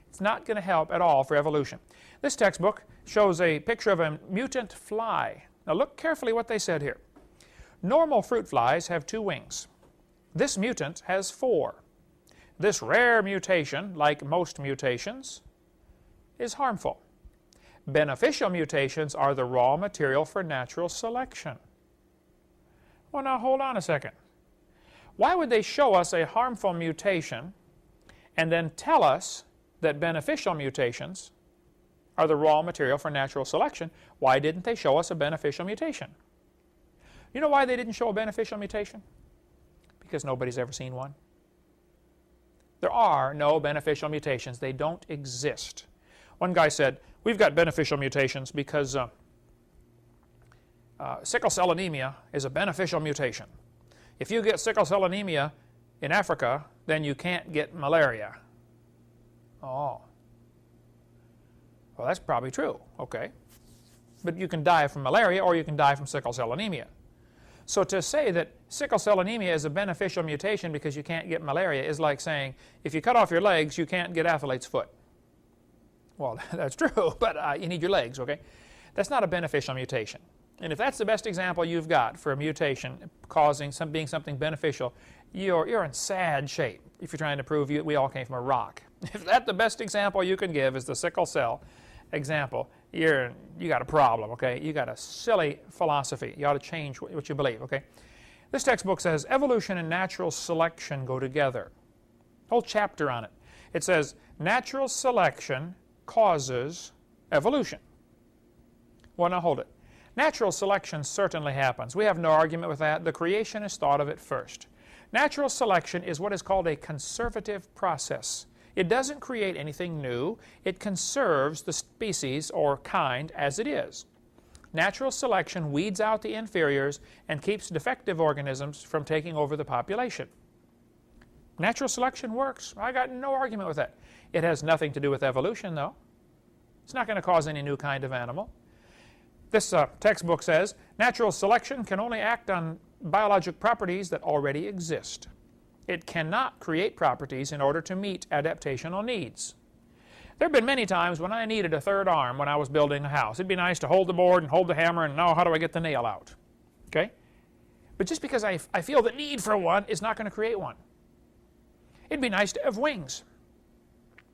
It's not going to help at all for evolution. This textbook shows a picture of a mutant fly. Now look carefully what they said here. Normal fruit flies have 2 wings. This mutant has 4. This rare mutation, like most mutations, is harmful. Beneficial mutations are the raw material for natural selection. Well, now hold on a second. Why would they show us a harmful mutation and then tell us that beneficial mutations are the raw material for natural selection? Why didn't they show us a beneficial mutation? You know why they didn't show a beneficial mutation? Because nobody's ever seen one. There are no beneficial mutations. They don't exist. One guy said, we've got beneficial mutations because sickle cell anemia is a beneficial mutation. If you get sickle cell anemia in Africa, then you can't get malaria. Oh. Well, that's probably true. Okay. But you can die from malaria or you can die from sickle cell anemia. So to say that sickle cell anemia is a beneficial mutation because you can't get malaria is like saying, if you cut off your legs, you can't get athlete's foot. Well, that's true, but you need your legs, okay? That's not a beneficial mutation. And if that's the best example you've got for a mutation being something beneficial, you're in sad shape if you're trying to prove we all came from a rock. If that's the best example you can give is the sickle cell example, you got a problem, okay? You got a silly philosophy. You ought to change what you believe, okay? This textbook says evolution and natural selection go together. Whole chapter on it. It says natural selection causes evolution. Well, now hold it. Natural selection certainly happens. We have no argument with that. The creationists thought of it first. Natural selection is what is called a conservative process. It doesn't create anything new. It conserves the species or kind as it is. Natural selection weeds out the inferiors and keeps defective organisms from taking over the population. Natural selection works. I got no argument with that. It has nothing to do with evolution, though. It's not going to cause any new kind of animal. This textbook says natural selection can only act on biologic properties that already exist. It cannot create properties in order to meet adaptational needs. There have been many times when I needed a third arm when I was building a house. It'd be nice to hold the board and hold the hammer and know how do I get the nail out. Okay? But just because I feel the need for one is not going to create one. It'd be nice to have wings.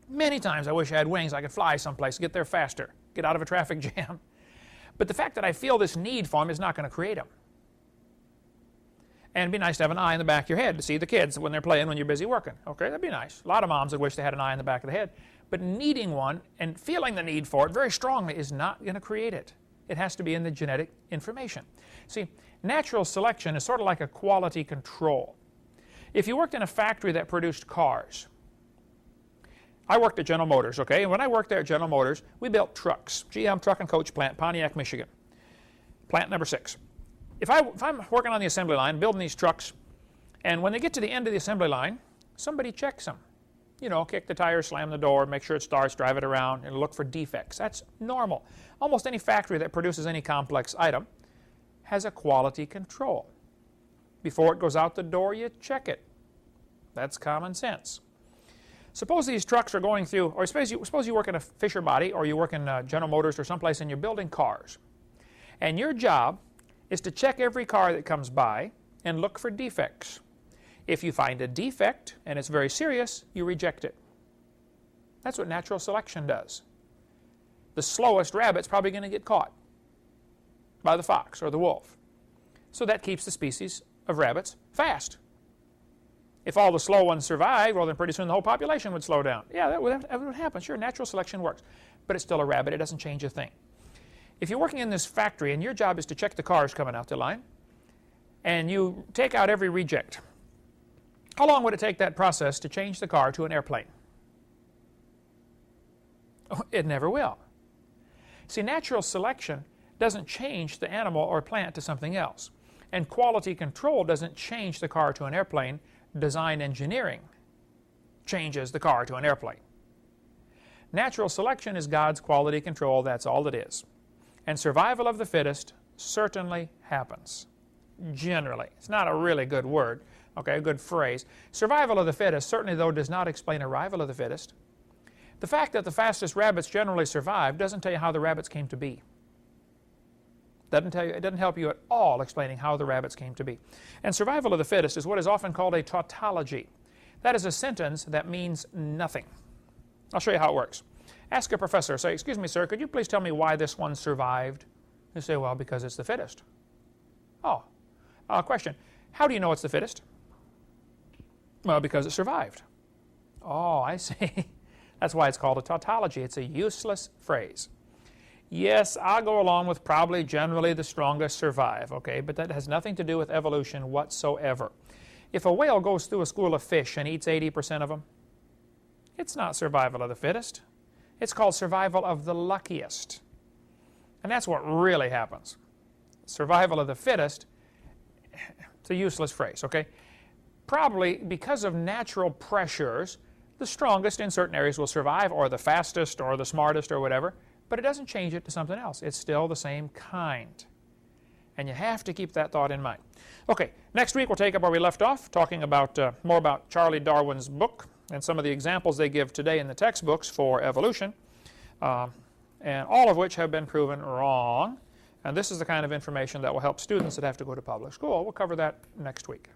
Many times I wish I had wings. I could fly someplace, get there faster, get out of a traffic jam. But the fact that I feel this need for them is not going to create them. And it'd be nice to have an eye in the back of your head to see the kids when they're playing when you're busy working. Okay, that'd be nice. A lot of moms would wish they had an eye in the back of the head. But needing one and feeling the need for it very strongly is not going to create it. It has to be in the genetic information. See, natural selection is sort of like a quality control. If you worked in a factory that produced cars, I worked at General Motors, okay? And when I worked there at General Motors, we built trucks. GM Truck and Coach Plant, Pontiac, Michigan. Plant number 6. If I'm working on the assembly line, building these trucks, and when they get to the end of the assembly line, somebody checks them. You know, kick the tires, slam the door, make sure it starts, drive it around, and look for defects. That's normal. Almost any factory that produces any complex item has a quality control. Before it goes out the door, you check it. That's common sense. Suppose these trucks are going through, or suppose you work in a Fisher Body, or you work in General Motors or someplace and you're building cars. And your job is to check every car that comes by and look for defects. If you find a defect and it's very serious, you reject it. That's what natural selection does. The slowest rabbit's probably going to get caught by the fox or the wolf. So that keeps the species of rabbits fast. If all the slow ones survive, well, then pretty soon the whole population would slow down. Yeah, that would happen. Sure, natural selection works. But it's still a rabbit. It doesn't change a thing. If you're working in this factory and your job is to check the cars coming out the line, and you take out every reject, how long would it take that process to change the car to an airplane? Oh, it never will. See, natural selection doesn't change the animal or plant to something else. And quality control doesn't change the car to an airplane. Design engineering changes the car to an airplane. Natural selection is God's quality control. That's all it is. And survival of the fittest certainly happens. Generally. It's not a really good word, okay, a good phrase. Survival of the fittest certainly, though, does not explain arrival of the fittest. The fact that the fastest rabbits generally survive doesn't tell you how the rabbits came to be. It doesn't help you at all explaining how the rabbits came to be. And survival of the fittest is what is often called a tautology. That is a sentence that means nothing. I'll show you how it works. Ask a professor, say, excuse me, sir, could you please tell me why this one survived? You say, well, because it's the fittest. Oh, question. How do you know it's the fittest? Well, because it survived. Oh, I see. That's why it's called a tautology. It's a useless phrase. Yes, I'll go along with probably generally the strongest survive, okay, but that has nothing to do with evolution whatsoever. If a whale goes through a school of fish and eats 80% of them, it's not survival of the fittest. It's called survival of the luckiest. And that's what really happens. Survival of the fittest, it's a useless phrase, okay? Probably because of natural pressures, the strongest in certain areas will survive, or the fastest, or the smartest, or whatever. But it doesn't change it to something else. It's still the same kind. And you have to keep that thought in mind. Okay, next week we'll take up where we left off, talking about more about Charlie Darwin's book and some of the examples they give today in the textbooks for evolution, and all of which have been proven wrong. And this is the kind of information that will help students that have to go to public school. We'll cover that next week.